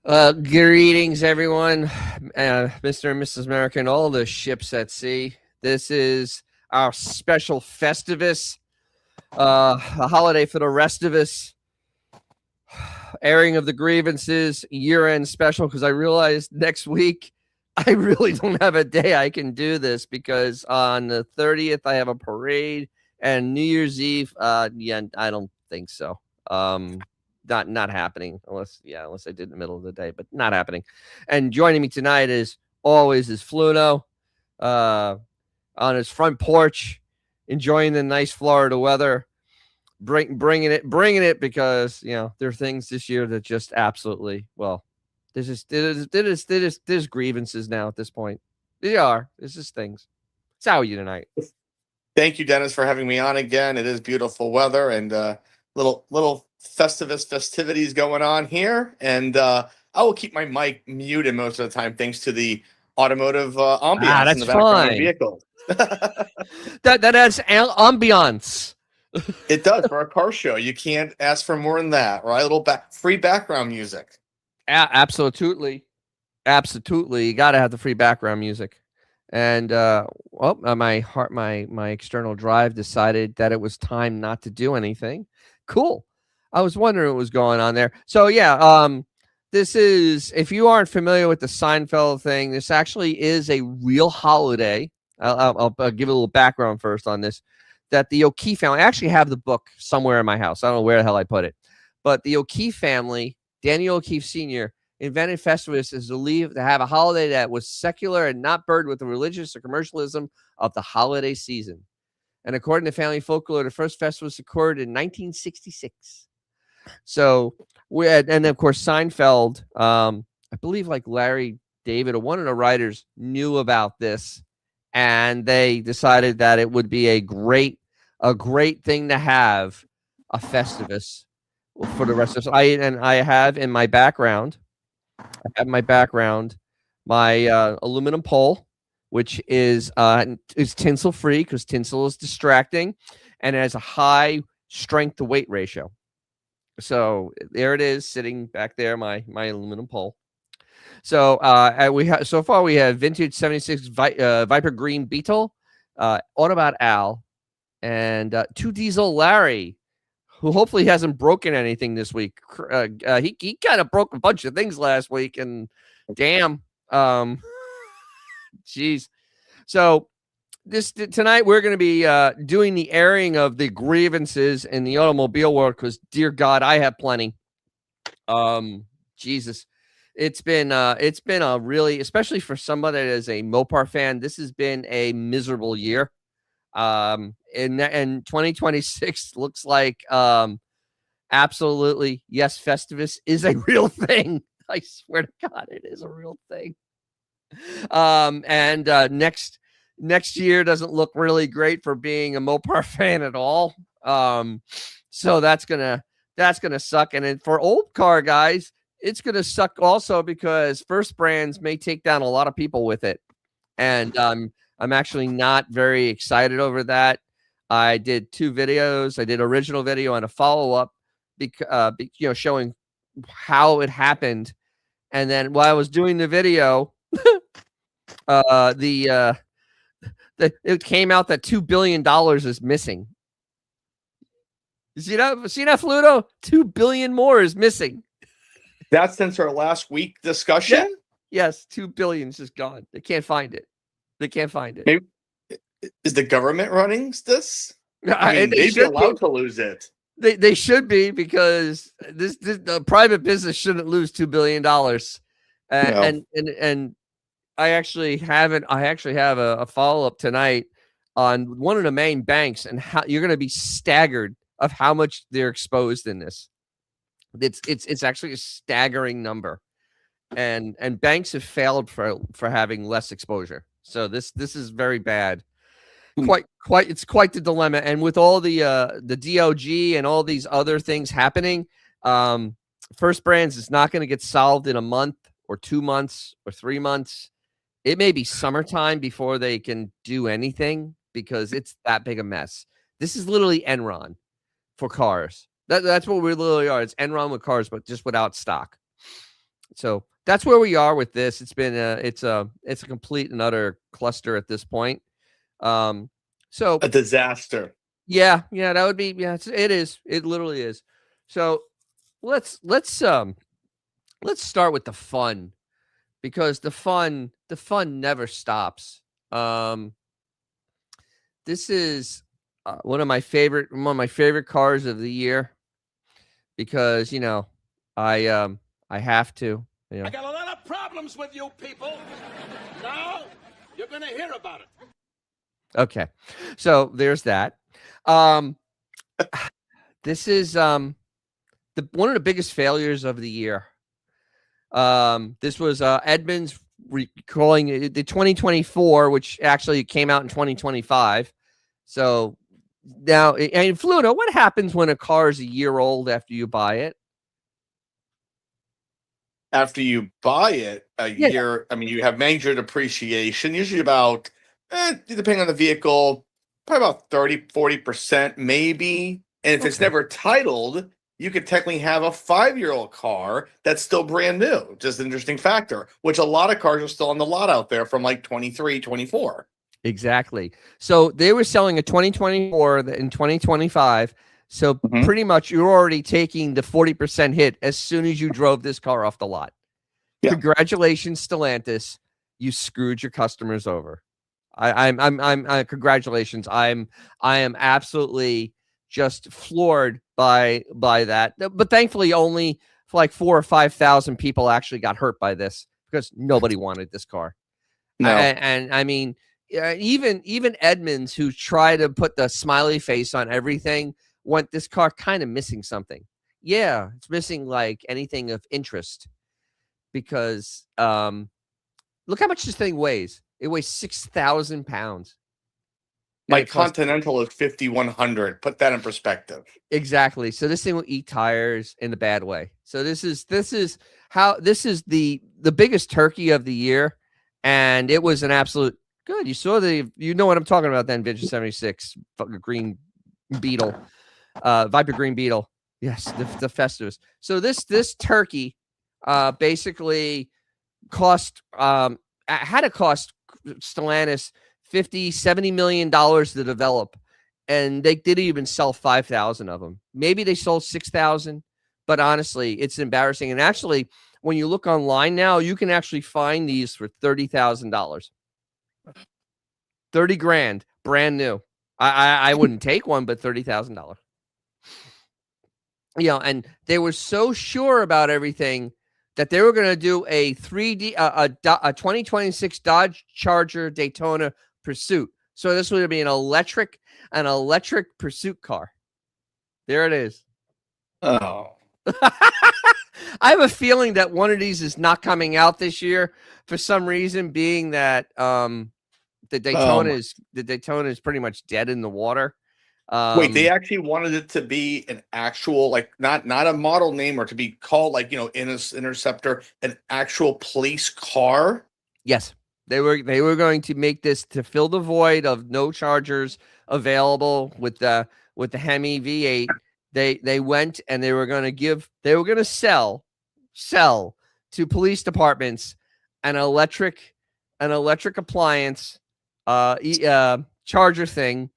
Greetings, everyone, Mr. and Mrs. America, and all the ships at sea. This is our special Festivus, a holiday for the rest of us. Airing of the grievances, year-end special, because I realized next week I really don't have a day I can do this because on the 30th I have a parade and New Year's Eve. Yeah, I don't think so. Not happening unless I did in the middle of the day, but not happening. And joining me tonight is always is Fluno, on his front porch, enjoying the nice Florida weather, bringing it because there are things this year that just absolutely there's grievances now at this point. There's just things. So how are you tonight? Thank you, Dennis, for having me on again. It is beautiful weather and little Festivus festivities going on here. And I will keep my mic muted most of the time thanks to the automotive ambiance in the background of the vehicle. that adds ambiance. It does for a car show. You can't ask for more than that, right? A little free background music. Absolutely. You got to have the free background music. And my external drive decided that it was time not to do anything. Cool. I was wondering what was going on there. So this is, if you aren't familiar with the Seinfeld thing, this actually is a real holiday. I'll give a little background first on this. That the O'Keefe family, I actually have the book somewhere in my house. I don't know where the hell I put it. But the O'Keefe family, Daniel O'Keefe Sr., invented Festivus as believed to have a holiday that was secular and not burdened with the religious or commercialism of the holiday season. And according to family folklore, the first Festivus occurred in 1966. So and of course Seinfeld, I believe like Larry David or one of the writers knew about this, and they decided that it would be a great thing to have a Festivus for the rest of us. I have in my background. My aluminum pole, which is tinsel free because tinsel is distracting, and it has a high strength to weight ratio. So there it is, sitting back there, my aluminum pole. So we have vintage 76 Viper Green Beetle, Autobot Al, and 2 Diesel Larry, who hopefully hasn't broken anything this week. He kind of broke a bunch of things last week, and damn, jeez. So tonight we're going to be doing the airing of the grievances in the automobile world because, dear God, I have plenty. Jesus, it's been a really, especially for somebody that is a Mopar fan, this has been a miserable year. And 2026 looks like absolutely yes, Festivus is a real thing. I swear to God, it is a real thing. And next year doesn't look really great for being a Mopar fan at all. So that's gonna suck. And then for old car guys, it's gonna suck also because First Brands may take down a lot of people with it. And I'm actually not very excited over that. I did 2 videos. I did original video and a follow-up, showing how it happened. And then while I was doing the video, it came out that $2 billion is missing. See that, Fluto? $2 billion more is missing. That's since our last week discussion? Yeah. Yes, $2 billion is just gone. They can't find it. Maybe, is the government running this? I mean, they'd be allowed to lose it. They should be, because this the private business shouldn't lose $2 billion. And I actually have a follow-up tonight on one of the main banks, and how you're going to be staggered of how much they're exposed in this. It's actually a staggering number, and banks have failed for having less exposure. So this is very bad. It's quite the dilemma. And with all the DOG and all these other things happening, First Brands is not going to get solved in a month or 2 months or 3 months. It may be summertime before they can do anything, because it's that big a mess. This is literally Enron for cars. That's what we literally are. It's Enron with cars, but just without stock. So that's where we are with this. It's been it's a complete and utter cluster at this point. So A disaster. yeah, that would be, yeah, it is. It literally is. So let's start with the fun, because the fun never stops. This is one of my favorite cars of the year, because I have to. I got a lot of problems with you people. Now you're gonna hear about it. Okay, so there's that. This is one of the biggest failures of the year. This was Edmunds calling it the 2024, which actually came out in 2025. So now, and Fluto, what happens when a car is a year old after you buy it? After you buy it a year, I mean, you have major depreciation, usually about, depending on the vehicle, probably about 30-40% maybe. And if it's never titled, you could technically have a 5-year-old car that's still brand new. Just an interesting factor, which a lot of cars are still on the lot out there from like 23, 24. Exactly. So they were selling a 2024 in 2025. So pretty much you're already taking the 40% hit as soon as you drove this car off the lot. Yeah. Congratulations, Stellantis. You screwed your customers over. I'm congratulations. I am absolutely just floored by that. But thankfully only for like 4,000 or 5,000 people actually got hurt by this, because nobody wanted this car. No. And I mean, even Edmunds, who tried to put the smiley face on everything, went, this car kind of missing something. Yeah, it's missing like anything of interest, because look how much this thing weighs. It weighs 6,000 pounds. My Continental is 5,100. Put that in perspective. Exactly. So this thing will eat tires in the bad way. So this is the biggest turkey of the year, and it was an absolute good. You saw you know what I'm talking about then, Vintage 76 green Beetle. Viper Green Beetle. Yes, the Festivus. So this turkey basically had to cost Stellantis $50-70 million to develop, and they didn't even sell 5,000 of them. Maybe they sold 6,000, but honestly, it's embarrassing. And actually, when you look online now, you can actually find these for $30,000. 30 grand, brand new. I wouldn't take one, but $30,000. And they were so sure about everything that they were going to do a 2026 Dodge Charger Daytona Pursuit. So this would be an electric pursuit car. There it is. Oh. I have a feeling that one of these is not coming out this year for some reason, being that the Daytona is pretty much dead in the water. Wait, they actually wanted it to be an actual, like, not a model name, or to be called like, Interceptor, an actual police car? Yes. They were going to make this to fill the void of no Chargers available with the Hemi V8. They went and they were going to sell to police departments an electric appliance charger thing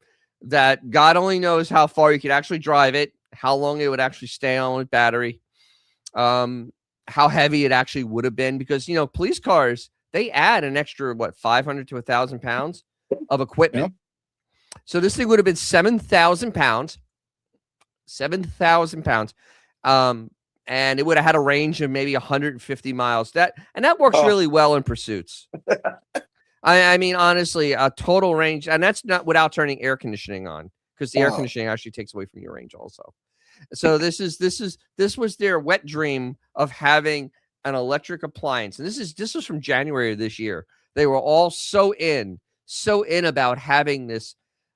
that God only knows how far you could actually drive it, how long it would actually stay on with battery, how heavy it actually would have been, because police cars, they add an extra 500 to 1,000 pounds of equipment. Yep. So this thing would have been 7,000 pounds. 7,000 pounds. And it would have had a range of maybe 150 miles. That works really well in pursuits. I mean, honestly, a total range, and that's not without turning air conditioning on, because the air conditioning actually takes away from your range also. So this was their wet dream of having an electric appliance. And this was from January of this year. They were all so in about having this,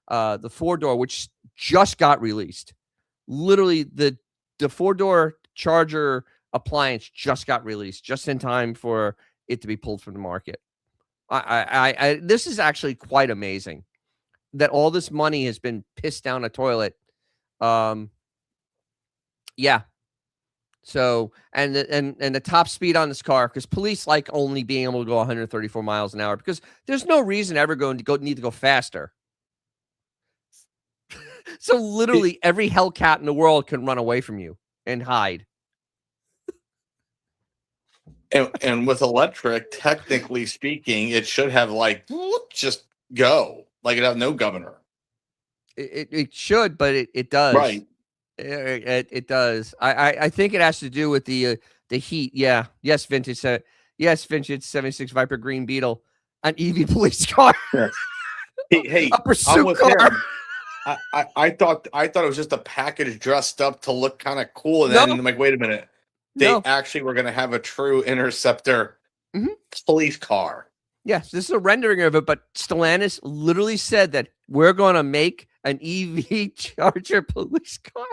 the 4-door, which just got released. Literally, the 4-door Charger appliance just got released, just in time for it to be pulled from the market. This is actually quite amazing that all this money has been pissed down a toilet. Yeah. So, and the top speed on this car, because police like only being able to go 134 miles an hour, because there's no reason ever need to go faster. So literally every Hellcat in the world can run away from you and hide. And with electric, technically speaking, it should have like just go, like it have no governor. It should, but it does. Right. It does. I think it has to do with the heat. Yeah. Yes, vintage. Yes, vintage 76 Viper Green Beetle, an EV police car. Hey, a pursuit car. I thought it was just a package dressed up to look kind of cool, and then I'm like, wait a minute, they actually were going to have a true Interceptor police car. Yes, this is a rendering of it, but Stellantis literally said that we're going to make an EV Charger police car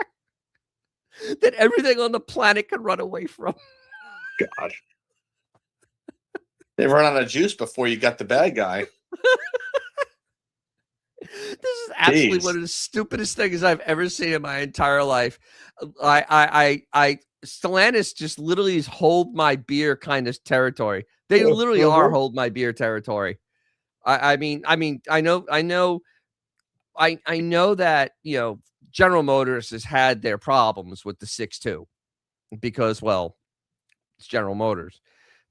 that everything on the planet can run away from. God, they run out of juice before you got the bad guy. This is absolutely one of the stupidest things I've ever seen in my entire life. Stellantis just literally is hold my beer kind of territory. They literally are hold my beer territory. I mean, I know that, General Motors has had their problems with the 6.2 because, well, it's General Motors,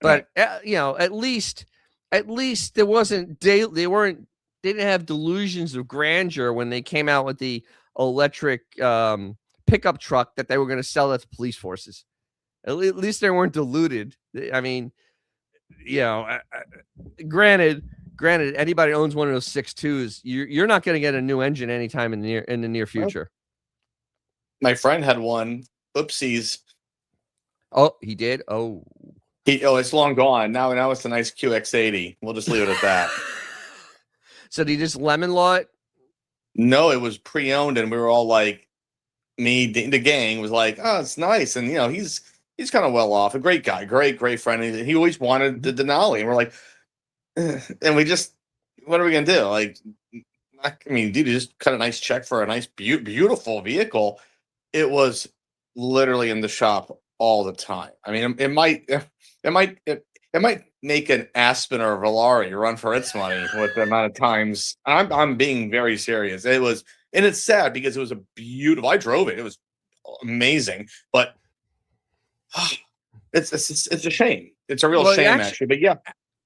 but at least there wasn't they didn't have delusions of grandeur when they came out with the electric pickup truck that they were going to sell that to police forces. At least they weren't deluded. I mean, granted, anybody owns one of those 6.2s, you're not going to get a new engine anytime in the near future. My friend had one. Oopsies. Oh, he did. Oh, it's long gone now. It's a nice QX80. We'll just leave it at that. So did he just lemon law it? No, it was pre-owned, and we were all like, the gang was like, oh, it's nice, and he's kind of well off, a great guy, great friend. He always wanted the Denali, and we're like, and we just, what are we gonna do? Like, I mean, dude, you just cut a nice check for a nice, beautiful vehicle. It was literally in the shop all the time. I mean, it might make an Aspen or a Volare run for its money with the amount of times. I'm being very serious. It was, and it's sad because it was a beautiful. I drove it. It was amazing, but it's a shame. It's a real shame, actually. But yeah,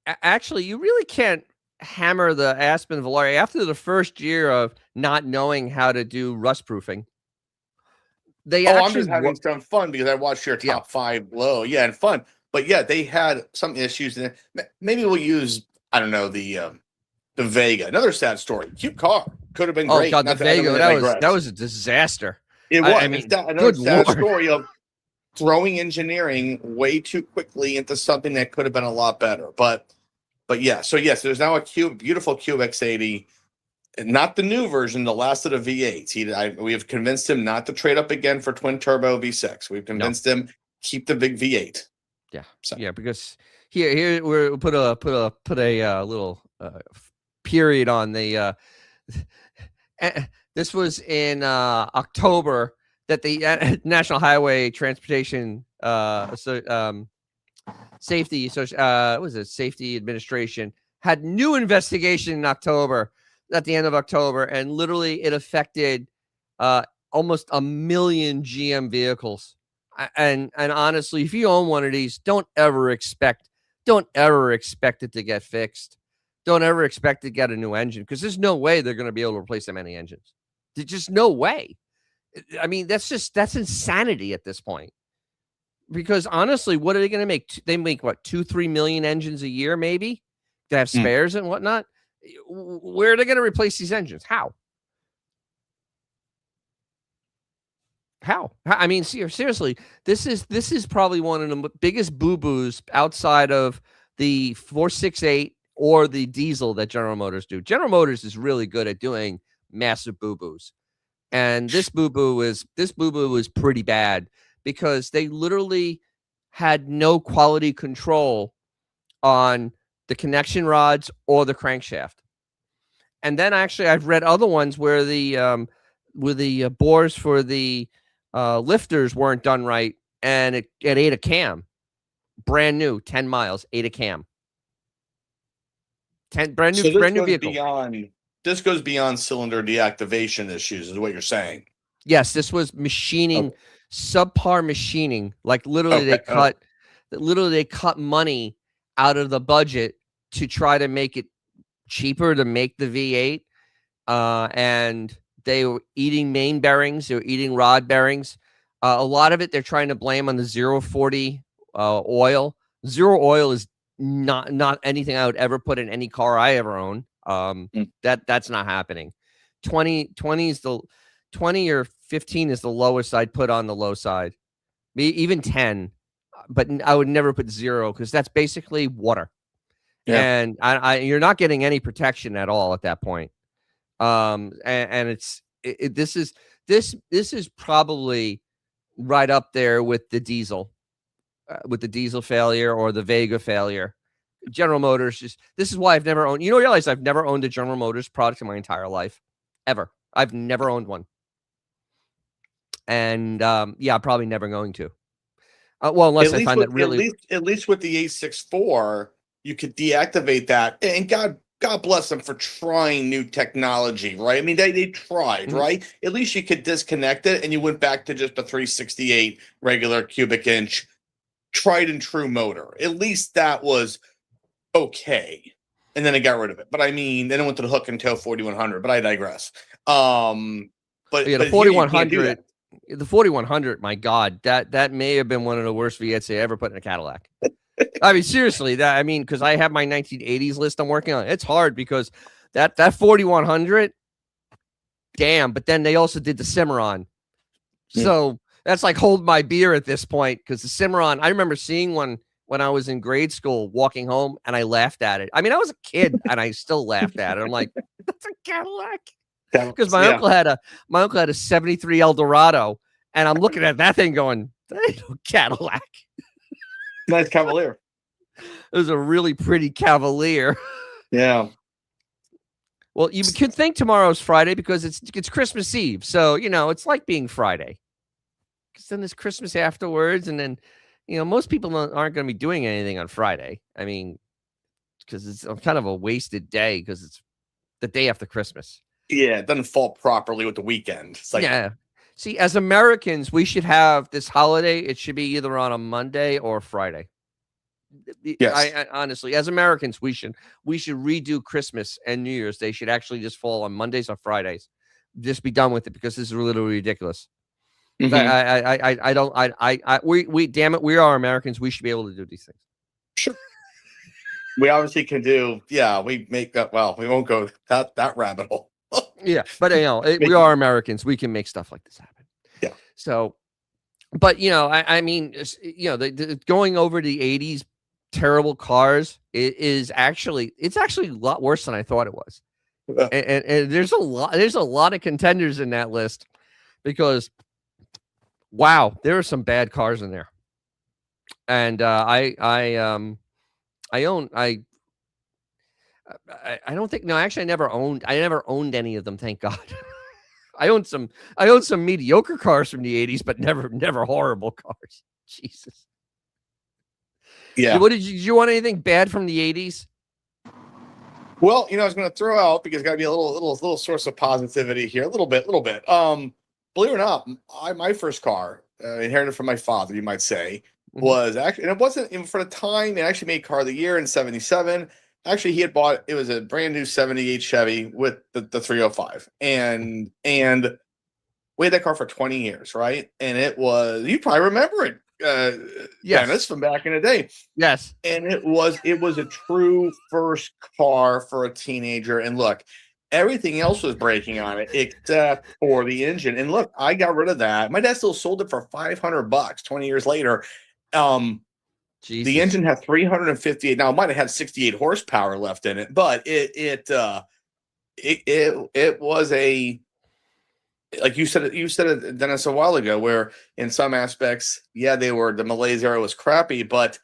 actually, you really can't hammer the Aspen Volare after the first year of not knowing how to do rust proofing. I'm just having some fun because I watched your top 5 low, and fun. But yeah, they had some issues. And maybe we'll use, I don't know, the Vega. Another sad story. Cute car. Could have been great. Oh God, the Vega. That was a disaster. It was. I mean, another sad story of throwing engineering way too quickly into something that could have been a lot better. But yeah. So yes, there's now a beautiful QX80. Not the new version, the last of the V8s. We have convinced him not to trade up again for twin turbo V6. We've convinced him keep the big V8. Yeah, so. Yeah, because here we'll put a little period on the. This was in October that the National Highway Transportation Safety Safety Administration had new investigation in October. At the end of October, and literally it affected almost 1 million GM vehicles. And honestly, if you own one of these, don't ever expect it to get fixed. Don't ever expect to get a new engine, because there's no way they're going to be able to replace that many engines. There's just no way. I mean, that's insanity at this point. Because honestly, what are they going to make? They make what, 2-3 million engines a year, maybe, to have spares and whatnot. Where are they going to replace these engines? How? I mean, seriously, this is probably one of the biggest boo-boos outside of the 468 or the diesel that General Motors do. General Motors is really good at doing massive boo-boos. And this boo-boo was pretty bad because they literally had no quality control on the connection rods or the crankshaft. And then actually I've read other ones where the bores for the lifters weren't done right, and it ate a cam, brand new, 10 miles, ate a cam. 10 brand So new, this brand new goes vehicle. beyond cylinder deactivation issues, is what you're saying. Yes, this was machining, subpar machining. Like literally, they cut money out of the budget to try to make it cheaper to make the V8, and they were eating main bearings, they were eating rod bearings. A lot of it they're trying to blame on the 040 oil. Zero oil is not anything I would ever put in any car I ever own. That's not happening. 20 is the 20 or 15 is the lowest I'd put on the low side. Even 10, but I would never put 0 because that's basically water. Yeah. And you're not getting any protection at all at that point. And this is probably right up there with the diesel failure or the Vega failure. General Motors this is why I've never owned. Realize I've never owned a General Motors product in my entire life, ever. I've never owned one, and probably never going to. Well, unless I find that really, at least with the 864, you could deactivate that, and God bless them for trying new technology, right? I mean, they tried, right? At least you could disconnect it, and you went back to just a 368 regular cubic inch, tried and true motor. At least that was okay, and then it got rid of it. But I mean, then it went to the hook and toe 4100. But I digress. But the 4100. The 4100, my God, that may have been one of the worst V8s I ever put in a Cadillac. I mean, seriously, because I have my 1980s list I'm working on. It's hard because that 4100, damn. But then they also did the Cimarron, so that's like hold my beer at this point because the Cimarron. I remember seeing one when I was in grade school, walking home, and I laughed at it. I mean, I was a kid, and I still laughed at it. I'm like, that's a Cadillac. Because my uncle had a 73 Eldorado, and I'm looking at that thing going, that ain't no Cadillac. Nice Cavalier. It was a really pretty Cavalier. Yeah. Well, you could think tomorrow's Friday because it's Christmas Eve, so it's like being Friday. Because then there's Christmas afterwards, and then most people aren't going to be doing anything on Friday. I mean, because it's kind of a wasted day because it's the day after Christmas. Yeah, it doesn't fall properly with the weekend. It's like, yeah. See, as Americans, we should have this holiday. It should be either on a Monday or Friday. Yes. I honestly, as Americans, we should redo Christmas and New Year's. They should actually just fall on Mondays or Fridays. Just be done with it because this is literally ridiculous. We damn it, we are Americans. We should be able to do these things. Sure. We obviously can do. Yeah, we make that. Well, we won't go that rabbit hole. Yeah, but we are Americans. We can make stuff like this happen. Yeah. So, but I mean, going over the 80s terrible cars, it's actually a lot worse than I thought it was. And there's a lot of contenders in that list because wow, there are some bad cars in there. And I don't think. No, actually, I never owned any of them. Thank God. I owned some mediocre cars from the 80s, but never horrible cars. Jesus. Yeah. Did you want anything bad from the 80s? Well, I was going to throw out because got to be a little source of positivity here, a little bit. Believe it or not, my first car, inherited from my father, you might say, was actually, and it wasn't even for the time. It actually made car of the year in '77. Actually, he had bought, it was a brand new 78 Chevy with the 305. And we had that car for 20 years, right? And it was, you probably remember it, yes. Dennis, from back in the day. Yes. And it was a true first car for a teenager. And look, everything else was breaking on it except for the engine. And look, I got rid of that. My dad still sold it for $500 20 years later. Jesus. The engine had 358. Now it might have had 68 horsepower left in it, but it was a, like you said it, Dennis, a while ago, where in some aspects, the Malaise era was crappy, but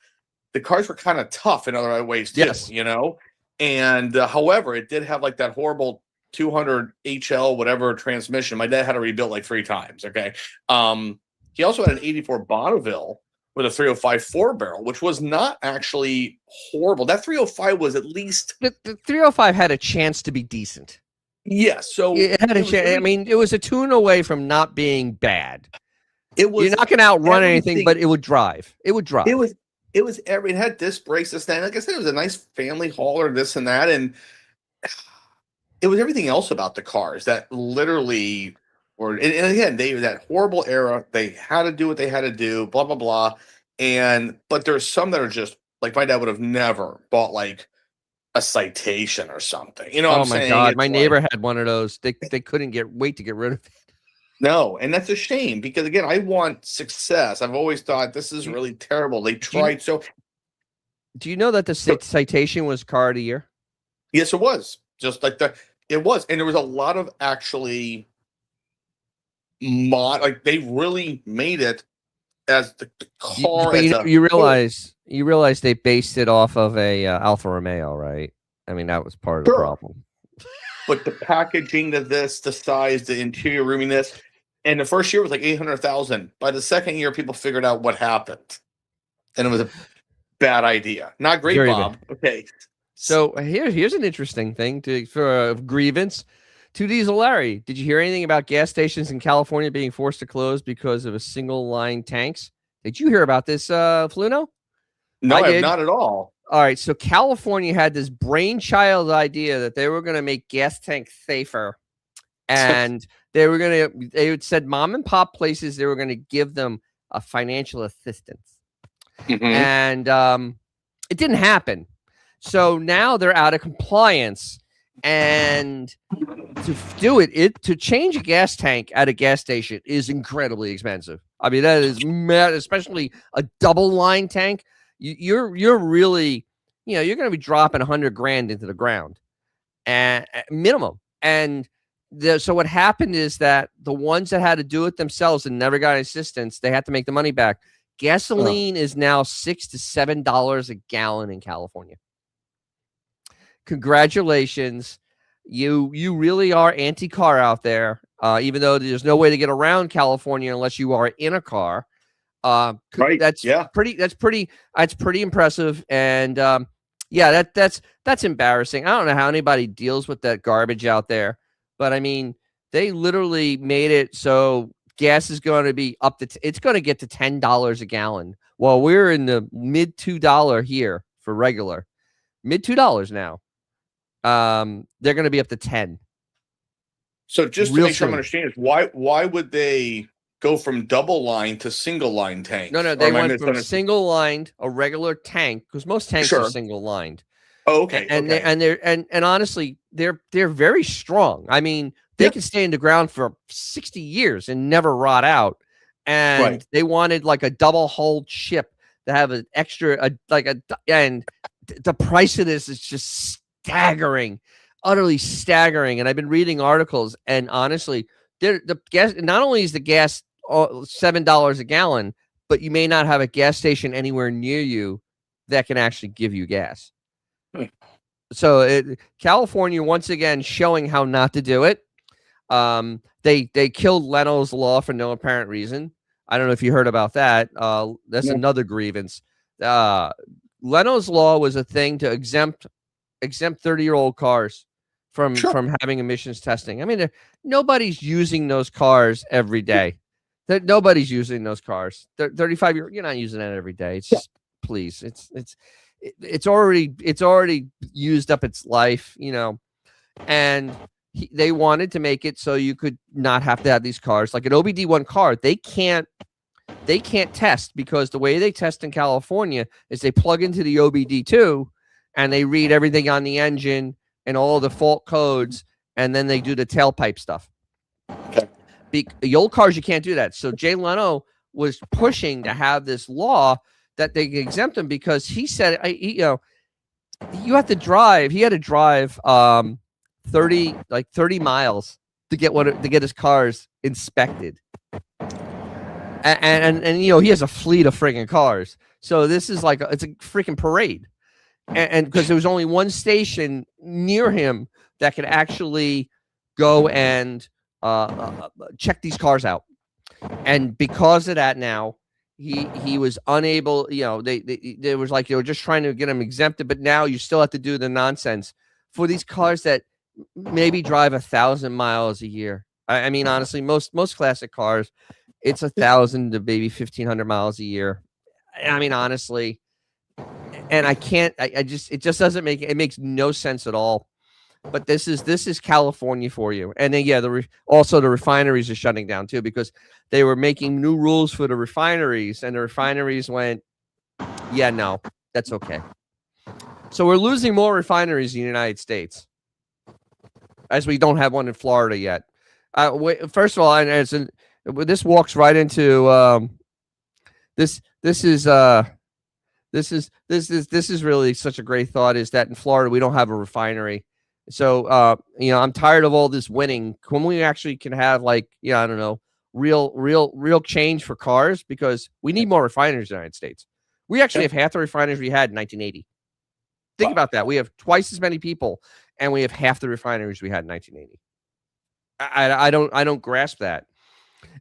the cars were kind of tough in other ways too, yes. And however, it did have like that horrible 200 HL whatever transmission. My dad had to rebuild like 3 times. Okay. He also had an 84 Bonneville with a 305 4-barrel, which was not actually horrible. That 305 was at least The 305 had a chance to be decent. yes. So It had a chance. I mean, it was a tune away from not being bad. it was. You're not going to outrun anything, everything. but it would drive. It would drive. It had disc brakes, this, that. Like I said, it was a nice family hauler, this and that, and it was everything else about the cars that literally were. And again, they were that horrible era. They had to do what they had to do. Blah blah blah. But there's some that are just like my dad would have never bought like a Citation or something. You know what I'm saying? God, It's my like, neighbor had one of those. They couldn't wait to get rid of it. no, and that's a shame because again, I want success. I've always thought this is really terrible. They tried so. Do you know that the Citation was car of the year? Yes, it was just like it was, and there was a lot of actually like they really made it as the car. But you realize they based it off of a Alfa Romeo, right? I mean, that was part of the problem. But the packaging of this, the size, the interior roominess, and the first year was like 800,000. By the second year, people figured out what happened, and it was a bad idea. Not great, Very Bob. bad. Okay. So here's an interesting thing for a grievance. To Diesel Larry, did you hear anything about gas stations in California being forced to close because of a single line tanks? Did you hear about this, Fluno? No, I have not at all. All right, so California had this brainchild idea that they were going to make gas tanks safer, and they said mom and pop places, they were going to give them a financial assistance, and it didn't happen. So now they're out of compliance, and to do it to change a gas tank at a gas station is incredibly expensive. I mean, that is mad, especially a double line tank. You're really, you're going to be dropping $100,000 into the ground and minimum. And so what happened is that the ones that had to do it themselves and never got assistance, they had to make the money back. Gasoline is now $6 to $7 a gallon in California. Congratulations. You really are anti-car out there, even though there's no way to get around California unless you are in a car. Right. That's pretty impressive. And that's embarrassing. I don't know how anybody deals with that garbage out there, but I mean, they literally made it so gas is going to be up to it's going to get to $10 a gallon. While we're in the mid $2 here for regular, mid $2 now. They're going to be up to 10. So just to make sure I'm understanding, why would they go from double line to single line tanks? No, they went from single lined, a regular tank, because most tanks are single lined. Oh, okay. And honestly, they're very strong. I mean, they can stay in the ground for 60 years and never rot out. And they wanted like a double hulled ship to have an extra, and the price of this is just staggering, utterly staggering. And I've been reading articles, and honestly, the gas, not only is the gas $7 a gallon, but you may not have a gas station anywhere near you that can actually give you gas. So California once again showing how not to do it. They killed Leno's Law for no apparent reason. I don't know if you heard about that. That's another grievance. Leno's Law was a thing to exempt 30-year-old cars from having emissions testing. I mean, nobody's using those cars every day. Nobody's using those cars. 35-year, you're not using that every day. It's just, please, it's already used up its life, and they wanted to make it so you could not have to have these cars like an OBD1 car. They can't test, because the way they test in California is they plug into the OBD2 and they read everything on the engine and all the fault codes, and then they do the tailpipe stuff. Okay. The old cars, you can't do that. So Jay Leno was pushing to have this law that they exempt him, because he said, you have to drive. He had to drive 30 miles to get his cars inspected. And he has a fleet of friggin' cars. So this is it's a freaking parade. And because there was only one station near him that could actually go and check these cars out. And because of that, now he was unable. You know, they was like they were just trying to get him exempted, but now you still have to do the nonsense for these cars that maybe drive 1,000 miles a year. I mean, honestly, most classic cars, it's 1,000 to maybe 1,500 miles a year. I mean, honestly, and I can't. I just it just doesn't make it makes no sense at all. But this is California for you. And then yeah, also the refineries are shutting down too because they were making new rules for the refineries, and the refineries went, yeah, no, that's okay. So we're losing more refineries in the United States, as we don't have one in Florida yet. First of all, and this walks right into this. This is really such a great thought. Is that in Florida we don't have a refinery. So, I'm tired of all this winning. When we actually can have I don't know, real change for cars, because we need more refineries in the United States. We actually have half the refineries we had in 1980. Think about that. We have twice as many people, and we have half the refineries we had in 1980. I don't grasp that.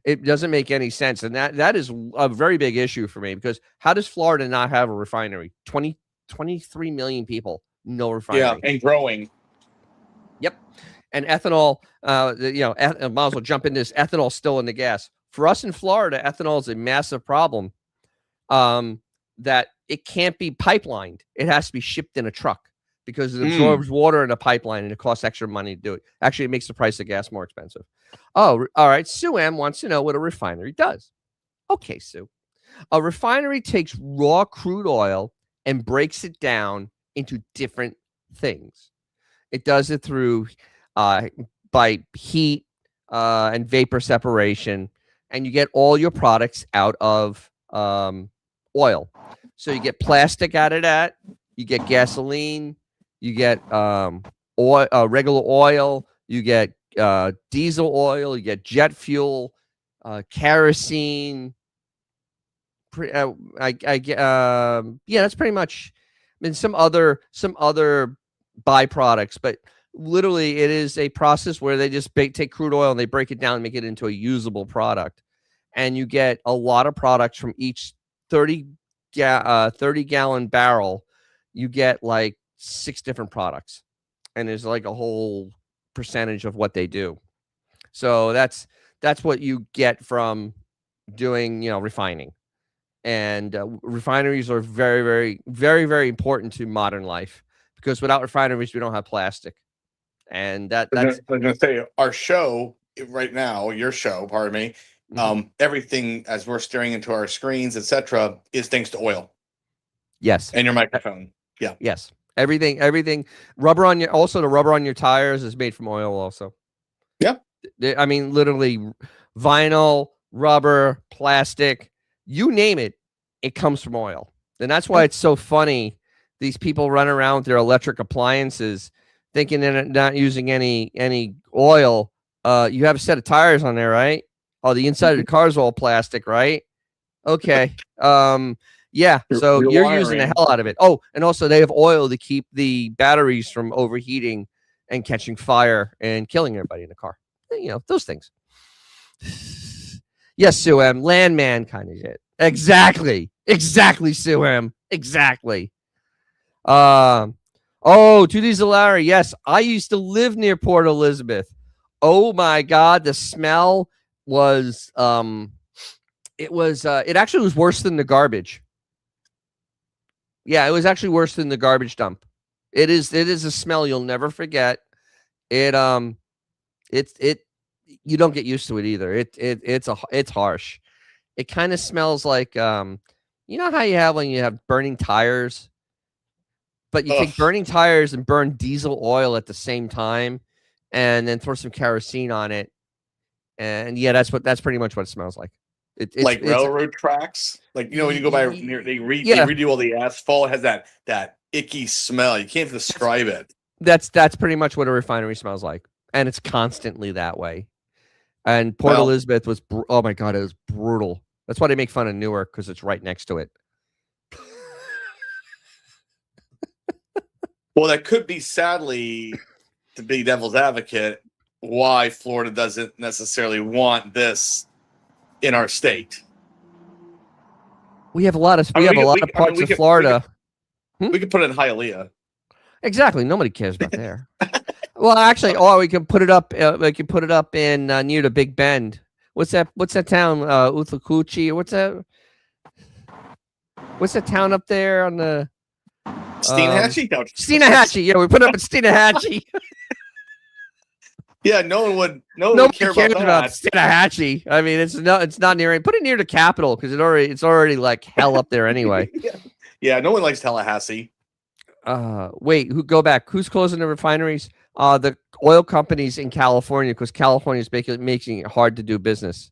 It doesn't make any sense, and that is a very big issue for me, because how does Florida not have a refinery? 23 million people, no refinery. Yeah, and growing. Yep. And ethanol, might as well jump in this. Ethanol still in the gas. For us in Florida, ethanol is a massive problem, that it can't be pipelined. It has to be shipped in a truck because it absorbs water in a pipeline, and it costs extra money to do it. Actually, it makes the price of gas more expensive. Oh, all right. Sue M wants to know what a refinery does. Okay, Sue. A refinery takes raw crude oil and breaks it down into different things. It does it through by heat and vapor separation, and you get all your products out of oil. So you get plastic out of that, you get gasoline, you get regular oil, you get diesel oil, you get jet fuel, kerosene. That's pretty much. I mean, some other byproducts, but literally it is a process where they just take crude oil and they break it down and make it into a usable product, and you get a lot of products from each 30 gallon barrel. You get like 6 different products, and there's like a whole percentage of what they do. So that's what you get from doing refining. And refineries are very, very, very, very important to modern life, because without refineries, we don't have plastic. And that's I was going to say, our show right now, your show, pardon me, everything as we're staring into our screens, etc., is thanks to oil. Yes. And your microphone. Yeah. Yes. Everything. Rubber on the rubber on your tires is made from oil also. Yeah. I mean, literally, vinyl, rubber, plastic, you name it, it comes from oil. And that's why it's so funny. These people run around with their electric appliances thinking they're not using any oil. You have a set of tires on there, right? Oh, the inside of the car is all plastic, right? Okay. Yeah. So you're using the hell out of it. Oh, and also they have oil to keep the batteries from overheating and catching fire and killing everybody in the car. Those things. Yes, Sue M. Landman kind of shit. Exactly, Sue M. Exactly. To these Larry. Yes, I used to live near Port Elizabeth. Oh my God, the smell was it actually was worse than the garbage. Yeah, it was actually worse than the garbage dump. It is a smell you'll never forget. You don't get used to it either. It's harsh. It kind of smells like how you have when you have burning tires, but you take burning tires and burn diesel oil at the same time, and then throw some kerosene on it, and yeah, that's pretty much what it smells like. It's like railroad tracks, when you go by near, they redo all the asphalt. It has that icky smell. You can't describe it. That's pretty much what a refinery smells like, and it's constantly that way. And Port Elizabeth was oh my God, it was brutal. That's why they make fun of Newark, because it's right next to it. Well, that could be, sadly, to be devil's advocate, why Florida doesn't necessarily want this in our state. We have a lot of parts of could, Florida. We could put it in Hialeah. Exactly. Nobody cares about there. Well, actually, we can put it up. We can put it up in near the Big Bend. What's that town? Utlacuchi. What's that town up there on the Steenhatchee? No. Steenhatchee. Yeah, we put it up in Steenhatchee. Yeah, no one would care about Steenhatchee. I mean, it's not near. Put it near the capital because it's already like hell up there anyway. Yeah, no one likes Tallahassee. Wait, go back. Who's closing the refineries? The oil companies in California, because California is making it hard to do business.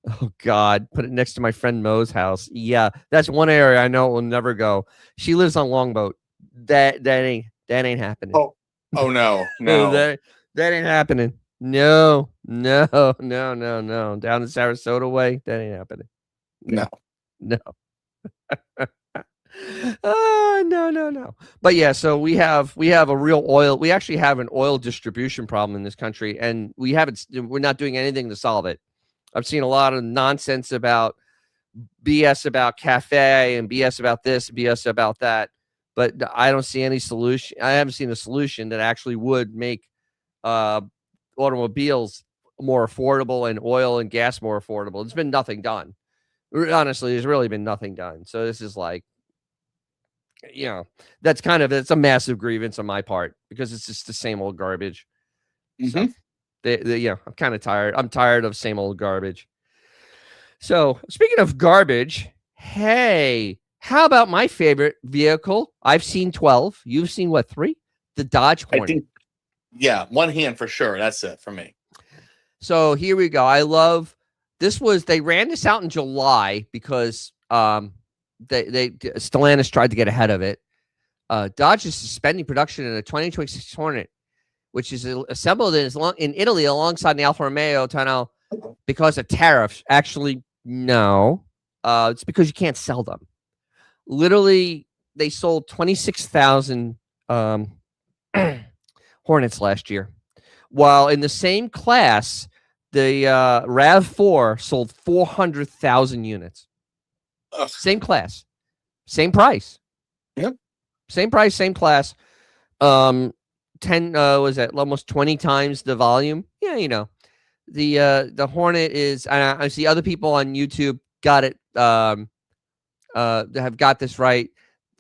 Oh God, put it next to my friend Mo's house. Yeah, that's one area I know it will never go. She lives on Longboat. That ain't happening. Oh no. That ain't happening. No. Down the Sarasota way, that ain't happening. No. No. But yeah, so we have a real oil. We actually have an oil distribution problem in this country, and we're not doing anything to solve it. I've seen a lot of nonsense about BS about cafe and BS about this, BS about that, but I don't see any solution. I haven't seen a solution that actually would make automobiles more affordable and oil and gas more affordable. There's been nothing done. Honestly, there's really been nothing done. So this is like, it's a massive grievance on my part because it's just the same old garbage. Mm-hmm. So, I'm kind of tired. I'm tired of same old garbage. So speaking of garbage, hey, how about my favorite vehicle? I've seen 12. You've seen what, 3? The Dodge Hornet. One hand for sure. That's it for me. So here we go. I love this. They ran this out in July because Stellantis tried to get ahead of it. Dodge is suspending production in a 2026 Hornet, which is assembled in Italy alongside the Alfa Romeo tonneau because of tariffs. Actually, no. It's because you can't sell them. Literally, they sold 26,000 Hornets last year, while in the same class, the RAV4 sold 400,000 units. Ugh. Same class, same price. Yep. Same price, same class. 10 was that almost 20 times the volume? Yeah, the Hornet is. I see other people on YouTube got it. Have got this right.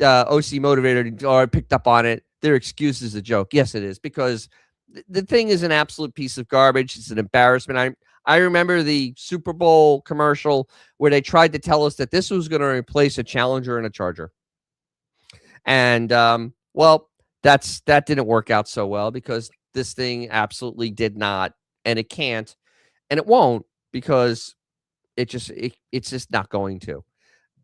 OC Motivator or picked up on it. Their excuse is a joke. Yes, it is, because the thing is an absolute piece of garbage. It's an embarrassment. I remember the Super Bowl commercial where they tried to tell us that this was going to replace a Challenger and a Charger. And, that didn't work out so well because this thing absolutely did not, and it can't, and it won't because it's just not going to.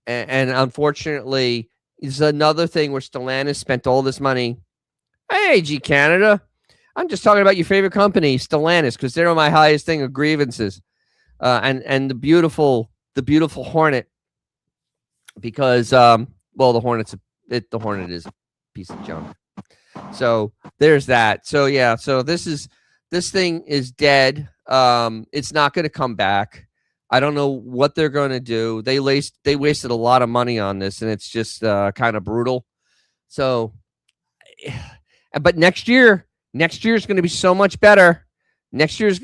And unfortunately, it's another thing where Stellantis spent all this money. Hey, G Canada. I'm just talking about your favorite company, Stellantis, because they're my highest thing of grievances. And the beautiful Hornet, because the Hornet is a piece of junk. So there's that. So yeah, so this thing is dead. It's not going to come back. I don't know what they're going to do. They wasted a lot of money on this, and it's just kind of brutal. So, but next year is going to be so much better.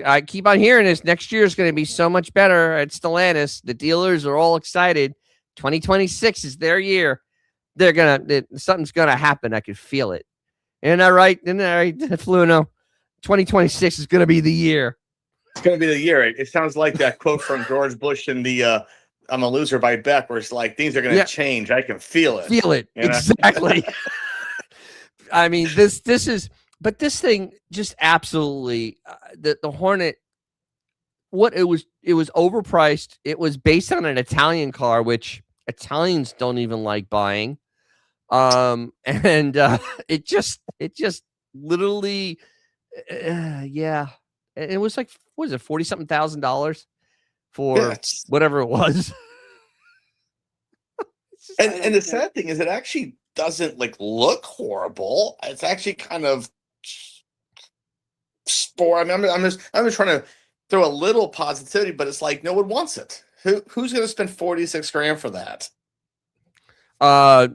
I keep on hearing this. Next year is going to be so much better at Stellantis. The dealers are all excited. 2026 is their year. Something's going to happen. I can feel it. Isn't that right, Fluno? 2026 is going to be the year. It's going to be the year. It sounds like that quote from George Bush in the I'm a Loser by Beck, where it's like, things are going to change. I can feel it. Exactly. I mean, this thing just absolutely, the Hornet, it was overpriced. It was based on an Italian car, which Italians don't even like buying. It just literally, yeah. It was like, what is it, $40-something thousand for whatever it was. And the sad thing is, it actually doesn't look horrible. It's actually kind of sport. I mean, I'm just trying to throw a little positivity, but it's like no one wants it. Who's going to spend 46 grand for that?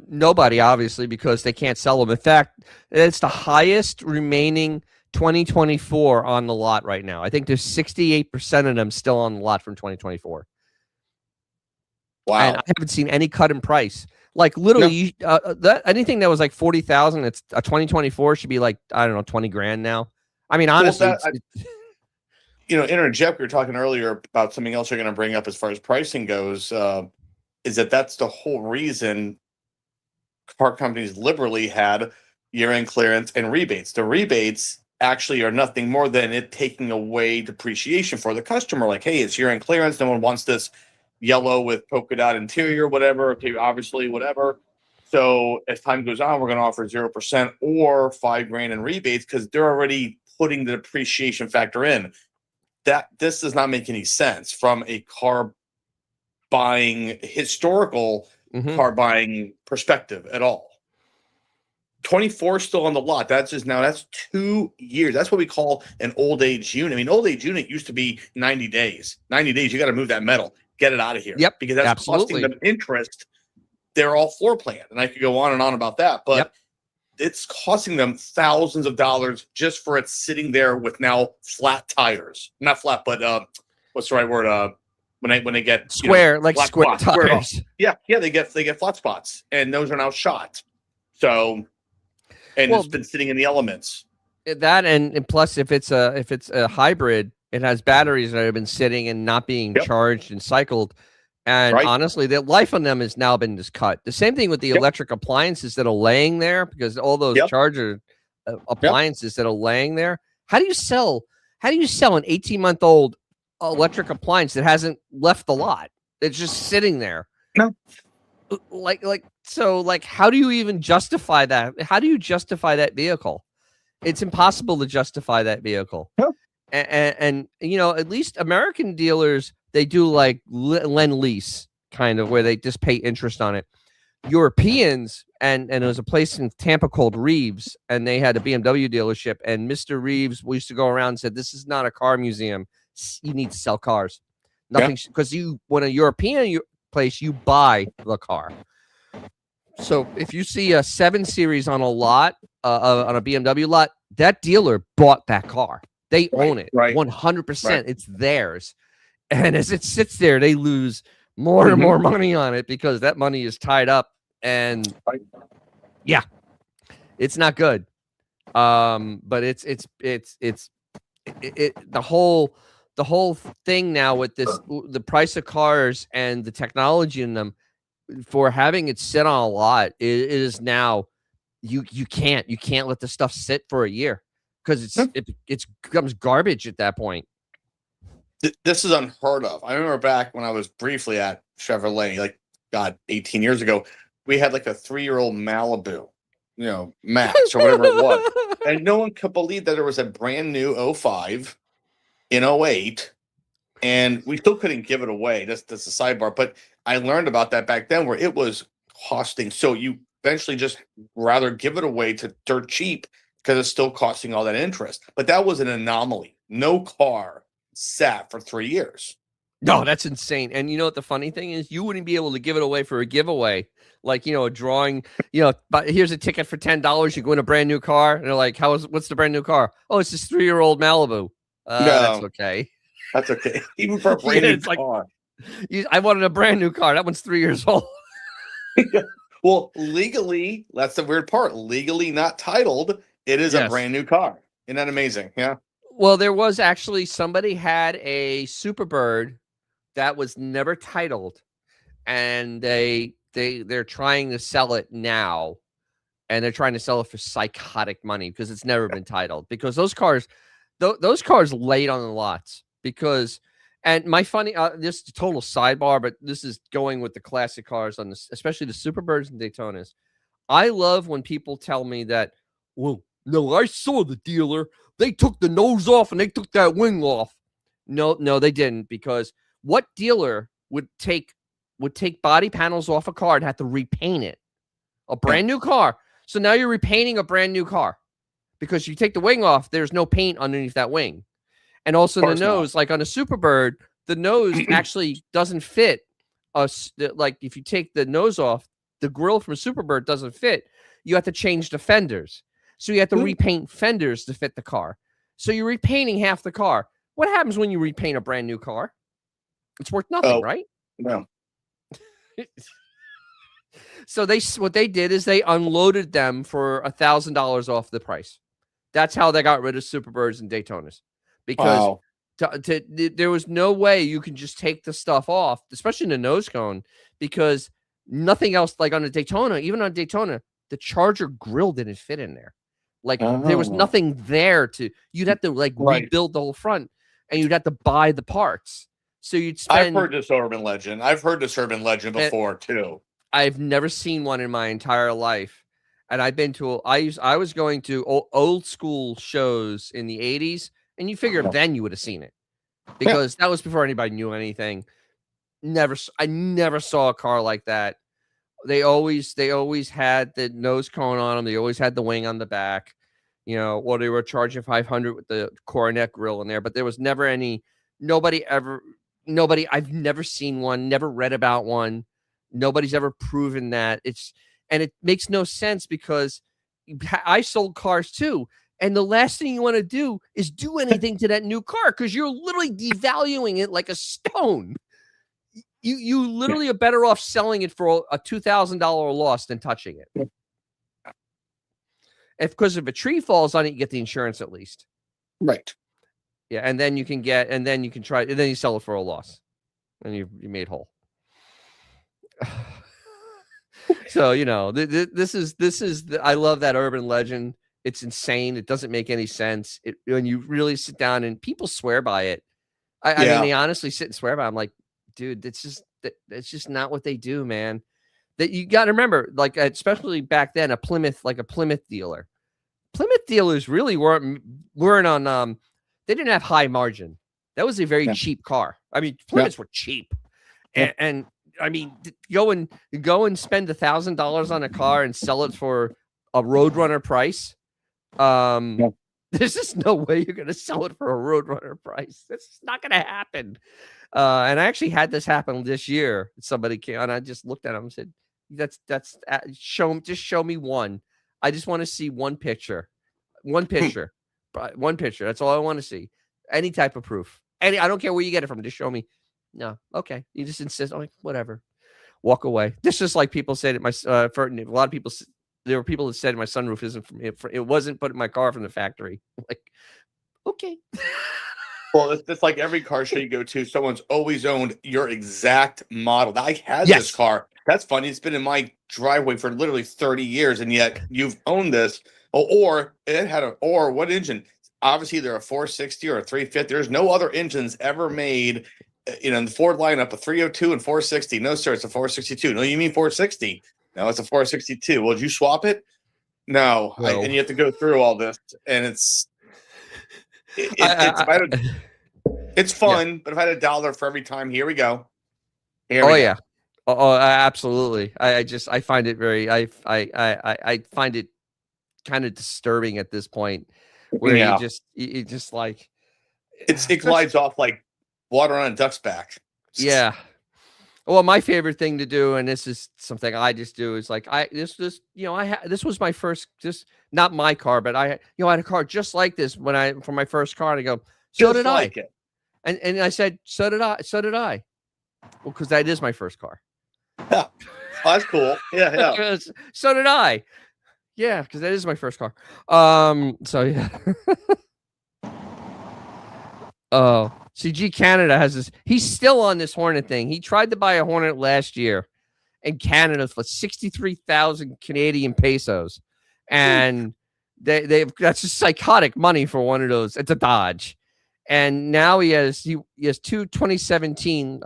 Nobody, obviously, because they can't sell them. In fact, it's the highest remaining 2024 on the lot right now. I think there's 68% of them still on the lot from 2024. Wow. And I haven't seen any cut in price. Like literally, that anything that was like 40,000, it's a 2024 should be like, I don't know, 20 grand now. I mean, honestly, interject. We were talking earlier about something else you're going to bring up as far as pricing goes. Is that's the whole reason car companies liberally had year-end clearance and rebates. The rebates actually are nothing more than it taking away depreciation for the customer. Like, hey, it's year-end clearance. No one wants this yellow with polka dot interior, whatever. Okay, obviously, whatever. So as time goes on, we're going to offer 0% or $5 grand in rebates because they're already putting the depreciation factor in. That this does not make any sense from a car buying historical car buying perspective at all. 24 still on the lot. That's 2 years. That's what we call an old age unit. I mean, old age unit used to be 90 days. 90 days, you got to move that metal, get it out of here. Yep, because that's costing them interest. They're all floor planned, and I could go on and on about that, but it's costing them thousands of dollars just for it sitting there with now flat tires. Not flat, but what's the right word? When they get square, like square tires. Yeah, they get flat spots, and those are now shot. So, and it's been sitting in the elements. That and plus, if it's a hybrid, it has batteries that have been sitting and not being charged and cycled. And honestly, the life on them has now been just cut. The same thing with the electric appliances that are laying there, because all those charger appliances that are laying there. How do you sell an 18-month-old electric appliance that hasn't left the lot? It's just sitting there. No. So how do you even justify that? How do you justify that vehicle? It's impossible to justify that vehicle. No. And at least American dealers, they do like lend lease kind of where they just pay interest on it. Europeans, and there was a place in Tampa called Reeves, and they had a BMW dealership, and Mr. Reeves used to go around and said, this is not a car museum. You need to sell cars. Nothing, because when a European place, you buy the car. So if you see a 7 Series on a lot, on a BMW lot, that dealer bought that car. They own it 100%. It's theirs. And as it sits there, they lose more and more money on it because that money is tied up. And it's not good. But it's the whole thing now with the price of cars and the technology in them, for having it sit on a lot, it is now you can't let the stuff sit for a year because it becomes garbage at that point. This is unheard of. I remember back when I was briefly at Chevrolet, 18 years ago, we had like a 3-year-old Malibu, Max or whatever it was. And no one could believe that there was a brand new 05 in 08, and we still couldn't give it away. That's a sidebar. But I learned about that back then where it was costing. So you eventually just rather give it away to dirt cheap because it's still costing all that interest. But that was an anomaly. No car sat for 3 years. No, that's insane. And you know what the funny thing is? You wouldn't be able to give it away for a giveaway. Like, a drawing, but here's a ticket for $10. You go in a brand new car. And they're like, what's the brand new car? Oh, it's this 3-year-old Malibu. No, that's okay. That's okay. Even for a brand new car. I wanted a brand new car. That one's 3 years old. Well, legally, that's the weird part. Legally not titled. It is a brand new car. Isn't that amazing? Yeah. Well, there was actually somebody had a Superbird that was never titled, and they're trying to sell it now, and they're trying to sell it for psychotic money because it's never been titled. Because those cars laid on the lots. Because, and my funny, this is a total sidebar, but this is going with the classic cars on this, especially the Superbirds and Daytonas. I love when people tell me that, well, no, I saw the dealer. They took the nose off and they took that wing off. No, they didn't, because what dealer would take body panels off a car and have to repaint it? A brand new car. So now you're repainting a brand new car because you take the wing off. There's no paint underneath that wing. And also the course not. nose, like on a Superbird, the nose actually doesn't fit us. Like if you take the nose off, the grill from a Superbird doesn't fit. You have to change the fenders. So you have to repaint fenders to fit the car. So you're repainting half the car. What happens when you repaint a brand new car? It's worth nothing, right? No. So what they did is they unloaded them for $1,000 off the price. That's how they got rid of Superbirds and Daytonas, because there was no way you can just take the stuff off, especially in the nose cone, because nothing else, like on a Daytona, even on Daytona, the Charger grill didn't fit in there. Like there was nothing there you'd have to like rebuild the whole front, and you'd have to buy the parts. So you'd spend. I've heard this urban legend before too. I've never seen one in my entire life. And I've been to, I was going to old school shows in the 80s, and you figure then you would have seen it, because that was before anybody knew anything. I never saw a car like that. They always had the nose cone on them. They always had the wing on the back, or they were charging $500 with the Coronet grill in there, but there was never I've never seen one, never read about one. Nobody's ever proven that. And it makes no sense, because I sold cars too. And the last thing you want to do is do anything to that new car, because you're literally devaluing it like a stone. You literally are better off selling it for a $2,000 loss than touching it. Because if a tree falls on it, you get the insurance at least. Right. Yeah, and then you can you sell it for a loss, and you made whole. So this is I love that urban legend. It's insane. It doesn't make any sense. When you really sit down and people swear by it. I mean, they honestly sit and swear by it. I'm like, dude, it's just not what they do, man. That you got to remember, like, especially back then, a Plymouth dealer. Plymouth dealers really weren't on. They didn't have high margin. That was a very cheap car. I mean, Plymouths were cheap, and I mean, go and spend $1,000 on a car and sell it for a Roadrunner price. There's just no way you're going to sell it for a Roadrunner price. That's not going to happen. And I actually had this happen this year. Somebody came and I just looked at him and said, show me one. I just want to see one picture. One picture. That's all I want to see. Any type of proof. I don't care where you get it from. Just show me. No. Okay. You just insist. I'm like, whatever. Walk away. This is like people said a lot of people, there were people that said my sunroof isn't from it wasn't put in my car from the factory. Like, okay. Well, it's like every car show you go to, someone's always owned your exact model. Now, I had this car. That's funny. It's been in my driveway for literally 30 years, and yet you've owned this. Or what engine? Obviously, either a 460 or a 350. There's no other engines ever made, in the Ford lineup, a 302 and 460. No, sir, it's a 462. No, you mean 460? No, it's a 462. Well, did you swap it? No. And you have to go through all this, and it's fun, but if I had $1 for every time, here we go. Yeah. Oh, absolutely. I find it I find it kind of disturbing at this point, where you just like it glides off like water on a duck's back. Yeah. Well, my favorite thing to do, and this is something I just do, is like this was my first, just not my car, but I had a car just like this for my first car, and I go, so did I. And I said, so did I. Well, because that is my first car. Yeah. Oh, that's cool. Yeah. So did I. Yeah, because that is my first car. So yeah. Oh, CG Canada has this. He's still on this Hornet thing. He tried to buy a Hornet last year in Canada for 63,000 Canadian pesos, and that's just psychotic money for one of those. It's a Dodge, and now he has two 2017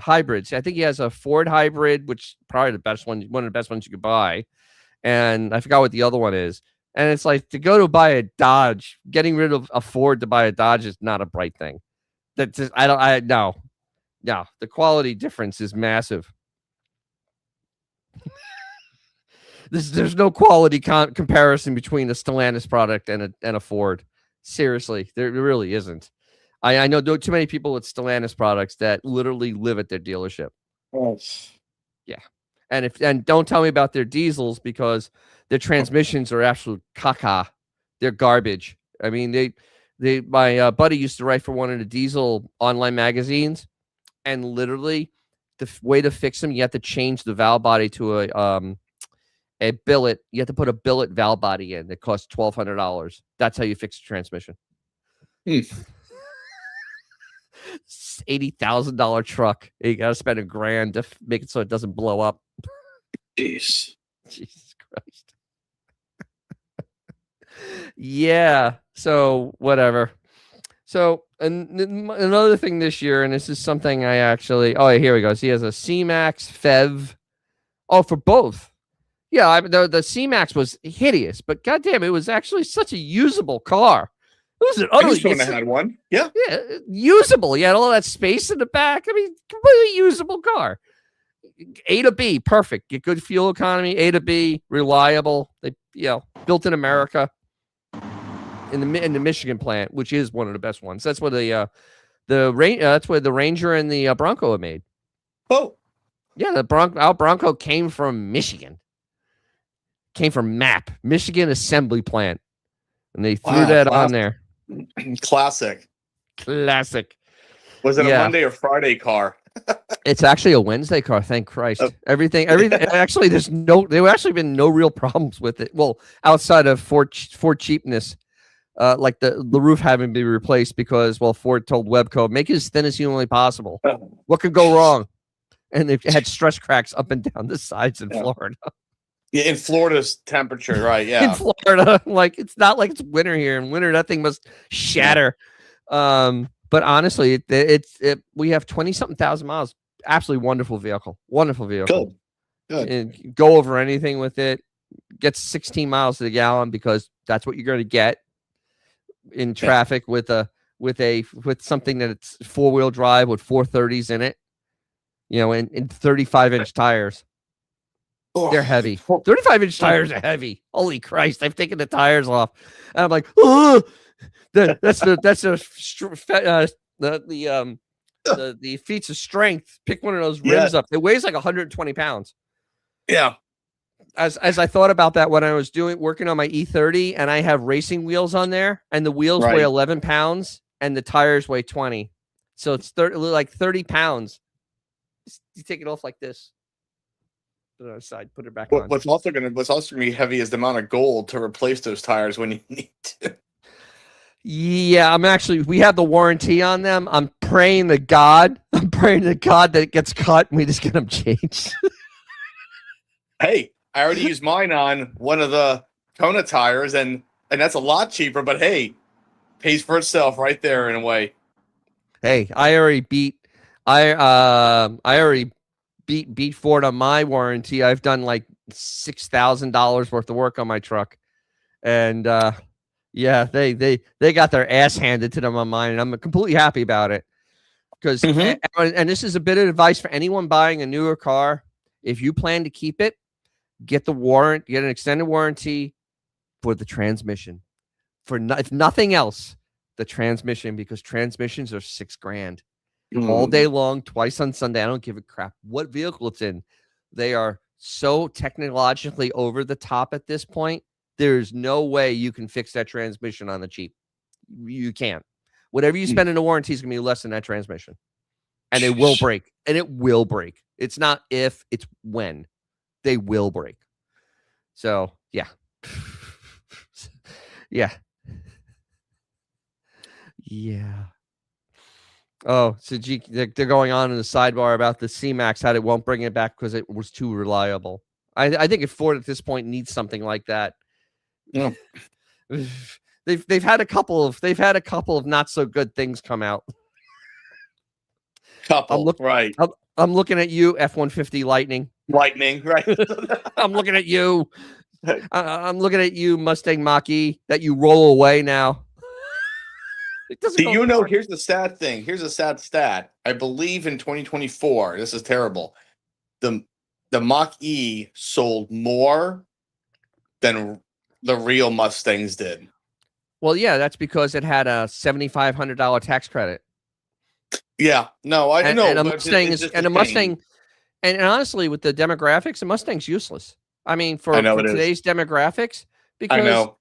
hybrids. I think he has a Ford hybrid, which is probably the best one, one of the best ones you could buy, and I forgot what the other one is. And it's like, to go to buy a Dodge, getting rid of a Ford to buy a Dodge is not a bright thing. That's just, no. The quality difference is massive. There's no quality comparison between a Stellantis product and a Ford. Seriously, there really isn't. I know too many people with Stellantis products that literally live at their dealership. Yeah. And don't tell me about their diesels, because their transmissions are absolute caca. They're garbage. I mean, my buddy used to write for one of the diesel online magazines, and literally the way to fix them, you have to change the valve body to a billet. You have to put a billet valve body in that costs $1,200. That's how you fix the transmission. $80,000 truck. You got to spend $1,000 to make it so it doesn't blow up. Jeez. Jesus Christ. Yeah. So whatever. So another thing this year, and this is something I actually. Oh, here we go. So he has a C-Max Fev. Oh, for both. Yeah, the C-Max was hideous, but goddamn, it was actually such a usable car. It was an utterly. I had one. Yeah. Yeah, usable. You had all that space in the back. I mean, completely usable car. A to B, perfect. Get good fuel economy. A to B, reliable. They, built in America, in the Michigan plant, which is one of the best ones. That's where that's where the Ranger and the Bronco are made. Oh, yeah, our Bronco came from Michigan. Came from MAP, Michigan Assembly Plant, and they threw that on there. Classic. Was it a Monday or Friday car? It's actually a Wednesday car. Thank Christ. Everything. Actually, there actually been no real problems with it. Well, outside of Ford cheapness, like the roof having been replaced because Ford told Webco, make it as thin as humanly possible. What could go wrong? And they had stress cracks up and down the sides in Florida. Yeah, in Florida's temperature, right? Yeah, in Florida, like it's not like it's winter here. In winter, that thing must shatter. But honestly, we have 20-something thousand miles. Absolutely wonderful vehicle. Good. And go over anything with it. Gets 16 miles to the gallon because that's what you're going to get in traffic with something that's 4-wheel drive with 430s in it. In 35-inch tires. They're heavy. 35-inch tires are heavy. Holy Christ! I've taken the tires off, and I'm like, oh, that's the feats of strength. Pick one of those rims up. It weighs like 120 pounds. Yeah. As I thought about that when I was working on my E30, and I have racing wheels on there, and the wheels weigh 11 pounds, and the tires weigh 20, so it's 30 pounds. You take it off like this. Put it aside, put it back on. What's also gonna be heavy is the amount of gold to replace those tires when you need to. Yeah, we have the warranty on them. I'm praying to God that it gets cut and we just get them changed. Hey, I already used mine on one of the Kona tires, and that's a lot cheaper, but hey, pays for itself right there in a way. Hey, I already beat Ford on my warranty. I've done like $6,000 worth of work on my truck, and they got their ass handed to them on mine, and I'm completely happy about it. Because and this is a bit of advice for anyone buying a newer car: if you plan to keep it, get an extended warranty for the transmission. If nothing else, the transmission, because transmissions are $6,000. All day long, twice on Sunday. I don't give a crap what vehicle it's in. They are so technologically over the top at this point. There's no way you can fix that transmission on the cheap. You can't. Whatever you spend in a warranty is going to be less than that transmission. And it will break. It's not if, it's when. They will break. So, yeah. Yeah. Oh, so they're going on in the sidebar about the C-Max, how it won't bring it back because it was too reliable. I think if Ford at this point needs something like that. Yeah. They've had a couple of not so good things come out. Right. I'm looking at you, F-150 Lightning, right? I'm looking at you. I'm looking at you, Mustang Mach-E, that you roll away now. Here's the sad thing. Here's a sad stat. I believe in 2024, this is terrible, the Mach-E sold more than the real Mustangs did. Well, yeah, that's because it had a $7,500 tax credit. Yeah, no, I know, And a but Mustang it's is, just and a a shame. Mustang, and honestly, with the demographics, a Mustang's useless. I mean, I for know it is. today's demographics, I because know.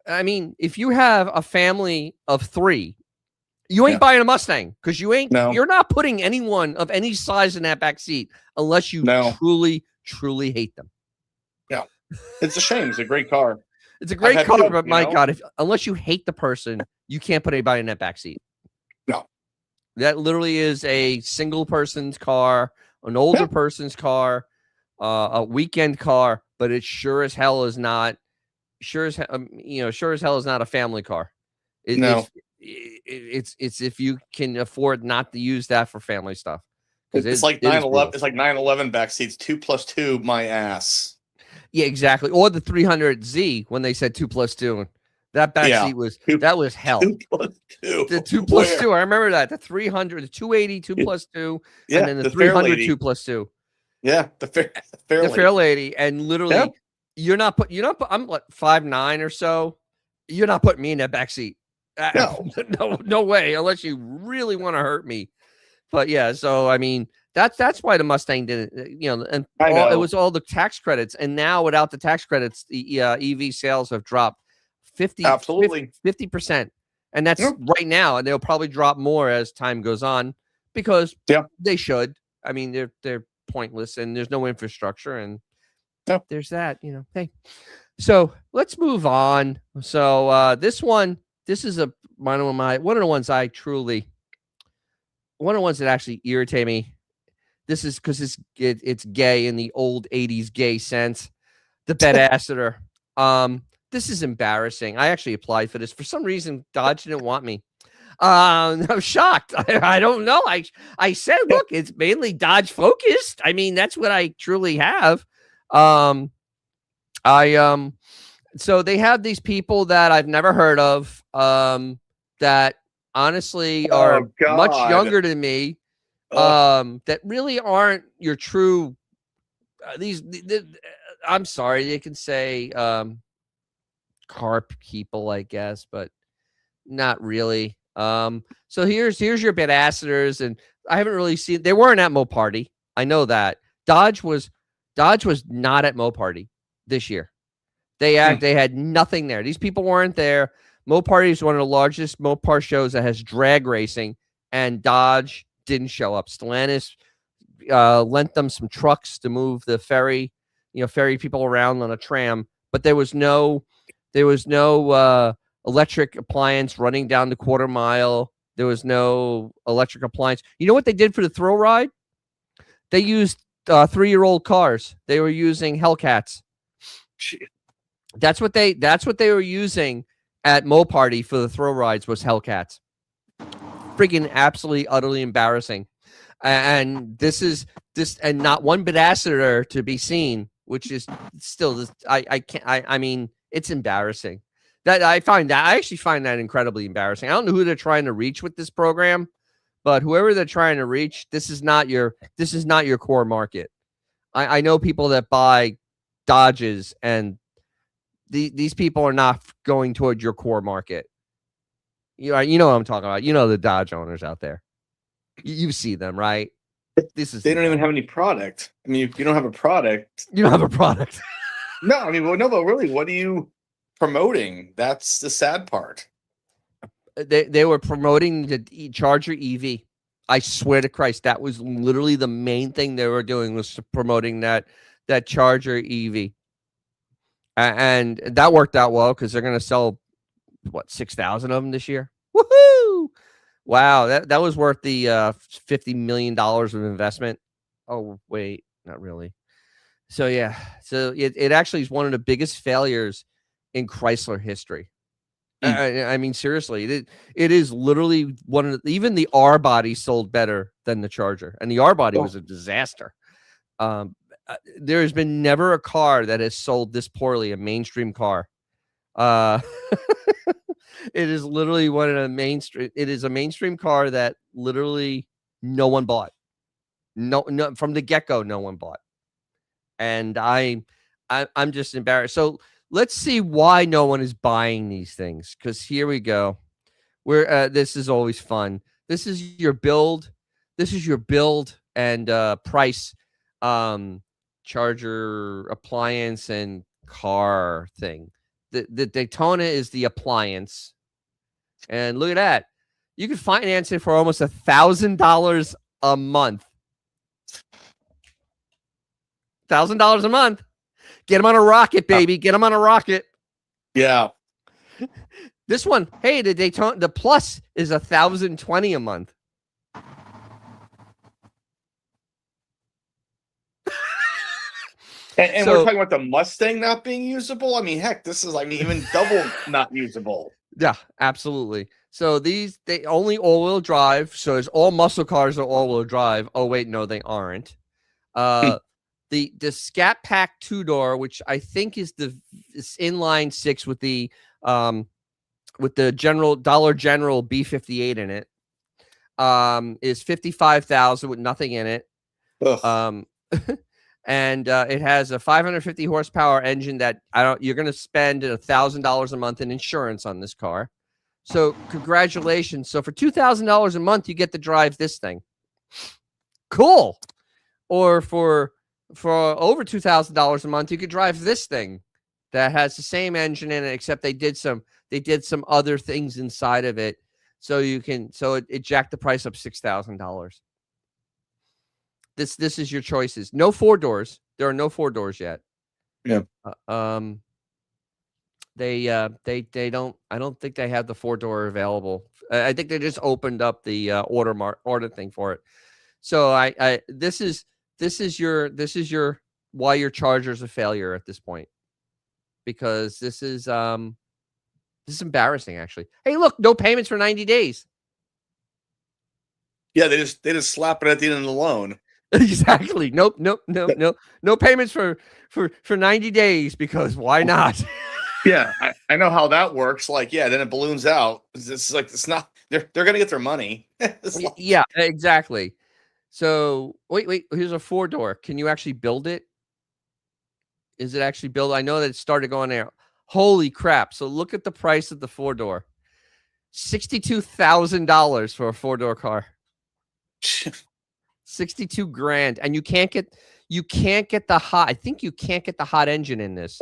I mean, if you have a family of 3, you ain't Yeah. buying a Mustang because No. you're not putting anyone of any size in that back seat unless you No. truly hate them. Yeah. It's a shame. It's a great car. It's a I've great had car, 2, but my God, unless you hate the person, you can't put anybody in that back seat. No. That literally is a single person's car, an older Yeah. person's car, a weekend car, but it sure as hell is not. Sure as sure as hell is not a family car. No. It's if you can afford not to use that for family stuff, because It's like it is 911. brutal. It's like 911 back seats. 2+2, my ass. Yeah, exactly. Or the 300Z when they said 2+2. That back Yeah. seat was Two, that was hell. 2+2. The 2+2. Where? I remember that. The 300, the 280, 2+2, and Yeah, then the the fair 300 lady. 2+2. Yeah, the fair The lady. fair lady, and literally, Yeah. you're not I'm like 5'9" or so. You're not putting me in that back seat. No. No way, unless you really want to hurt me. But yeah, so I mean, that's why the Mustang didn't, and I it know. was all the tax credits, and now without the tax credits, the EV sales have dropped 50 Absolutely. 50%, and that's Yeah. right now, and they'll probably drop more as time goes on because Yeah. they should. I mean, they're pointless, and there's no infrastructure, and Yeah. there's that. Hey, so let's move on. So this is one of the ones I truly, one of the ones that actually irritate me. This is because it's gay in the old 80s gay sense. The bed-assitter. This is embarrassing. I actually applied for this. For some reason, Dodge didn't want me. I'm shocked. I don't know. I said, look, it's mainly Dodge focused. I mean, that's what I truly have. So they have these people that I've never heard of, that honestly are Oh much God. younger than me, Ugh. that really aren't your true, I'm sorry, they can say, car people, I guess, but not really. So here's your ambassadors, and I haven't really seen, they weren't at Mo Party. I know that. Dodge was not at Mo Party this year. They had nothing there. These people weren't there. Mo Party is one of the largest Mopar shows that has drag racing, and Dodge didn't show up. Stellantis lent them some trucks to move the ferry people around on a tram, but there was no electric appliance running down the quarter mile. There was no electric appliance. You know what they did for the thrill ride? They used 3-year-old cars. They were using Hellcats. That's what they were using at Mo Party for the thrill rides, was Hellcats. Freaking absolutely utterly embarrassing. And and not one ambassador to be seen, which is still this. I can't. I mean, it's embarrassing. I actually find that incredibly embarrassing. I don't know who they're trying to reach with this program, but whoever they're trying to reach, this is not your core market. I know people that buy Dodges, and these people are not going toward your core market. You know what I'm talking about. You know the Dodge owners out there. You see them, right? They don't even have any product. I mean, if you don't have a product, you don't have a product. No, I mean, well, no, but really, what are you promoting? That's the sad part. They were promoting the Charger EV. I swear to Christ, that was literally the main thing they were doing, was promoting that Charger EV. And that worked out well because they're going to sell 6,000 of them this year. Woohoo! Wow, that was worth the $50 million of investment. Oh wait, not really. So yeah, so it actually is one of the biggest failures in Chrysler history. I mean, seriously, it is literally one of even the R body sold better than the Charger, and the R body was a disaster. There has been never a car that has sold this poorly, a mainstream car. It is literally one of the mainstream. It is a mainstream car that literally no one bought. No, from the get go, no one bought. And I'm just embarrassed. So let's see why no one is buying these things. Because here we go. This is always fun. This is your build. This is your build and price, charger appliance and car thing. The Daytona is the appliance, and look at that. You can finance it for almost $1,000 a month. $1,000 a month. Get them on a rocket, baby. Get them on a rocket. Yeah. This one, hey, the Daytona, the Plus is $1,020 a month. And we're talking about the Mustang not being usable. I mean, heck, this is even double not usable. Yeah, absolutely. So they only all-wheel drive. So it's all muscle cars are all-wheel drive. Oh wait, no, they aren't. The Scat Pack 2-door, which I think is inline 6 with the Dollar General B58 in it, is $55,000 with nothing in it. And it has a 550 horsepower engine that you're going to spend $1,000 a month in insurance on this car. So congratulations. So for $2,000 a month, you get to drive this thing. Cool. Or for over $2,000 a month, you could drive this thing that has the same engine in it, except they did some other things inside of it. So it jacked the price up $6,000. This is your choices. No 4-doors. There are no 4-doors yet. Yeah. They don't. I don't think they have the 4-door available. I think they just opened up the order thing for it. So this is your why your Charger's a failure at this point, because this is embarrassing actually. Hey, look, no payments for 90 days. Yeah, they just slap it at the end of the loan. Exactly. Nope. No payments for 90 days, because why not? Yeah, I know how that works. Then it balloons out. It's not. They're gonna get their money. Yeah, exactly. So wait. Here's a 4-door. Can you actually build it? Is it actually built? I know that it started going there. Holy crap! So look at the price of the 4-door. $62,000 for a 4-door car. 62 grand, and you can't get the hot. I think you can't get the hot engine in this.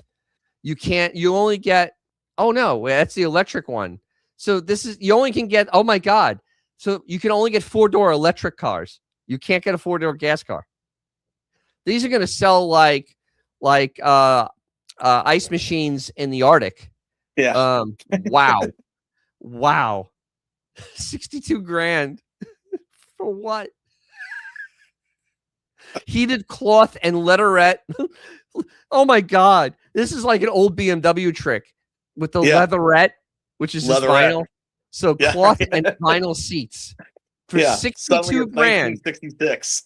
You only get. Oh no, that's the electric one. So you only can get. Oh my god. So you can only get 4-door electric cars. You can't get a 4-door gas car. These are going to sell like ice machines in the Arctic. Yeah. Wow. 62 grand for what? Heated cloth and leatherette. Oh my god. This is like an old BMW trick with the leatherette, which is just vinyl. So cloth and vinyl seats for 62 grand. 1966.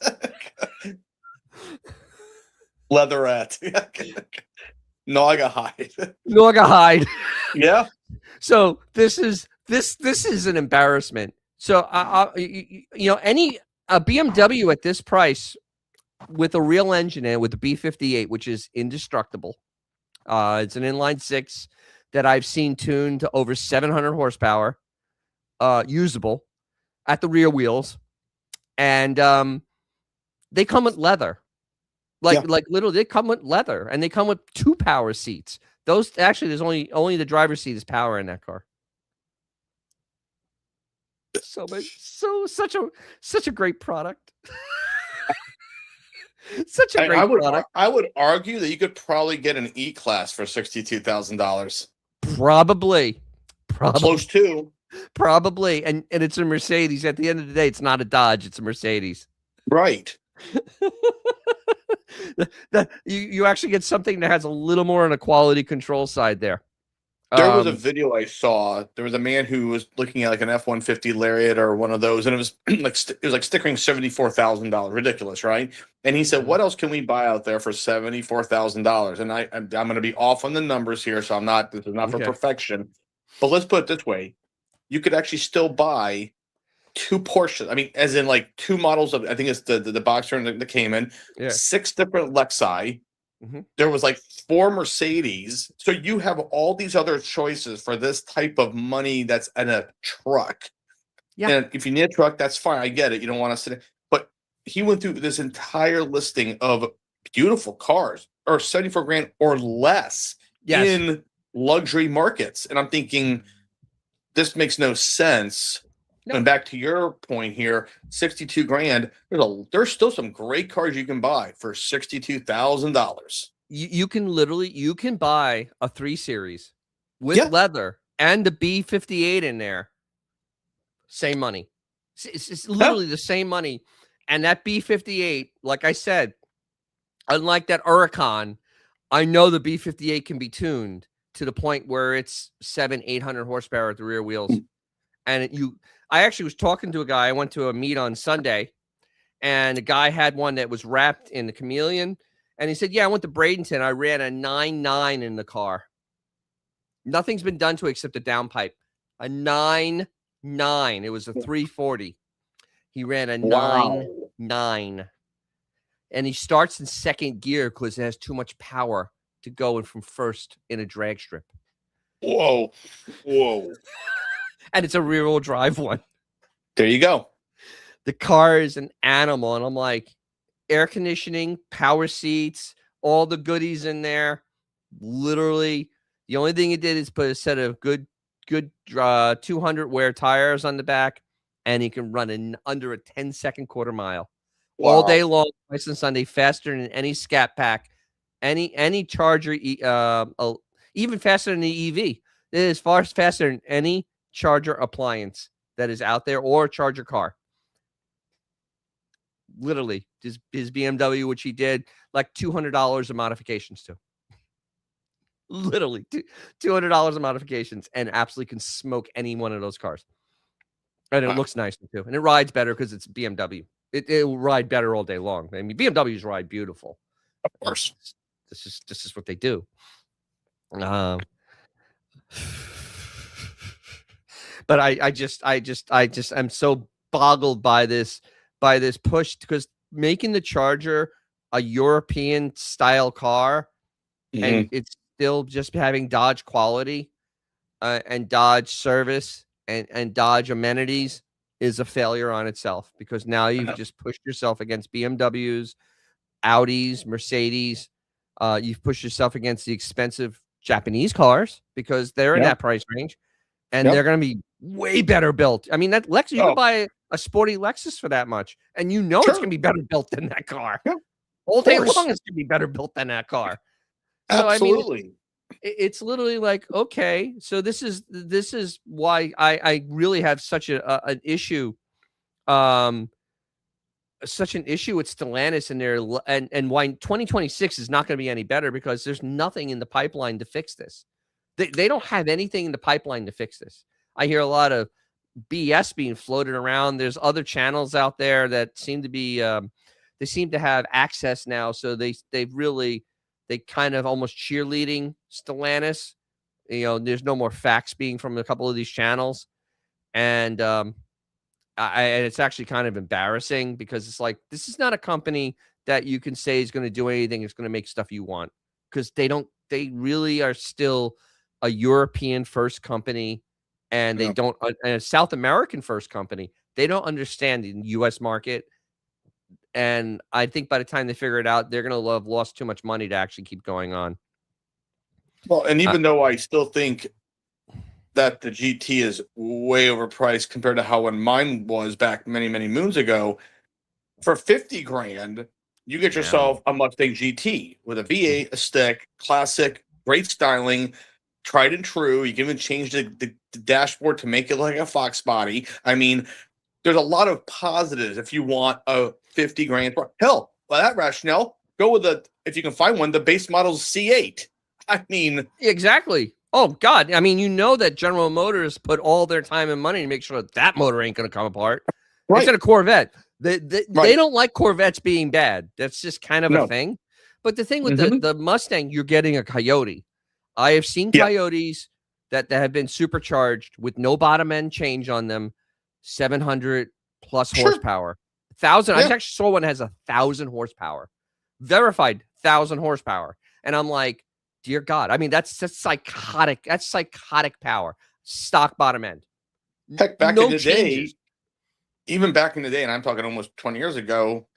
Leatherette. Naga hide. Yeah. So this is an embarrassment. So a BMW at this price with a real engine in it, with the B58, which is indestructible. It's an inline 6 that I've seen tuned to over 700 horsepower, usable at the rear wheels, and they come with leather. Literally, they come with leather, and they come with 2 power seats. Those actually, there's only the driver's seat is power in that car. Such a great product. Such a great product. I would argue that you could probably get an E-Class for $62,000. Probably Close to. Probably, and it's a Mercedes. At the end of the day, it's not a Dodge; it's a Mercedes. Right. You actually get something that has a little more on a quality control side there. There was a video I saw. There was a man who was looking at an F-150 Lariat or one of those, and it was stickering $74,000. Ridiculous, right? And he said, "What else can we buy out there for $74,000?" And I'm going to be off on the numbers here, so I'm not. This is not for perfection, but let's put it this way: you could actually still buy 2 Porsches. I mean, as in 2 models of. I think it's the Boxer and the Cayman. Yeah. 6 different Lexi. There was like 4 Mercedes. So you have all these other choices for this type of money that's in a truck. Yeah. And if you need a truck, that's fine. I get it. You don't want to sit in. But he went through this entire listing of beautiful cars or 74 grand or less in luxury markets. And I'm thinking, this makes no sense. No. And back to your point here, 62 grand. There's still some great cars you can buy for $62,000. You can buy a 3 Series with leather and the B58 in there. Same money. It's literally the same money. And that B58, like I said, unlike that Huracan, I know the B58 can be tuned to the point where it's 700-800 horsepower at the rear wheels. And I actually was talking to a guy. I went to a meet on Sunday, and the guy had one that was wrapped in the chameleon. And he said, yeah, I went to Bradenton. I ran a 9.9 in the car. Nothing's been done to it except the downpipe. A 9.9. It was a 340. He ran a 9.9. And he starts in second gear because it has too much power to go in from first in a drag strip. Whoa. And it's a rear-wheel drive one. There you go. The car is an animal. And I'm like, air conditioning, power seats, all the goodies in there. Literally, the only thing it did is put a set of good 200 wear tires on the back, and he can run in under a 10-second quarter mile. Wow. All day long, twice on Sunday, faster than any Scat Pack, any Charger, even faster than the EV. It is faster than any Charger appliance that is out there or Charger car. Literally, his BMW, which he did like $200 of modifications to. Literally, $200 of modifications, and absolutely can smoke any one of those cars. And it looks nice too, and it rides better because it's BMW. It will ride better all day long. I mean, BMWs ride beautiful. Of course, this is what they do. But I'm so boggled by this push, because making the Charger a European style car, and it's still just having Dodge quality and Dodge service and Dodge amenities is a failure on itself, because now you've just pushed yourself against BMWs, Audis, Mercedes. You've pushed yourself against the expensive Japanese cars because they're in that price range, and they're going to be way better built. I mean, that Lexus, you can buy a sporty Lexus for that much, and it's going to be better built than that car. Yeah. All day long, it's going to be better built than that car. So, absolutely. I mean, it's literally like, okay, so this is why I really have such an issue, such an issue with Stellantis in there, and why 2026 is not going to be any better, because there's nothing in the pipeline to fix this. They don't have anything in the pipeline to fix this. I hear a lot of BS being floated around. There's other channels out there that seem to be they seem to have access now, so they kind of almost cheerleading Stellantis. There's no more facts being from a couple of these channels, and it's actually kind of embarrassing, because it's like, this is not a company that you can say is going to do anything. It's going to make stuff you want, because they really are still a European first company, and they don't, and a South American first company. They don't understand the U.S. market. And I think by the time they figure it out, they're going to have lost too much money to actually keep going on. Well, and even though I still think that the GT is way overpriced compared to how when mine was back many, many moons ago, for 50 grand, you get yourself a Mustang GT with a V8, a stick, classic, great styling, tried and true. You can even change the dashboard to make it like a Fox body. I mean, there's a lot of positives if you want a 50 grand. Hell, by that rationale, go with if you can find one, the base model's C8. I mean, exactly. Oh God. I mean, that General Motors put all their time and money to make sure that motor ain't going to come apart. Right. It's in a Corvette. They don't like Corvettes being bad. That's just kind of a thing. But the thing with the Mustang, you're getting a Coyote. I have seen Coyotes that have been supercharged with no bottom end change on them, 700 plus horsepower, 1,000. I actually saw one that has 1,000 horsepower, verified 1,000 horsepower. And I'm like, dear God. I mean, that's psychotic. That's psychotic power. Stock bottom end. Heck, back No in the changes. day, even back in the day, and I'm talking almost 20 years ago,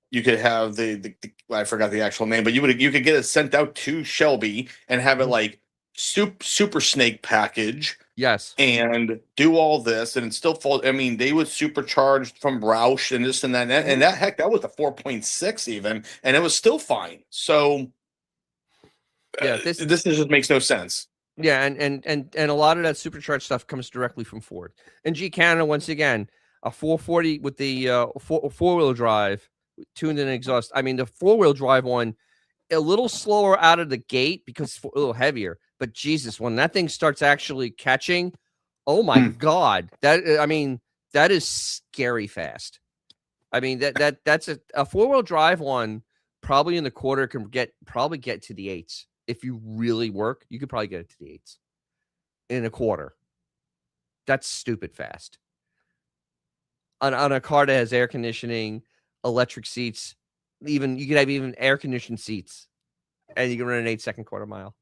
you could have the I forgot the actual name, but you could get it sent out to Shelby and have it like super snake package Yes. and do all this, and it still fall. I mean, they was supercharged from Roush and this and that, and that heck, that was a 4.6 even, and it was still fine. So Yeah, this just makes no sense. Yeah, and a lot of that supercharged stuff comes directly from Ford. And G Canada, once again, a 440 with the four-wheel drive tuned in exhaust. I mean, the four-wheel drive one, a little slower out of the gate because it's a little heavier. But Jesus, when that thing starts actually catching, oh my God, that is scary fast. I mean, that's a four-wheel drive one probably in the quarter can get to the eights. If you really work, you could probably get it to the eights in a quarter. That's stupid fast. On a car that has air conditioning, electric seats, even you could have even air conditioned seats, and you can run an 8-second quarter mile.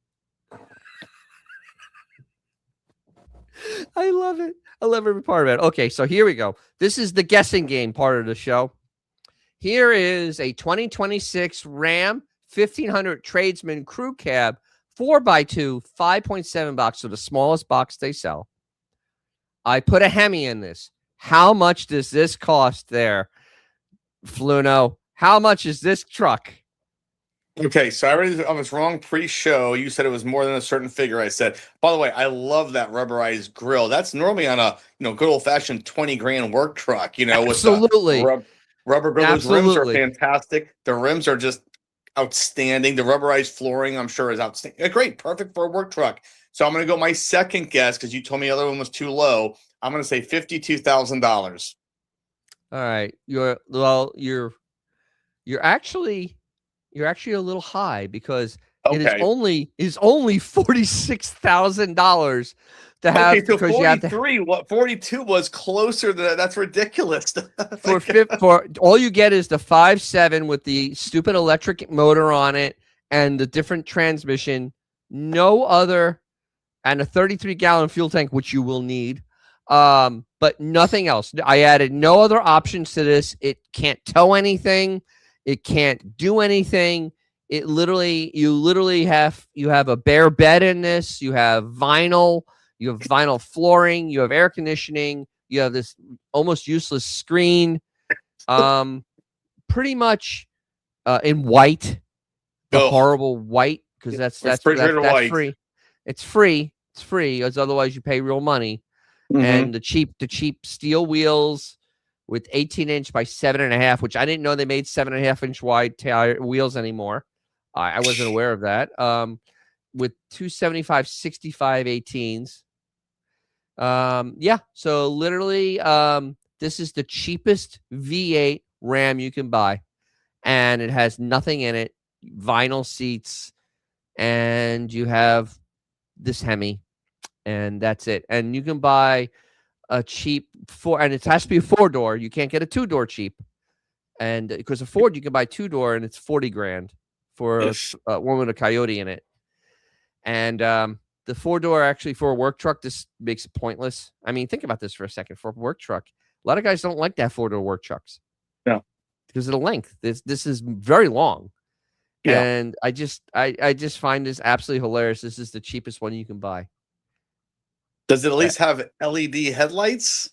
I love it. I love every part of it. Okay, so here we go. This is the guessing game part of the show. Here is a 2026 Ram 1500 Tradesman Crew Cab 4x2 5.7 box, so the smallest box they sell. I put a Hemi in this. How much does this cost there, Fluno? How much is this truck? Okay, so I was wrong pre-show. You said it was more than a certain figure. I said, by the way, I love that rubberized grill. That's normally on a good old-fashioned 20 grand work truck. Absolutely. With the rubber grill. Those rims are fantastic. The rims are just outstanding. The rubberized flooring, I'm sure, is outstanding. Great, perfect for a work truck. So I'm going to go my second guess because you told me the other one was too low. I'm going to say $52,000. All right, you're actually a little high because it is only $46,000 to have. Okay, so because 43. What 42 was closer to that. That's ridiculous. For all you get is the 5.7 with the stupid electric motor on it and the different transmission. No other, and a 33-gallon fuel tank, which you will need. But nothing else. I added no other options to this. It can't tow anything. It can't do anything. You literally have a bare bed in this. You have vinyl flooring. You have air conditioning. You have this almost useless screen. Pretty much in white, the horrible white, because that's white. free. It's free. It's free, as otherwise you pay real money. And the cheap steel wheels with 18-inch by 7.5, which I didn't know they made 7.5-inch wide tire wheels anymore. I wasn't aware of that. With 275/65 18s. Yeah. So literally, this is the cheapest V8 Ram you can buy, and it has nothing in it. Vinyl seats, and you have this Hemi, and that's it. And you can buy a cheap and it has to be a 4-door. You can't get a 2-door cheap, and because a Ford you can buy 2-door, and it's 40 grand for a one with a Coyote in it. And the 4-door actually for a work truck, this makes it pointless. I mean, think about this for a second. For a work truck, a lot of guys don't like that 4-door work trucks. No, because of the length. This is very long. Yeah. And I just find this absolutely hilarious. This is the cheapest one you can buy. Does it at least have LED headlights?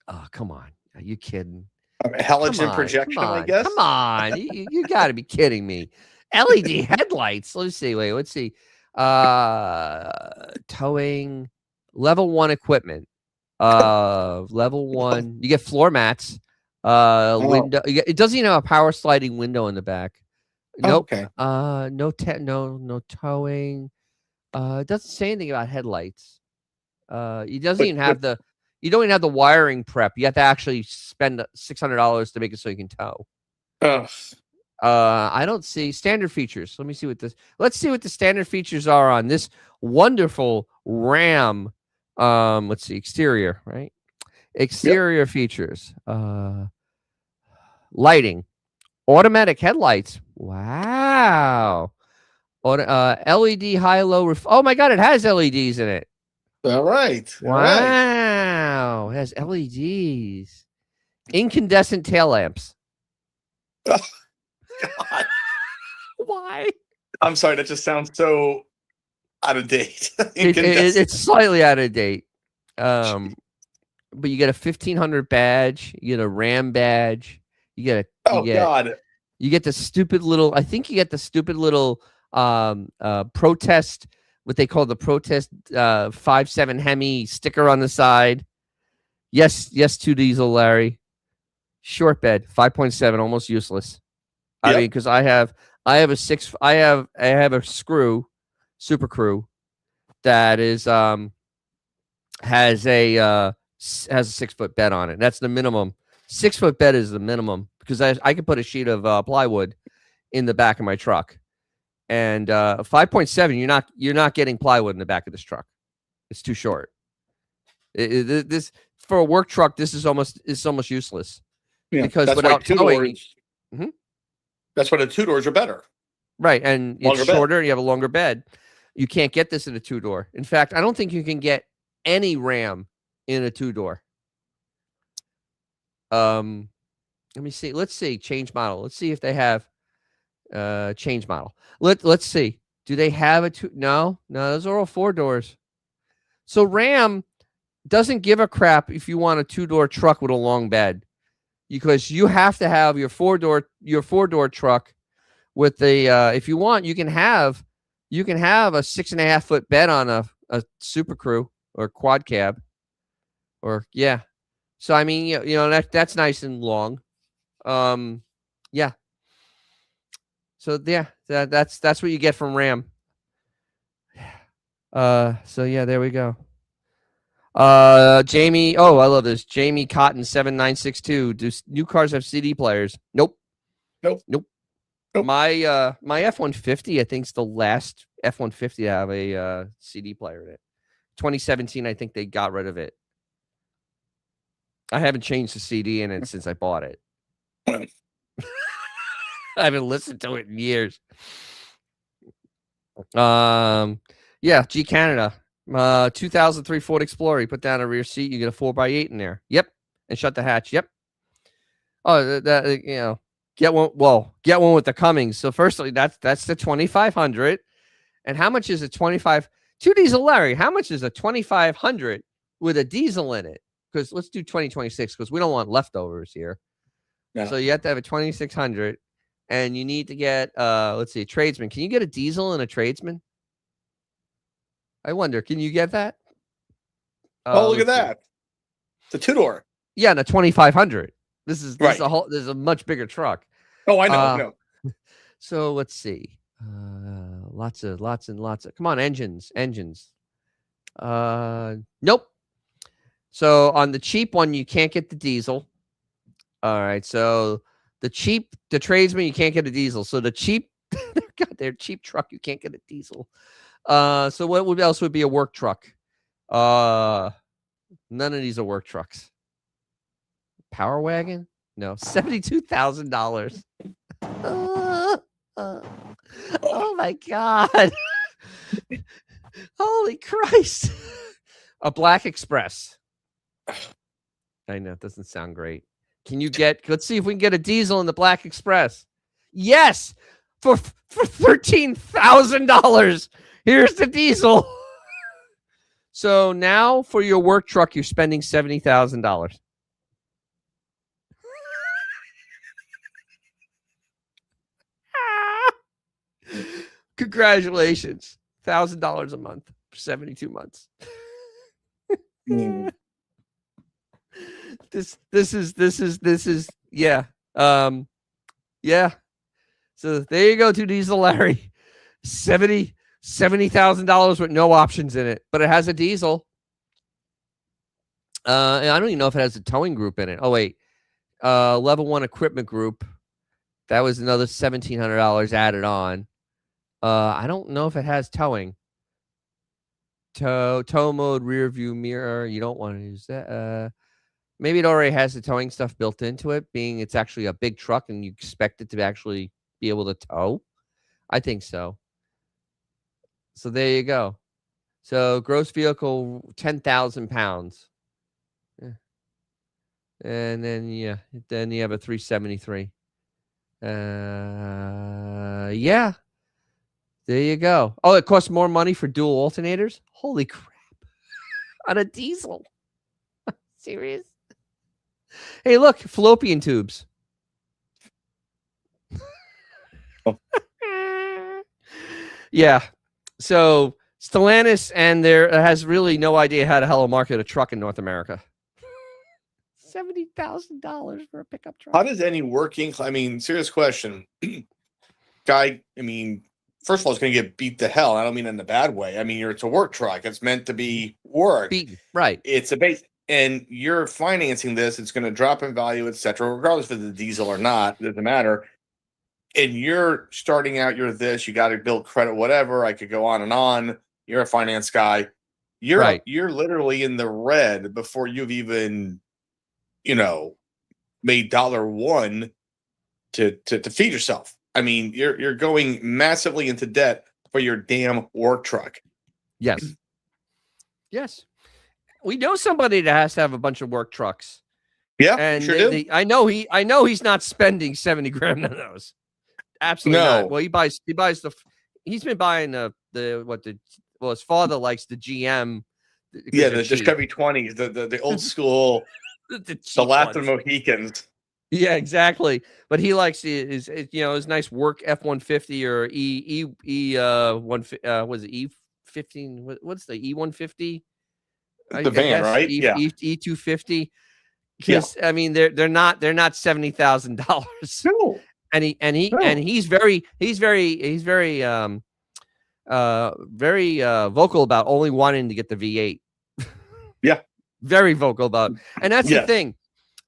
Oh, come on. Are you kidding? Halogen projection, I guess. Come on. You got to be kidding me. LED headlights. Let's see. Towing, level 1 equipment. Level 1. You get floor mats. Window. It doesn't even have a power sliding window in the back. Nope. Okay. No towing. It doesn't say anything about headlights. You don't even have the wiring prep. You have to actually spend $600 to make it so you can tow. I don't see standard features. Let's see what the standard features are on this wonderful Ram. Let's see, exterior, right? Exterior features. Lighting. Automatic headlights. Wow. LED high-low. Oh my God, it has LEDs in it. All right. All right. Wow. It has LEDs. Incandescent tail lamps. Oh, God. Why? I'm sorry. That just sounds so out of date. It's slightly out of date. But you get a 1500 badge. You get a Ram badge. You get God. You get the stupid little. I think you get the stupid little protest. What they call the protest 5.7 Hemi sticker on the side. Yes, 2 diesel, Larry. Short bed 5.7, almost useless. I mean, because I have a screw, Super Crew, that is has a 6-foot bed on it. That's the minimum. 6-foot bed is the minimum because I can put a sheet of plywood in the back of my truck, and 5.7 you're not getting plywood in the back of this truck. It's too short. This for a work truck, this is almost useless. Yeah, because that's without why towing, that's why the 2-doors are better. Right, and Longer it's shorter, and you have a longer bed. You can't get this in a 2-door. In fact, I don't think you can get any Ram in a 2-door. Let me see. Let's see. Change model. Let's see if they have change model. Let's see. Do they have a 2? No, those are all 4 doors. So Ram doesn't give a crap if you want a 2-door truck with a long bed, because you have to have your 4-door truck with the if you want, you can have a 6.5-foot bed on a Super Crew or quad cab, or yeah. So I mean, that's nice and long. Yeah. So yeah, that's what you get from Ram. So yeah, there we go. Jamie, I love this. Jamie Cotton 7962. Do new cars have CD players? Nope. My F-150, I think, is the last F-150 to have a CD player in it. 2017, I think they got rid of it. I haven't changed the CD in it since I bought it. I haven't listened to it in years. Yeah, G Canada. 2003 Ford Explorer. You put down a rear seat, you get a 4x8 in there. Yep. And shut the hatch. Yep. Oh, that get one. Well, get one with the Cummings. So firstly, that's the 2500. And how much is a 25? 2 diesel, Larry. How much is a 2500 with a diesel in it? Because let's do 2026 because we don't want leftovers here. No. So you have to have a 2600, and you need to get let's see, a tradesman. Can you get a diesel and a tradesman? I wonder, can you get that? Look at that. It's a 2-door. Yeah, and a 2500. This is right. This is a much bigger truck. Oh, I know. No. So let's see. Lots and lots of. Come on, engines. Nope. So on the cheap one, you can't get the diesel. All right. So the tradesman, you can't get a diesel. So the cheap, their cheap truck, you can't get a diesel. So what else would be a work truck? None of these are work trucks. Power wagon? No, $72,000. Oh my God. Holy Christ. A Black Express. I know it doesn't sound great. Let's see if we can get a diesel in the Black Express. Yes, for $13,000. Here's the diesel. So now for your work truck, you're spending $70,000. Congratulations. $1,000 a month for 72 months. This is yeah. Yeah. So there you go, 2 diesel, Larry. $70,000 with no options in it, but it has a diesel. And I don't even know if it has a towing group in it. Oh wait, level 1 equipment group. That was another $1,700 added on. I don't know if it has towing. Tow mode, rear view mirror. You don't want to use that. Maybe it already has the towing stuff built into it, being it's actually a big truck and you expect it to actually be able to tow. I think so. So there you go. So gross vehicle 10,000 pounds. Yeah. And then you have a 373. Yeah. There you go. Oh, it costs more money for dual alternators? Holy crap. On a diesel. Serious? Hey, look, fallopian tubes. Oh. Yeah. So Stellantis and there has really no idea how to hell market a truck in North America. $70,000 for a pickup truck. How does any working, I mean, serious question. Guy, I mean, first of all, it's going to get beat to hell. I don't mean in a bad way. I mean, it's a work truck. It's meant to be work. Beaten, right. It's a base. And you're financing this. It's going to drop in value, etc. Regardless if it's a diesel or not. It doesn't matter. And you're starting out, you're this, you got to build credit, whatever. I could go on and on. You're a finance guy. You're Right. You're literally in the red before you've even, made $1 to feed yourself. I mean, you're going massively into debt for your damn work truck. Yes. Yes. We know somebody that has to have a bunch of work trucks. Yeah, And sure do. I know he's not spending 70 grand on those. Absolutely No. not. Well, he's been buying his father likes the GM. Yeah, the Chevy 20s, the old school, the last of the Mohicans. Yeah, exactly. But he likes his nice work F-150 or was it E15? What's the E150? The van, right? Yeah. E250. Because I mean, they're not $70,000. No. And he's very vocal about only wanting to get the V8. Yeah. Very vocal about it. And that's the thing.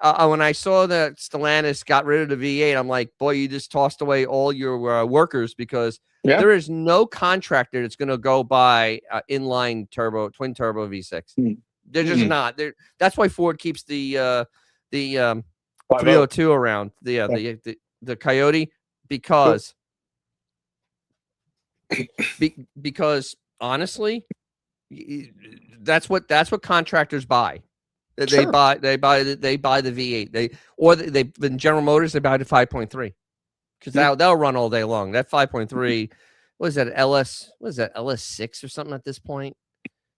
When I saw that Stellantis got rid of the V8, I'm like, boy, you just tossed away all your workers because there is no contractor that's going to go buy inline twin turbo V6. They're just not. That's why Ford keeps the 302 around. The Coyote because honestly, that's what contractors buy. They buy the V8. In General Motors they buy the 5.3 because they'll run all day long. That 5.3, what is that LS6 or something at this point?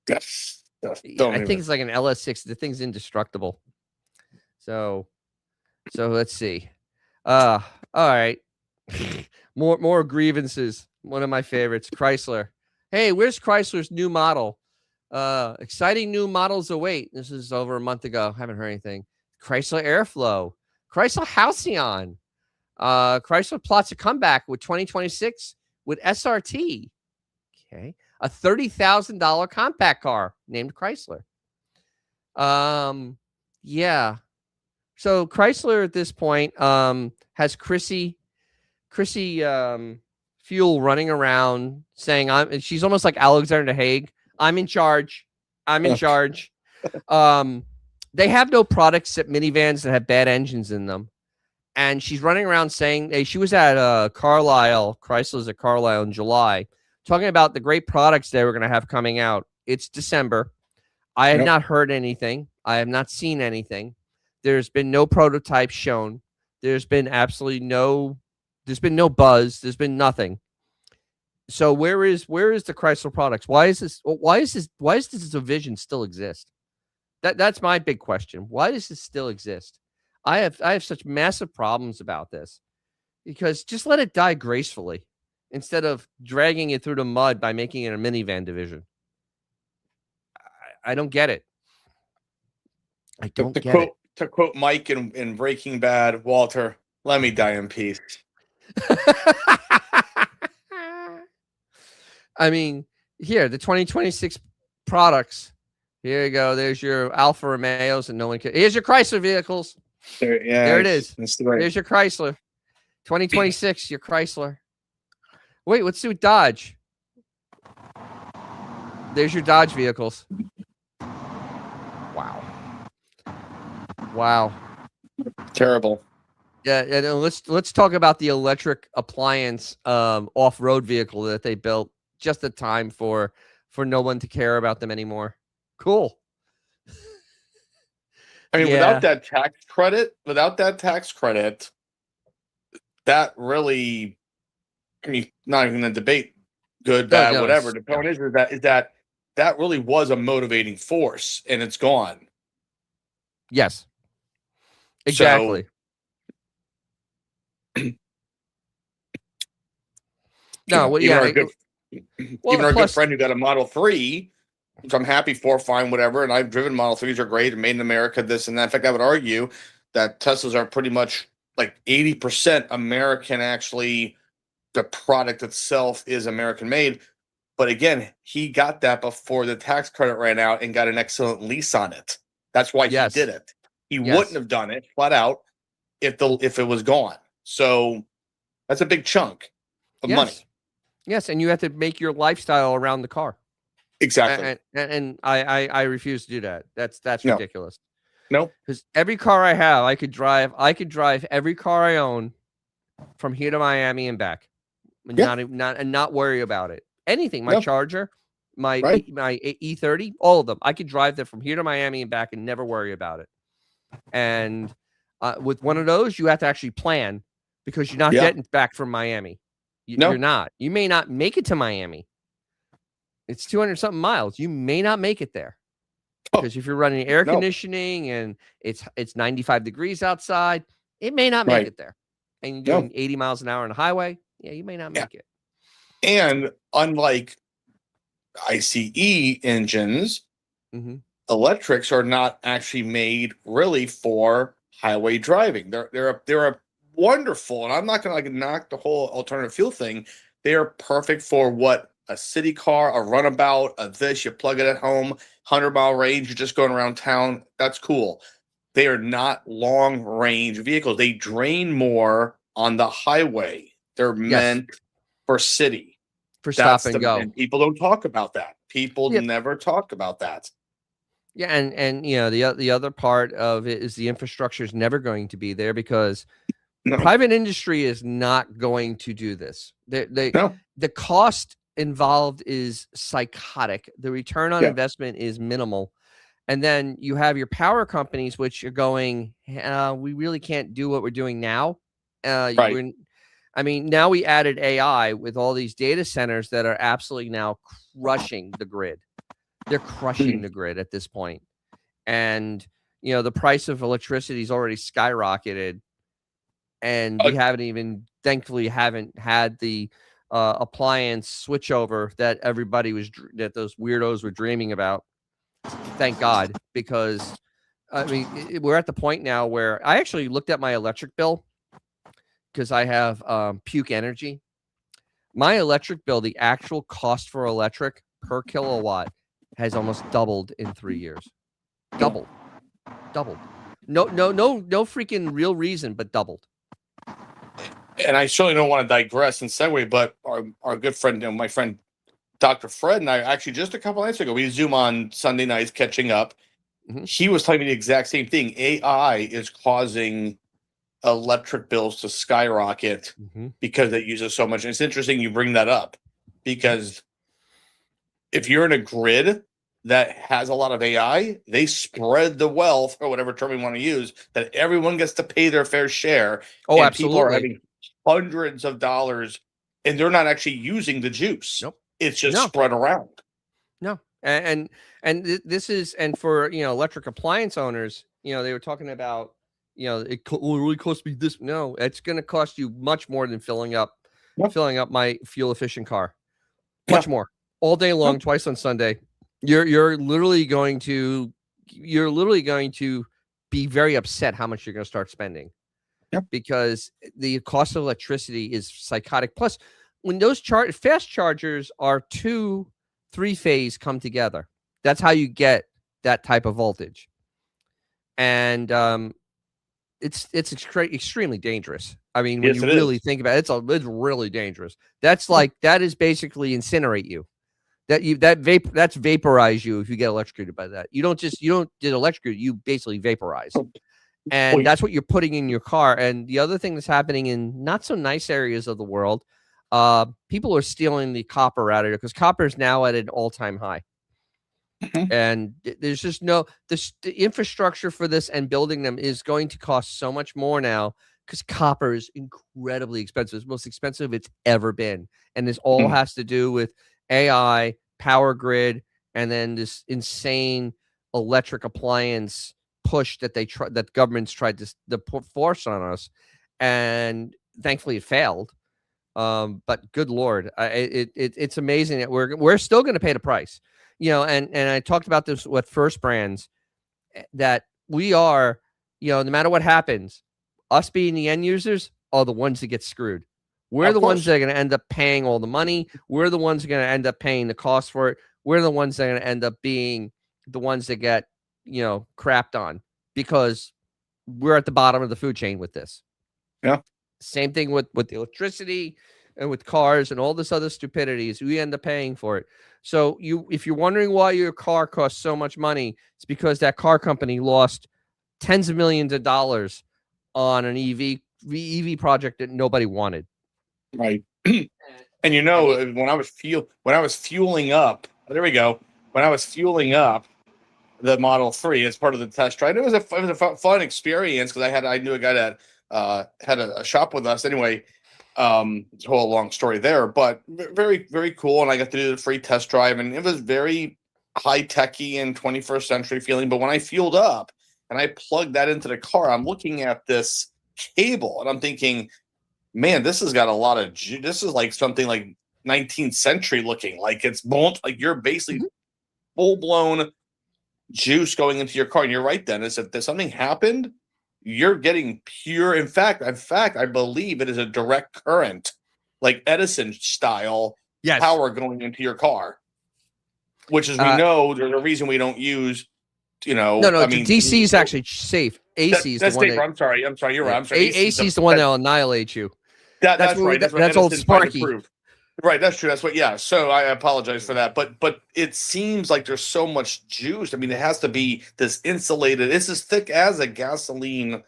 Yes. I think it's like an LS6. The thing's indestructible. So let's see. All right. more grievances. One of my favorites, Chrysler. Hey, where's Chrysler's new model? Exciting new models await. This is over a month ago. Haven't heard anything. Chrysler Airflow, Chrysler Halcyon. Chrysler plots a comeback with 2026 with SRT. Okay, a $30,000 compact car named Chrysler. Yeah. So Chrysler at this point has Chrissy Fuel running around saying she's almost like Alexander Haig. I'm in charge. They have no products except minivans that have bad engines in them. And she's running around saying she was at Chrysler's at Carlisle in July, talking about the great products they were going to have coming out. It's December. I have not heard anything. I have not seen anything. There's been no prototype shown. There's been no buzz. There's been nothing. So where is the Chrysler products? Why is this division still exist? That's my big question. Why does this still exist? I have such massive problems about this because just let it die gracefully instead of dragging it through the mud by making it a minivan division. I don't get it. I don't get it. To quote Mike in Breaking Bad, Walter, let me die in peace. I mean, here, the 2026 products. Here you go. There's your Alfa Romeos, and no one can. Here's your Chrysler vehicles. There it is. There's your Chrysler. 2026, your Chrysler. Wait, let's see what Dodge. There's your Dodge vehicles. Wow. Wow. Terrible. Yeah, and let's talk about the electric appliance off-road vehicle that they built just in time for no one to care about them anymore. Cool. I mean, Yeah. without that tax credit, that really, I mean, not even a debate, good, bad, No, whatever. it's The point is that really was a motivating force, and it's gone. yes. Exactly. No, well, Even yeah. our good, even our good Plus, friend who got a Model 3, which I'm happy for, fine, whatever. And I've driven Model 3s are great and made in America, this and that. In fact, I would argue that Teslas are pretty much like 80% American, actually. The product itself is American made. But again, he got that before the tax credit ran out and got an excellent lease on it. That's why yes. he did it. He Yes. wouldn't have done it flat out if it was gone. So that's a big chunk of money. Yes, and you have to make your lifestyle around the car. Exactly. And I refuse to do that. That's No. ridiculous. No. Because every car I have, I could drive every car I own from here to Miami and back. And not worry about it. Anything, my Charger, my E30, all of them. I could drive them from here to Miami and back and never worry about it. And with one of those, you have to actually plan because you're not getting back from Miami. You're not. You may not make it to Miami. It's 200 something miles. You may not make it there because if you're running air conditioning and it's 95 degrees outside, it may not make it there. And you're doing 80 miles an hour on the highway. Yeah, you may not make it. And unlike ICE engines, electrics are not actually made really for highway driving. They're a wonderful, and I'm not going to knock the whole alternative fuel thing. They are perfect for what a city car, a runabout, you plug it at home, 100-mile range, you're just going around town. That's cool. They are not long range vehicles. They drain more on the highway. They're meant for city. For stop and go. And people don't talk about that. People never talk about that. Yeah, and you know, the other part of it is the infrastructure is never going to be there because private industry is not going to do this. The cost involved is psychotic. The return on investment is minimal. And then you have your power companies, which are going, we really can't do what we're doing now. I mean, now we added AI with all these data centers that are absolutely now crushing the grid. They're crushing the grid at this point. And, you know, the price of electricity has already skyrocketed. And we thankfully haven't had the appliance switchover that that those weirdos were dreaming about. Thank God, because I mean, we're at the point now where I actually looked at my electric bill because I have Puke Energy. My electric bill, the actual cost for electric per kilowatt has almost doubled in 3 years. Doubled. No freaking real reason, but doubled. And I certainly don't want to digress and segue, but our good friend, my friend Dr. Fred and I actually just a couple nights ago, we Zoom on Sunday nights catching up. He was telling me the exact same thing. AI is causing electric bills to skyrocket because it uses so much. And it's interesting you bring that up because if you're in a grid that has a lot of AI, they spread the wealth, or whatever term we want to use, that everyone gets to pay their fair share. Oh, and absolutely. People are having hundreds of dollars, and they're not actually using the juice. Nope. It's just spread around. No, and this is, and for, you know, electric appliance owners, you know, they were talking about, you know, it really cost me this. No, it's going to cost you much more than filling up my fuel efficient car. Much more, all day long, twice on Sunday. You're literally going to be very upset how much you're going to start spending. Because the cost of electricity is psychotic. Plus, when those fast chargers are 2-3 phase come together, that's how you get that type of voltage. And it's extremely dangerous. I mean, when you really think about it, it's really dangerous. That's that is basically incinerate you. That's vaporize you if you get electrocuted by that. You don't get electrocuted, you basically vaporize. And that's what you're putting in your car. And the other thing that's happening in not so nice areas of the world, people are stealing the copper out of it because copper is now at an all-time high. And there's just the infrastructure for this and building them is going to cost so much more now because copper is incredibly expensive. It's the most expensive it's ever been. And this all has to do with AI, power grid, and then this insane electric appliance push that that governments tried to force on us. And thankfully it failed. But good Lord, it's amazing that we're still going to pay the price. And I talked about this with First Brands that we are, no matter what happens, us being the end users are the ones that get screwed. We're the ones that are going to end up paying all the money. We're the ones that are going to end up paying the cost for it. We're the ones that are going to end up being the ones that get, crapped on because we're at the bottom of the food chain with this. Yeah. Same thing with the electricity and with cars and all this other stupidities. We end up paying for it. So if you're wondering why your car costs so much money, it's because that car company lost tens of millions of dollars on an EV project that nobody wanted. Right. And when I was fueling up, there we go. When I was fueling up the Model 3 as part of the test drive, it was a fun experience because I knew a guy that had a shop with us. Anyway, it's a whole long story there, but very, very cool. And I got to do the free test drive, and it was very high techy and 21st century feeling. But when I fueled up and I plugged that into the car, I'm looking at this cable and I'm thinking, man, this has got a lot of this is like something like 19th century looking, like it's like you're basically full blown juice going into your car. And you're right, Dennis, if something happened, you're getting pure. In fact, I believe it is a direct current, like Edison style power going into your car, which is, we know there's a reason we don't use, No, I mean, DC is actually safe. AC is the one. I'm sorry. You're right. I'm sorry. AC is the one that'll annihilate you. That's right. That's old Sparky. Right, that's true. That's what. Yeah. So I apologize for that, but it seems like there's so much juice. I mean, it has to be this insulated. It's as thick as a gasoline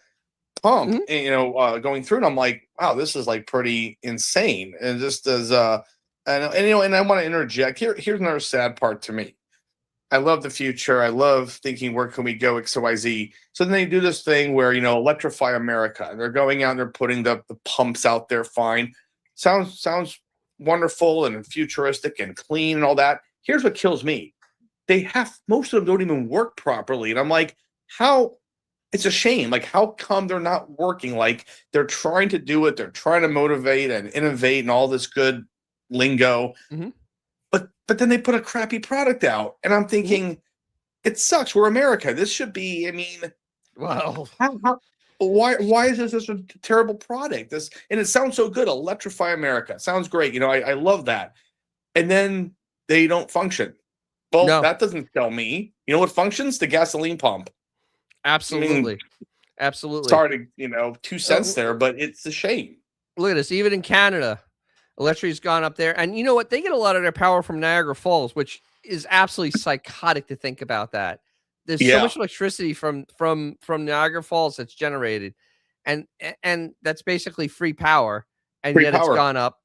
pump, and, going through. And I'm like, wow, this is like pretty insane. And just as and I want to interject here. Here's another sad part to me. I love the future. I love thinking, where can we go, XYZ? So then they do this thing where, electrify America. They're going out and they're putting the pumps out there. Fine. Sounds wonderful and futuristic and clean and all that. Here's what kills me. Most of them don't even work properly. And I'm like, how? It's a shame. Like, how come they're not working? Like, they're trying to do it. They're trying to motivate and innovate and all this good lingo. Mm-hmm. But then they put a crappy product out, and I'm thinking, it sucks. We're America. This should be. I mean, wow. Why is this such a terrible product? And it sounds so good. Electrify America sounds great. I love that. And then they don't function. Well, that doesn't tell me. You know what functions? The gasoline pump. Absolutely. Absolutely. Sorry to 2 cents there, but it's a shame. Look at this. Even in Canada, electricity's gone up there, and you know what? They get a lot of their power from Niagara Falls, which is absolutely psychotic to think about that. There's so much electricity from Niagara Falls that's generated, and that's basically free power, and yet it's gone up.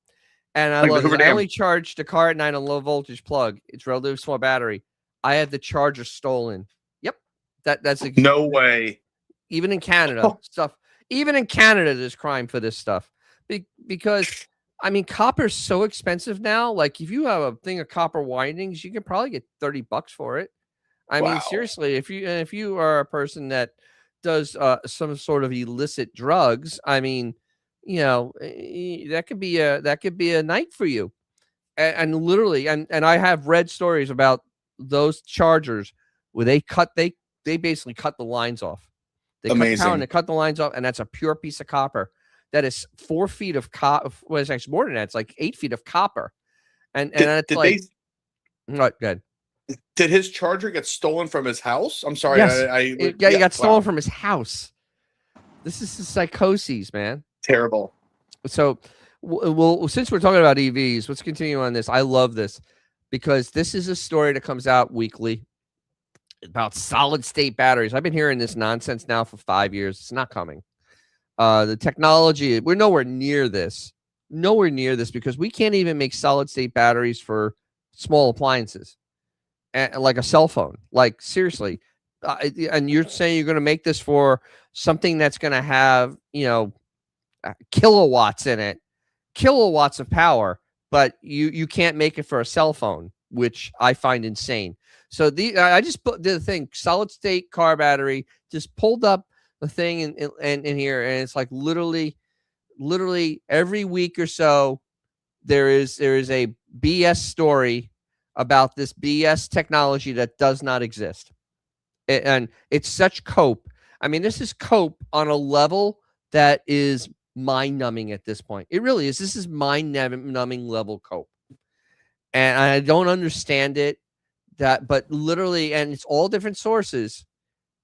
And I love it. I only charge the car at night on low voltage plug. It's relatively small battery. I had the charger stolen. Yep, that's no way. Even in Canada, Even in Canada, there's crime for this stuff because. I mean, copper's so expensive now. Like, if you have a thing of copper windings, you can probably get $30 for it. I mean, seriously, if you are a person that does some sort of illicit drugs, I mean, that could be a night for you. And literally, and I have read stories about those chargers where they basically cut the lines off. They cut the power and they cut the lines off, and that's a pure piece of copper. That is 4 feet of copper. Well, it's actually more than that. It's like 8 feet of copper. And it's like, good. Did his charger get stolen from his house? I'm sorry. Yes. He got stolen from his house. This is the psychoses, man. Terrible. So, well, since we're talking about EVs, let's continue on this. I love this because this is a story that comes out weekly. about solid state batteries. I've been hearing this nonsense now for 5 years. It's not coming. The technology, we're nowhere near this. Nowhere near this because we can't even make solid state batteries for small appliances, like a cell phone. Like seriously, and you're saying you're going to make this for something that's going to have kilowatts in it, kilowatts of power, but you can't make it for a cell phone, which I find insane. So I just did the thing, solid state car battery, just pulled up the thing in here, and it's like literally every week or so there is a BS story about this BS technology that does not exist. And it's such cope. I mean, this is cope on a level that is mind-numbing at this point. It really is. This is mind-numbing level cope. And I don't understand it, but literally, and it's all different sources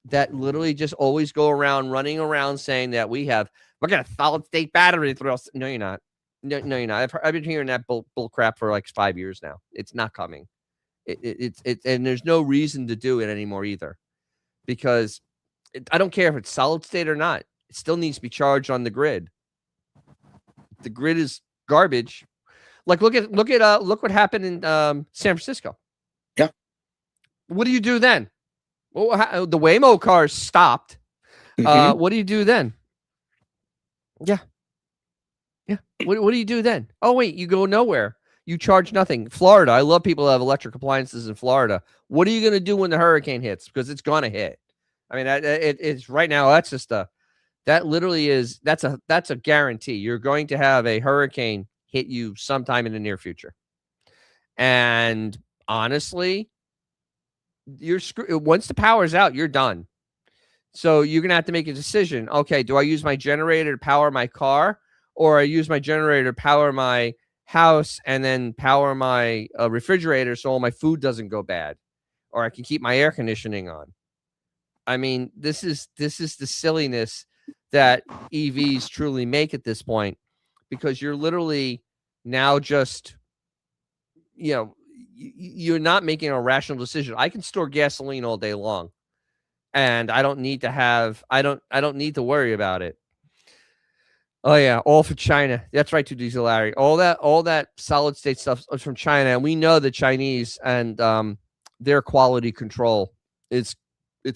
that literally just always go around running around saying that we're going to solid state battery through us. No, you're not. No, you're not. I've been hearing that bull crap for like 5 years now. It's not coming. It's and there's no reason to do it anymore either, because I don't care if it's solid state or not. It still needs to be charged on the grid. The grid is garbage. Like look what happened in San Francisco. Yeah. What do you do then? Well, the Waymo cars stopped. Mhm. What do you do then? Yeah. What do you do then? Oh wait, you go nowhere. You charge nothing. Florida. I love people that have electric appliances in Florida. What are you going to do when the hurricane hits? Because it's going to hit. I mean, it's right now. That's just that literally is. That's a guarantee. You're going to have a hurricane hit you sometime in the near future. And honestly, you're screwed. Once the power's out, you're done. So you're going to have to make a decision. Okay, do I use my generator to power my car, or I use my generator to power my house and then power my refrigerator so all my food doesn't go bad, or I can keep my air conditioning on? I mean, this is the silliness that EVs truly make at this point, because you're literally now just, you're not making a rational decision. I can store gasoline all day long, and I don't need to worry about it. Oh yeah, all for China. That's right, to Diesel Larry. All that solid state stuff is from China, and we know the Chinese and their quality control is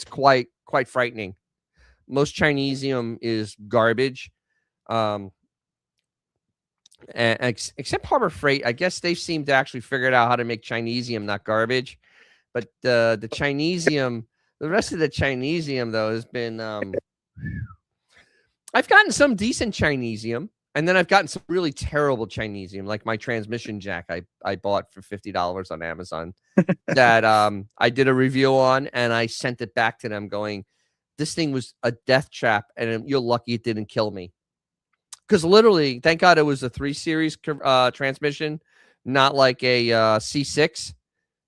quite frightening. Most Chinesium is garbage, and except Harbor Freight. I guess they seem to actually figured out how to make Chinesium not garbage, but the Chinesium, the rest of the Chinesium though has been. I've gotten some decent Chinesium, and then I've gotten some really terrible Chinesium, like my transmission jack I bought for $50 on Amazon that I did a review on, and I sent it back to them going, this thing was a death trap, and you're lucky it didn't kill me. Because literally, thank God it was a 3 Series transmission, not like a C6,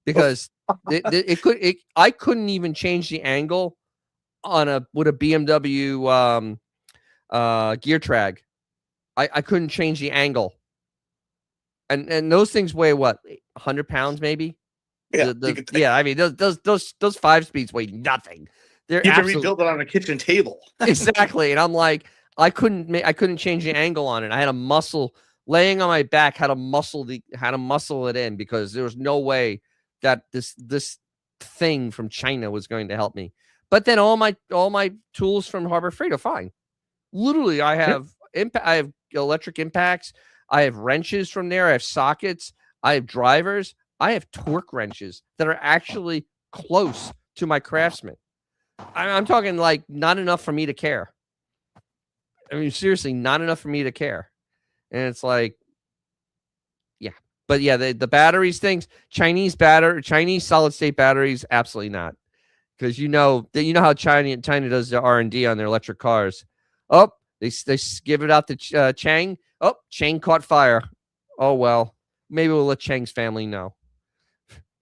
because I couldn't even change the angle with a BMW gear trag. I couldn't change the angle, and those things weigh what, 100 pounds maybe. Yeah, I mean those 5-speeds weigh nothing. They're you can rebuild it on a kitchen table. Exactly. And I'm like, I couldn't change the angle on it. I had a muscle laying on my back, had to muscle it in, because there was no way that this thing from China was going to help me. But then all my tools from Harbor Freight are fine. Literally, I have I have electric impacts. I have wrenches from there. I have sockets. I have drivers. I have torque wrenches that are actually close to my Craftsman. I'm talking like not enough for me to care. I mean, seriously, not enough for me to care. And it's like, yeah. But yeah, the batteries things, Chinese solid state batteries, absolutely not. Because you know how China does their R&D on their electric cars. Oh, they give it out to Chang. Oh, Chang caught fire. Oh well, maybe we'll let Chang's family know.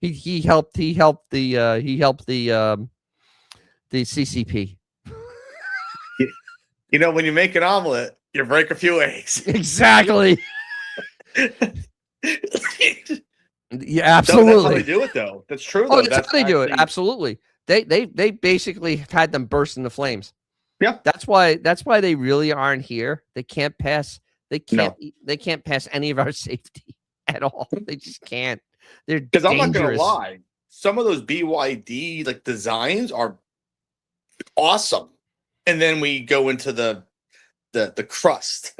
He helped the CCP. When you make an omelet, you break a few eggs. Exactly. Yeah, absolutely. That's how they do it, though. That's true. Oh, that's how they do it. Absolutely. They basically had them burst into flames. Yeah. That's why they really aren't here. They can't pass. They can't pass any of our safety at all. They just can't. They're Because I'm not gonna dangerous. lie, some of those BYD like designs are awesome, and then we go into the crust,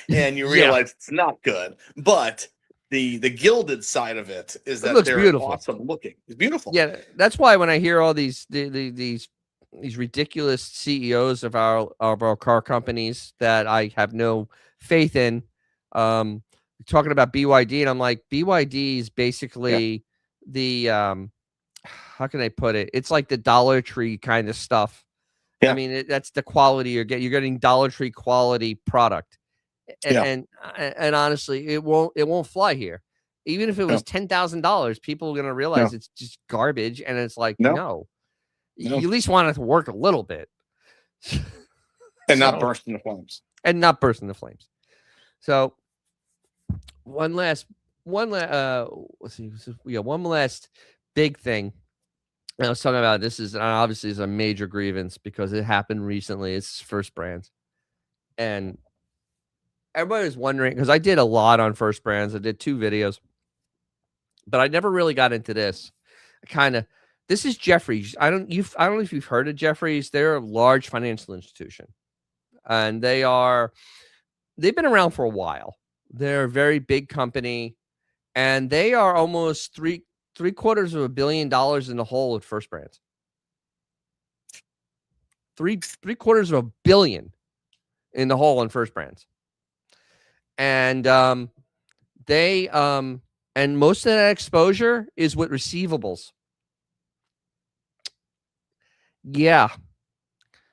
and you realize it's not good. But the gilded side of it is that looks they're beautiful. awesome looking. It's beautiful. Yeah, that's why when I hear all these ridiculous CEOs of our car companies that I have no faith in, talking about BYD, and I'm like, BYD is basically the how can I put it? It's like the Dollar Tree kind of stuff. Yeah. I mean, that's the quality you're getting. You're getting Dollar Tree quality product, and honestly, it won't fly here. Even if it was $10,000, people are gonna realize it's just garbage, and it's like no. You at least want it to work a little bit, and not burst into flames. So one last big thing. I was talking about this is obviously a major grievance because it happened recently. It's First Brands, and everybody was wondering because I did a lot on First Brands. I did 2 videos, but I never really got into this. This is Jefferies. I don't know if you've heard of Jefferies. They're a large financial institution, and they've been around for a while. They're a very big company, and they are almost $750 million in the hole at First Brands. $750 million in the hole in First Brands, and they and most of that exposure is with receivables. Yeah.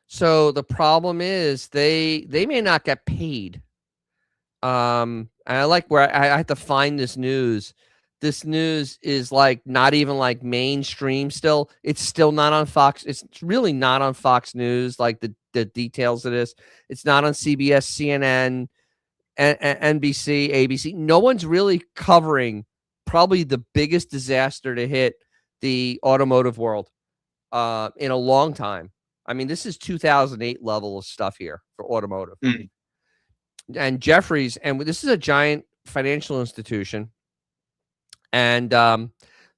So the problem is they may not get paid. And I like where I had to find this news. This news is like not even like mainstream still. It's still not on Fox. It's really not on Fox News, like the details of this. It's not on CBS, CNN, NBC, ABC. No one's really covering probably the biggest disaster to hit the automotive world in a long time. I mean, this is 2008 level of stuff here for automotive. And Jefferies, and this is a giant financial institution, and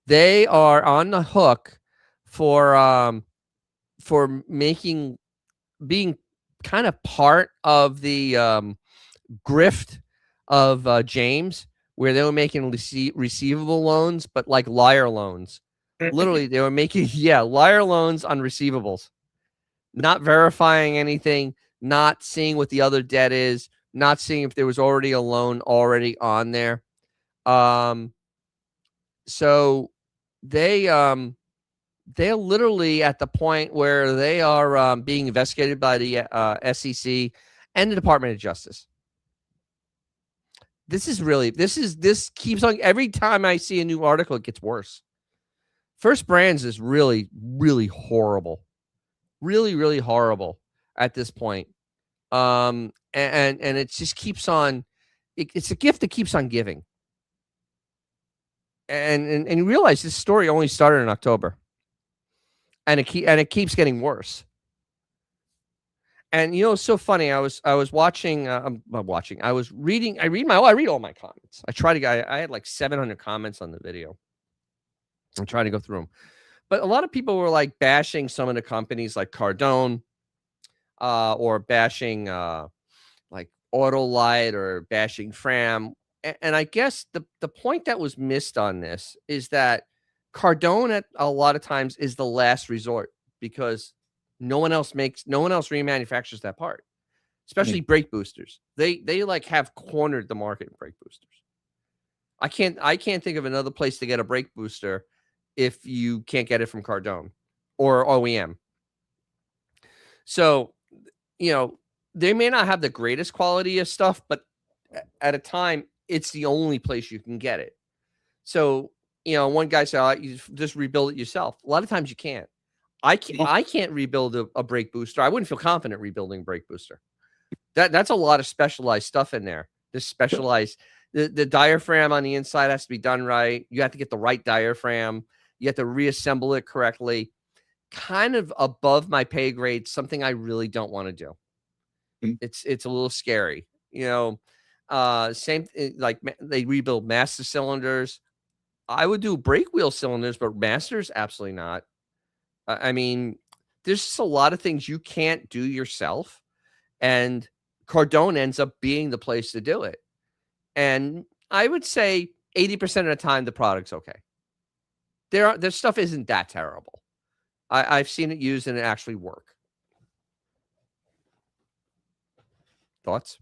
they are on the hook for being kind of part of the grift of James, where they were making receivable loans, but like liar loans. Literally, they were making liar loans on receivables, not verifying anything, not seeing what the other debt is, not seeing if there was already a loan already on there. So they're literally at the point where they are being investigated by the SEC and the Department of Justice. This keeps on. Every time I see a new article, it gets worse. First Brands is really, really horrible. Really, really horrible at this point. And it just keeps on. It's a gift that keeps on giving. And you realize this story only started in October, and it keeps getting worse. And it's so funny. I was watching. I was reading. I read all my comments. I had like 700 comments on the video. I'm trying to go through them, but a lot of people were like bashing some of the companies like Cardone, or bashing like Autolite, or bashing Fram. And I guess the point that was missed on this is that Cardone at a lot of times is the last resort because no one else remanufactures that part, especially brake boosters. They like have cornered the market in brake boosters. I can't think of another place to get a brake booster if you can't get it from Cardone or OEM. So, they may not have the greatest quality of stuff, but at a time, it's the only place you can get it. So, one guy said, you just rebuild it yourself. A lot of times you can't. I can't rebuild a brake booster. I wouldn't feel confident rebuilding a brake booster. That's a lot of specialized stuff in there. This specialized, the diaphragm on the inside has to be done right. You have to get the right diaphragm. You have to reassemble it correctly. kind of above my pay grade, something I really don't want to do. It's a little scary, like they rebuild master cylinders. I would do brake wheel cylinders, but masters, absolutely not. I mean, there's just a lot of things you can't do yourself, and Cardone ends up being the place to do it. And I would say 80% of the time, the product's okay. Their stuff isn't that terrible. I've seen it used and it actually work. Thoughts?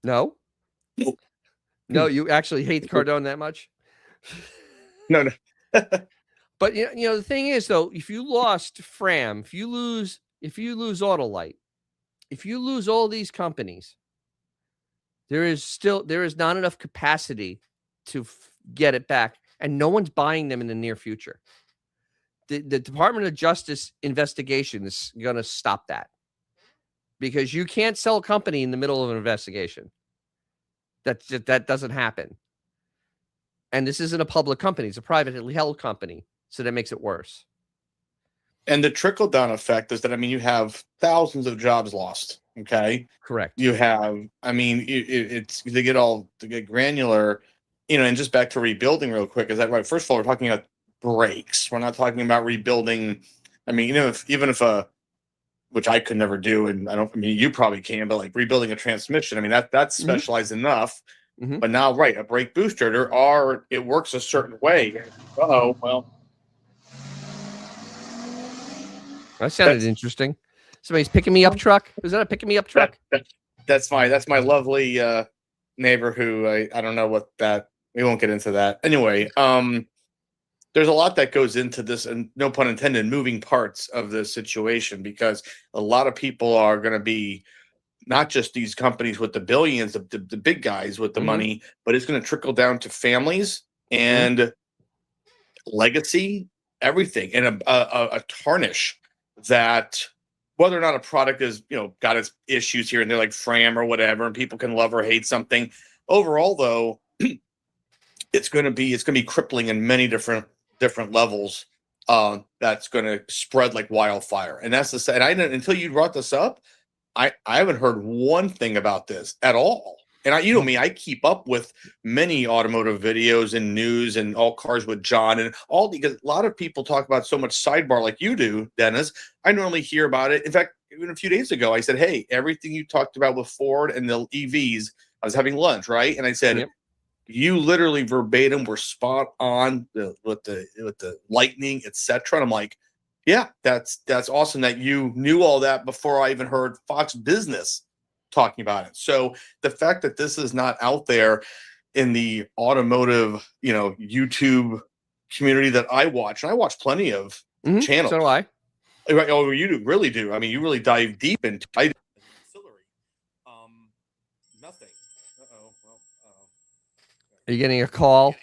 No? Nope. No, you actually hate Cardone that much? No. But the thing is, though, if you lost Fram, if you lose Autolite, if you lose all these companies, there is not enough capacity to get it back, and no one's buying them in the near future. The Department of Justice investigation is going to stop that, because you can't sell a company in the middle of an investigation. That doesn't happen. And this isn't a public company; it's a privately held company, so that makes it worse. And the trickle down effect is that, you have thousands of jobs lost. Okay. Correct. You have, it's to get granular, and just back to rebuilding real quick. Is that right? First of all, we're talking about brakes. We're not talking about rebuilding. Even if which I could never do, and you probably can, but like rebuilding a transmission, that's specialized enough. Mm-hmm. But now, right, a brake booster, it works a certain way. Well. That sounded interesting. Somebody's picking me up truck. Is that a picking me up truck? That's my lovely neighbor who I don't know what that. We won't get into that. Anyway, there's a lot that goes into this, and no pun intended, moving parts of this situation, because a lot of people are going to be not just these companies with the billions, the big guys with the money, but it's going to trickle down to families and legacy, everything, and a tarnish that, whether or not a product is, got its issues here and there, like Fram or whatever, and people can love or hate something. Overall, though, it's going to be crippling in many different levels. That's going to spread like wildfire, and that's the. And I didn't, until you brought this up, I haven't heard one thing about this at all. And you know me, I keep up with many automotive videos and news and All Cars with John and all, because a lot of people talk about so much sidebar like you do, Dennis. I normally hear about it. In fact, even a few days ago, I said, hey, everything you talked about with Ford and the EVs, I was having lunch, right? And I said, you literally verbatim were spot on with the lightning, etc. And I'm like, yeah, that's awesome that you knew all that before I even heard Fox Business talking about it. So the fact that this is not out there in the automotive, YouTube community that I watch, and I watch plenty of channels. So do I. Oh, you really do. You really dive deep into ancillary. Nothing. Well, are you getting a call?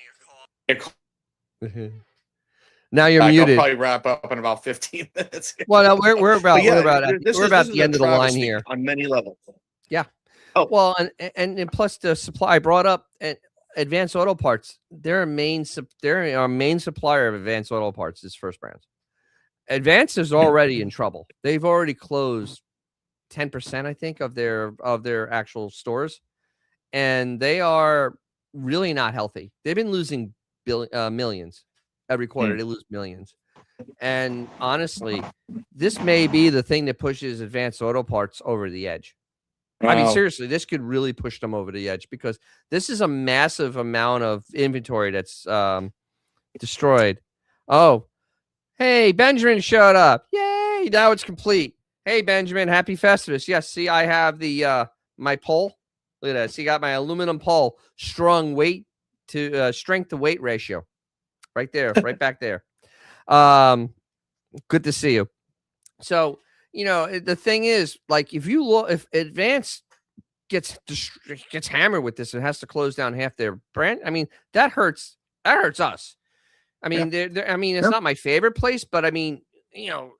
Now you're muted. I'll probably wrap up in about 15 minutes. Well, no, we're about the end of the line here on many levels. Yeah. Oh, well, and plus the supply I brought up Advanced Auto Parts. They're our main supplier of Advanced Auto Parts. Is First Brands. Advanced is already in trouble. They've already closed 10%, I think, of their actual stores, and they are really not healthy. They've been losing millions every quarter. They lose millions, and honestly, this may be the thing that pushes Advanced Auto Parts over the edge. Wow. Seriously, this could really push them over the edge, because this is a massive amount of inventory that's destroyed. Oh, hey, Benjamin showed up. Yay, now it's complete. Hey, Benjamin, happy Festivus. Yes, see, I have the my pole. Look at that. See, I got my aluminum pole, strength to weight ratio. Right there, right back there. Good to see you. So, the thing is, like, if Advance gets hammered with this and has to close down half their brand, that hurts us. It's not my favorite place, but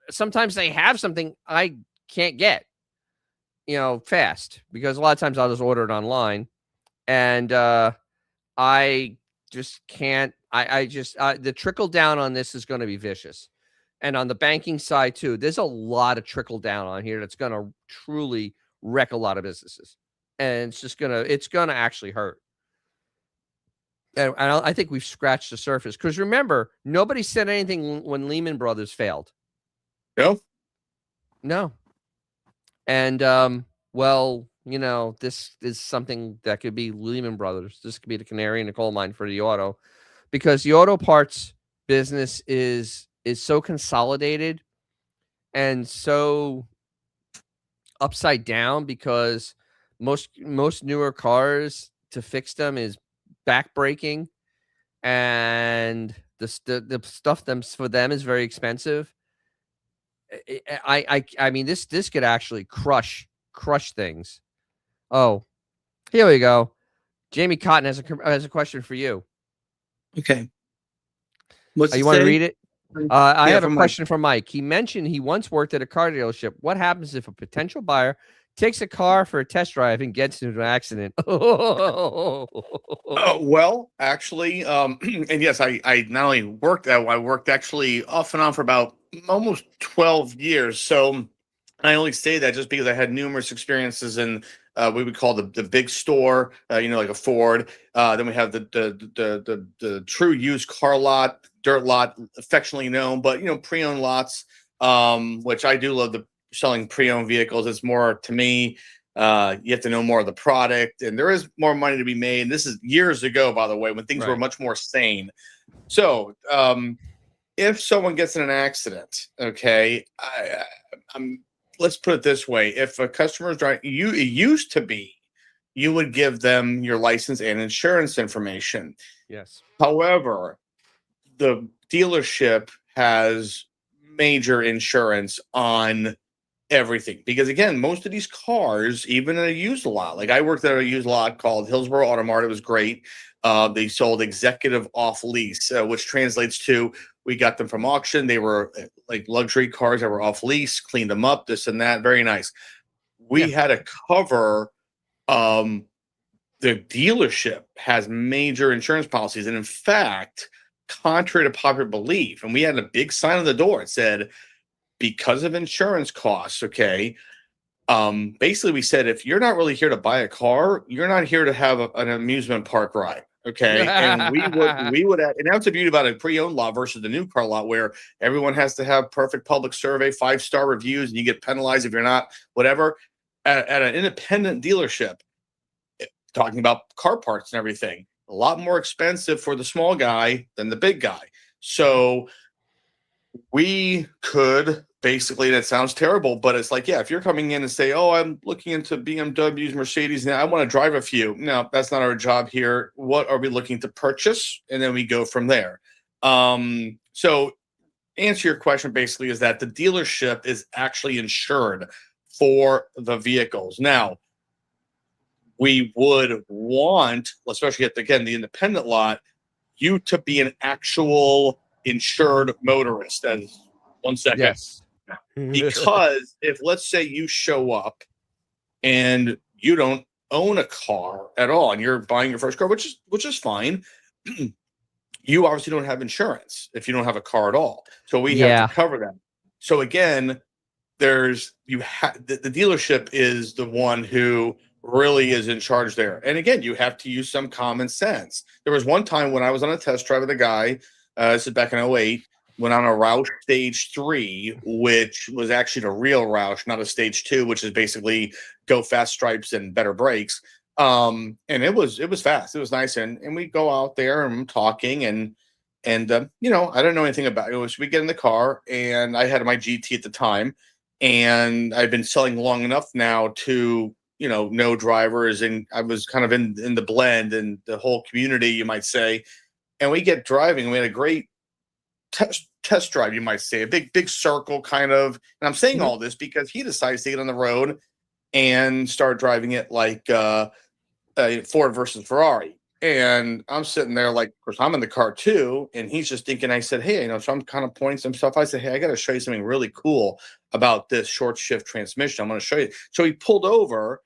sometimes they have something I can't get, fast, because a lot of times I'll just order it online, and I just can't. I just the trickle down on this is going to be vicious, and on the banking side too. There's a lot of trickle down on here that's going to truly wreck a lot of businesses, and it's gonna actually hurt. And I think we've scratched the surface because remember, nobody said anything when Lehman Brothers failed. No. No. And well, this is something that could be Lehman Brothers. This could be the canary in the coal mine for the auto, because the auto parts business is so consolidated and so upside down, because most newer cars, to fix them is backbreaking, and the stuff for them is very expensive. I mean, this could actually crush things. Oh, here we go. Jamie Cotton has a question for you. Okay. What's You want to read it? I have a from question from Mike. He mentioned he once worked at a car dealership. What happens if a potential buyer takes a car for a test drive and gets into an accident? Well, actually, and yes, I not only worked that, I worked actually off and on for about almost 12 years. So I only say that just because I had numerous experiences in what we call the big store, like a Ford. Then we have the true used car lot, dirt lot, affectionately known, but pre-owned lots, which I do love the selling pre-owned vehicles. It's more, to me, you have to know more of the product, and there is more money to be made. And this is years ago, by the way, when things were much more sane. So if someone gets in an accident, okay, let's put it this way. If a customer is driving, it used to be you would give them your license and insurance information. Yes. However, the dealership has major insurance on everything, because again, most of these cars, even in a used lot, like I worked at a used lot called Hillsborough Automotive. It was great. They sold executive off lease, which translates to we got them from auction. They were like luxury cars that were off lease, cleaned them up, this and that. Very nice. We had to cover the dealership has major insurance policies. And in fact, contrary to popular belief, and we had a big sign on the door, it said, because of insurance costs, okay, basically we said, if you're not really here to buy a car, you're not here to have an amusement park ride. Okay. And we would, and that's the beauty about a pre-owned lot versus the new car lot, where everyone has to have perfect public survey, 5-star reviews, and you get penalized if you're not, whatever. At an independent dealership, talking about car parts and everything, a lot more expensive for the small guy than the big guy. So we could basically, and it sounds terrible, but it's like, yeah, if you're coming in and say, oh, I'm looking into BMWs, Mercedes, now I want to drive a few. No, that's not our job here. What are we looking to purchase? And then we go from there. So answer your question basically is that the dealership is actually insured for the vehicles. Now, we would want, especially at, again, the independent lot, you to be an actual insured motorist. As 1 second. Yes. Because if, let's say, you show up and you don't own a car at all and you're buying your first car, which is fine, you obviously don't have insurance if you don't have a car at all. So we have to cover that. So again, the dealership is the one who really is in charge there. And again, you have to use some common sense. There was one time when I was on a test drive with a guy, this is back in 2008, went on a Roush Stage 3, which was actually the real Roush, not a Stage 2, which is basically go fast stripes and better brakes. And it was fast. It was nice. And we go out there and I'm talking and I don't know anything about it. So we get in the car and I had my GT at the time and I've been selling long enough now to, know drivers, and I was kind of in the blend and the whole community, you might say. And we get driving. We had a great test drive, you might say, a big circle kind of. And I'm saying all this because he decides to get on the road and start driving it like Ford versus Ferrari. And I'm sitting there like, of course, I'm in the car too. And he's just thinking, I said, hey, so I'm kind of pointing some stuff. I said, hey, I got to show you something really cool about this short shift transmission. I'm going to show you. So he pulled over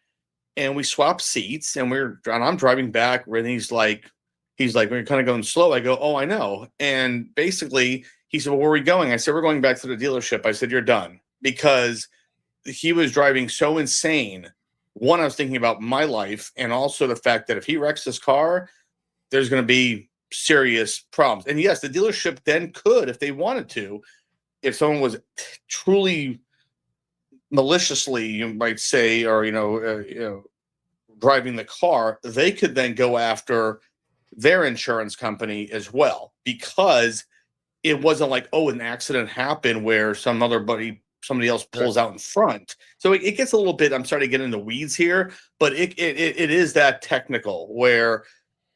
and we swapped seats and I'm driving back, and he's like, He's like, we're kind of going slow. I go, oh, I know. And basically, he said, well, where are we going? I said, we're going back to the dealership. I said, you're done. Because he was driving so insane. One, I was thinking about my life, and also the fact that if he wrecks this car, there's going to be serious problems. And yes, the dealership then could, if they wanted to, if someone was truly maliciously, you might say, or driving the car, they could then go after their insurance company as well, because it wasn't like, oh, an accident happened where somebody else pulls out in front. So it gets a little bit, I'm sorry to get in the weeds here, but it is that technical where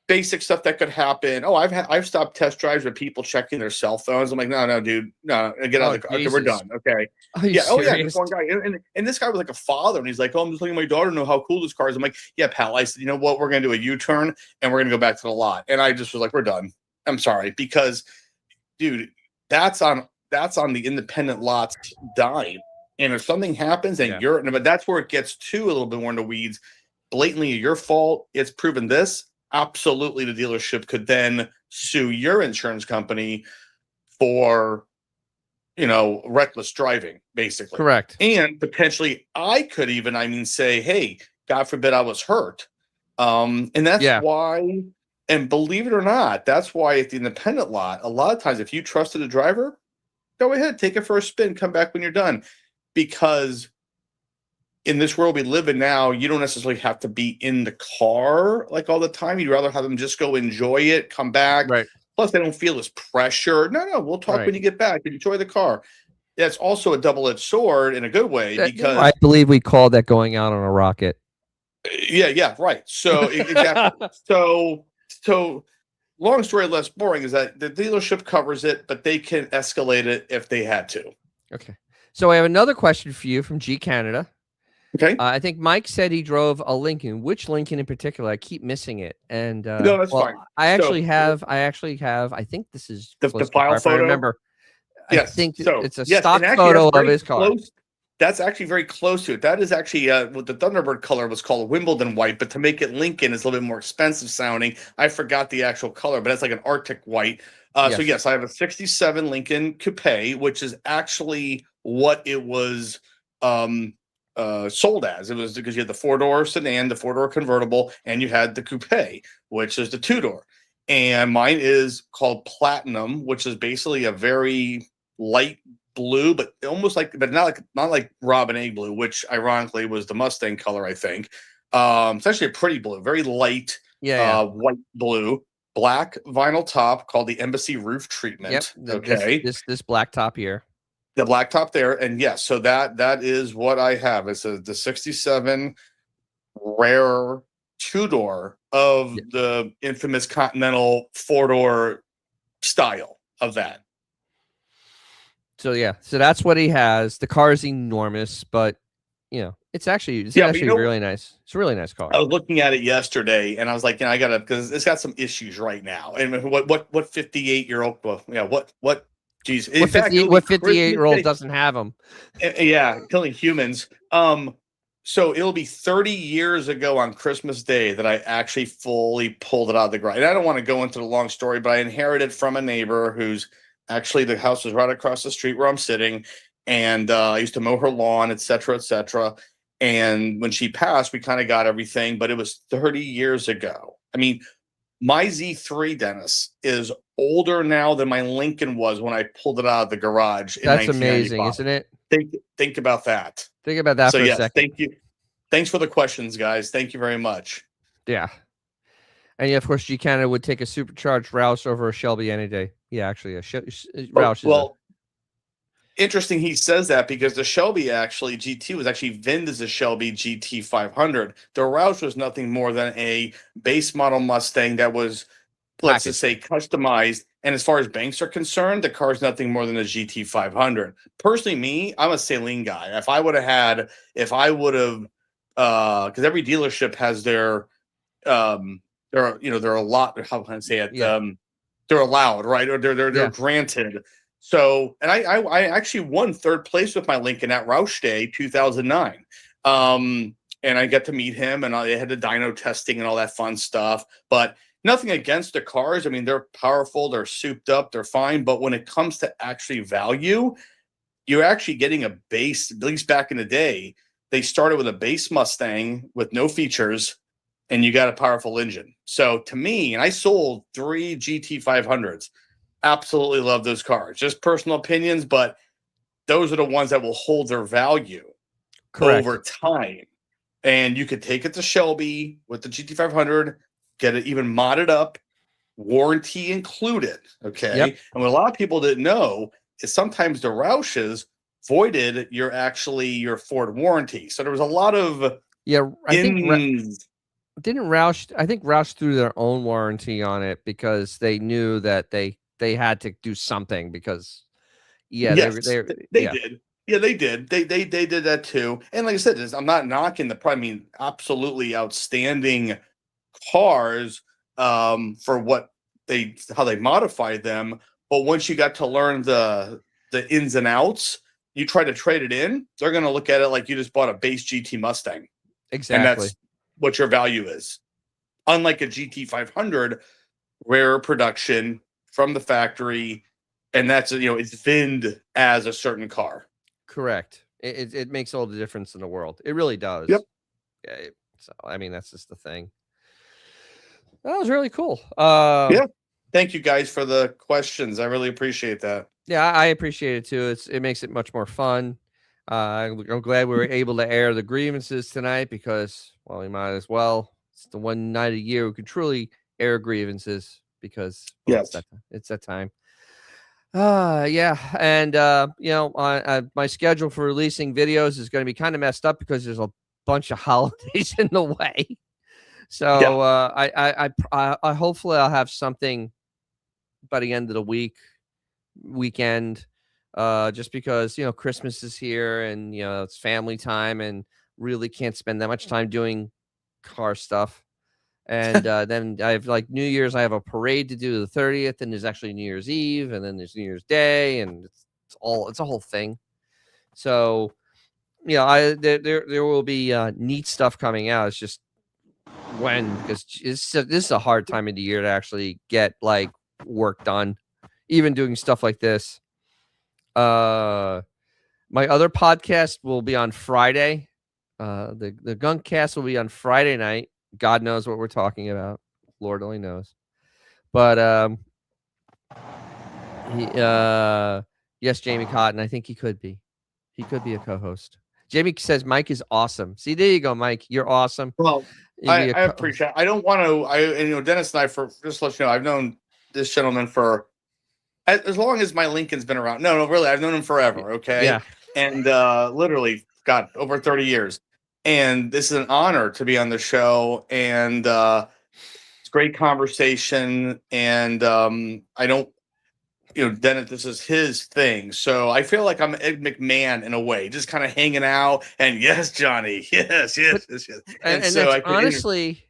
basic stuff that could happen. Oh, I've stopped test drives with people checking their cell phones. I'm like, no, dude, no, get out of the car. Okay, we're done. Okay. Are you Yeah. serious? Oh yeah. This one guy, and this guy was like a father, and he's like, oh, I'm just letting my daughter know how cool this car is. I'm like, yeah, pal. I said, you know what? We're gonna do a U-turn and we're gonna go back to the lot. And I just was like, we're done. I'm sorry, because, dude, that's on the independent lots dime. And if something happens and but that's where it gets to a little bit more in the weeds. Blatantly your fault. It's proven this. Absolutely, the dealership could then sue your insurance company for, reckless driving, basically. Correct. And potentially I could even, say, hey, God forbid I was hurt. And that's why, and believe it or not, that's why at the independent lot, a lot of times if you trusted a driver, go ahead, take it for a spin, come back when you're done. Because in this world we live in now, you don't necessarily have to be in the car like all the time. You'd rather have them just go enjoy it, come back. Right. Plus, they don't feel this pressure. No, we'll talk when you get back. Enjoy the car. That's also a double-edged sword in a good way, because I believe we call that going out on a rocket. Yeah, right. So exactly. So long story less boring is that the dealership covers it, but they can escalate it if they had to. Okay. So I have another question for you from G Canada. Okay. I think Mike said he drove a Lincoln. Which Lincoln in particular? I keep missing it. And no, that's fine. I actually have. I think this is the file photo. I remember. Yes. I think it's a stock photo of his car. That's actually very close to it. That is actually what the Thunderbird color was called, Wimbledon white. But to make it Lincoln, it's a little bit more expensive sounding. I forgot the actual color, but it's like an Arctic white. So yes, I have a '67 Lincoln Coupe, which is actually what it was sold as. It was because you had the 4-door sedan, the 4-door convertible, and you had the coupe, which is the 2-door. And mine is called Platinum, which is basically a very light blue, but not like Robin Egg blue, which ironically was the Mustang color, I think. It's actually a pretty blue, very light, white blue, black vinyl top called the Embassy Roof Treatment. Yep. Okay. This black top here. The black top there, and yes, so that is what I have. It's the '67 rare 2-door of the infamous Continental 4-door style of that. So so that's what he has. The car is enormous, but it's actually really nice. It's a really nice car. I was looking at it yesterday, and I was like, I gotta, because it's got some issues right now. And what 58-year-old? What? Geez, what 58-year-old doesn't have them? Yeah, killing humans. So it'll be 30 years ago on Christmas Day that I actually fully pulled it out of the garage. And I don't want to go into the long story, but I inherited from a neighbor who's actually, the house is right across the street where I'm sitting. And I used to mow her lawn, et cetera, et cetera. And when she passed, we kind of got everything, but it was 30 years ago. I mean, my Z3, Dennis, is older now than my Lincoln was when I pulled it out of the garage. That's amazing, isn't it? Think about that. Think about that for a second. Thank you. Thanks for the questions, guys. Thank you very much. Yeah. And of course, G Canada would take a supercharged Roush over a Shelby any day. Yeah, actually, Roush is interesting he says that, because the Shelby GT was actually VINed as a Shelby GT 500. The Roush was nothing more than a base model Mustang that was, let's just say, customized. And as far as banks are concerned, the car is nothing more than a GT 500. Personally, me, I'm a Saline guy. If I would have, because every dealership has their, they're a lot. How can I say it? Yeah. They're allowed, right? Or they're granted. So, and I actually won 3rd place with my Lincoln at Roush Day 2009. And I got to meet him, and they had the dyno testing and all that fun stuff. But nothing against the cars. I mean, they're powerful, they're souped up, they're fine. But when it comes to actually value, you're actually getting a base, at least back in the day, they started with a base Mustang with no features, and you got a powerful engine. So to me, and I sold 3 GT500s. Absolutely love those cars. Just personal opinions, but those are the ones that will hold their value over time. And you could take it to Shelby with the GT500, get it even modded up, warranty included. Okay. Yep. And what a lot of people didn't know is sometimes the Roushes voided your Ford warranty. So there was a lot of I think Roush threw their own warranty on it because they knew that they had to do something because they did. Yeah, they did. They did that too. And like I said, I'm not knocking the I mean, absolutely outstanding cars for how they modified them. But once you got to learn the ins and outs, you try to trade it in, they're going to look at it like you just bought a base GT Mustang. Exactly. And that's what your value is. Unlike a GT500, rare production from the factory, and that's, it's VINed as a certain car. Correct. It makes all the difference in the world. It really does. Yep. Yeah. So I mean, that's just the thing. That was really cool. Yeah. Thank you guys for the questions. I really appreciate that. Yeah, I appreciate it too. It makes it much more fun. I'm glad we were able to air the grievances tonight because, well, we might as well. It's the one night a year we can truly air grievances because it's that time. Yeah, and my schedule for releasing videos is going to be kind of messed up because there's a bunch of holidays in the way. So I hopefully I'll have something by the end of the weekend. Just because Christmas is here and it's family time and really can't spend that much time doing car stuff. And then I have like New Year's. I have a parade to do the 30th, and there's actually New Year's Eve, and then there's New Year's Day, and it's a whole thing. So there will be neat stuff coming out. It's just when, because this is a hard time of the year to actually get like work done, even doing stuff like this. My other podcast will be on Friday. The Gunkcast will be on Friday night. God knows what we're talking about. Lord only knows. But yes, Jamie Cotton. I think he could be. He could be a co-host. Jamie says Mike is awesome. See, there you go, Mike. You're awesome. Well, I appreciate it. I don't want to. Dennis and I, for just to let you know, I've known this gentleman for as long as my Lincoln's been around. No, really, I've known him forever. Okay. Yeah. And literally, God, over 30 years. And this is an honor to be on the show. And it's great conversation. And I don't, Dennis, this is his thing. So I feel like I'm Ed McMahon in a way, just kind of hanging out. And yes, Johnny, yes. And so honestly,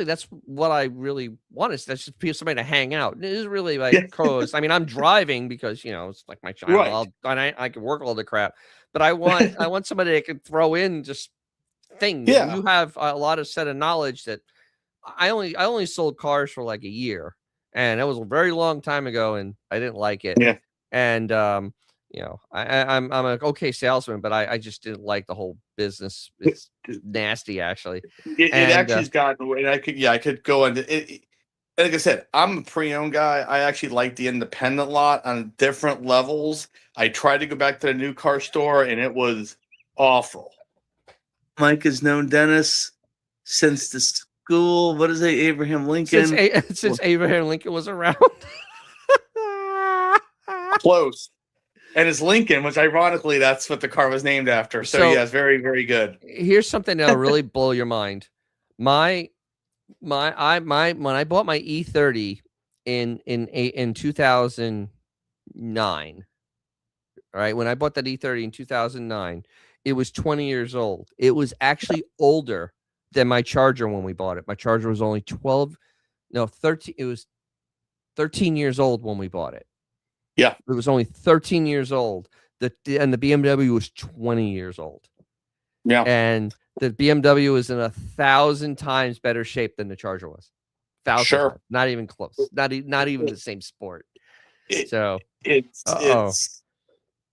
that's what I really want is that's just somebody to hang out. It is really like co-host. I mean, I'm driving because it's like my child, right. I can work all the crap, but I want somebody that can throw in just things. Yeah. You have a lot of set of knowledge that I only sold cars for like a year, and it was a very long time ago, and I didn't like it. Yeah. And I'm an okay salesman, but I just didn't like the whole business. It's nasty, actually. It actually has gotten away. I could go into it. Like I said, I'm a pre-owned guy. I actually like the independent lot on different levels. I tried to go back to the new car store, and it was awful. Mike has known Dennis since the school. What is it, Abraham Lincoln? Since Abraham Lincoln was around. Close. And it's Lincoln, which ironically, that's what the car was named after. So yes, very, very good. Here's something that'll really blow your mind. When I bought my E30 in 2009, right? When I bought that E30 in 2009, it was 20 years old. It was actually older than my Charger when we bought it. My Charger was only 13. It was 13 years old when we bought it. Yeah. It was only 13 years old. And the BMW was 20 years old. Yeah. And the BMW is in 1,000 times better shape than the Charger was. 1,000 Sure. times. Not even close. Not even the same sport. It, So it's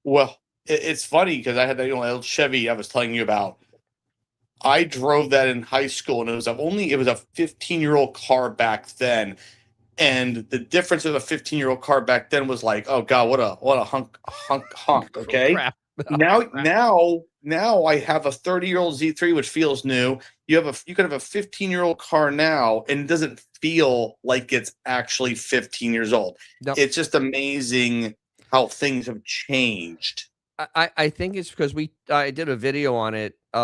well, it's funny because I had that old Chevy I was telling you about. I drove that in high school, and it was a 15-year-old car back then. And the difference of a 15-year-old car back then was like, oh god, what a hunk. Okay, crap. now I have a 30-year-old Z3 which feels new. You could have a 15-year-old car now, and it doesn't feel like it's actually 15 years old. Nope. It's just amazing how things have changed. I think it's because I did a video on it. The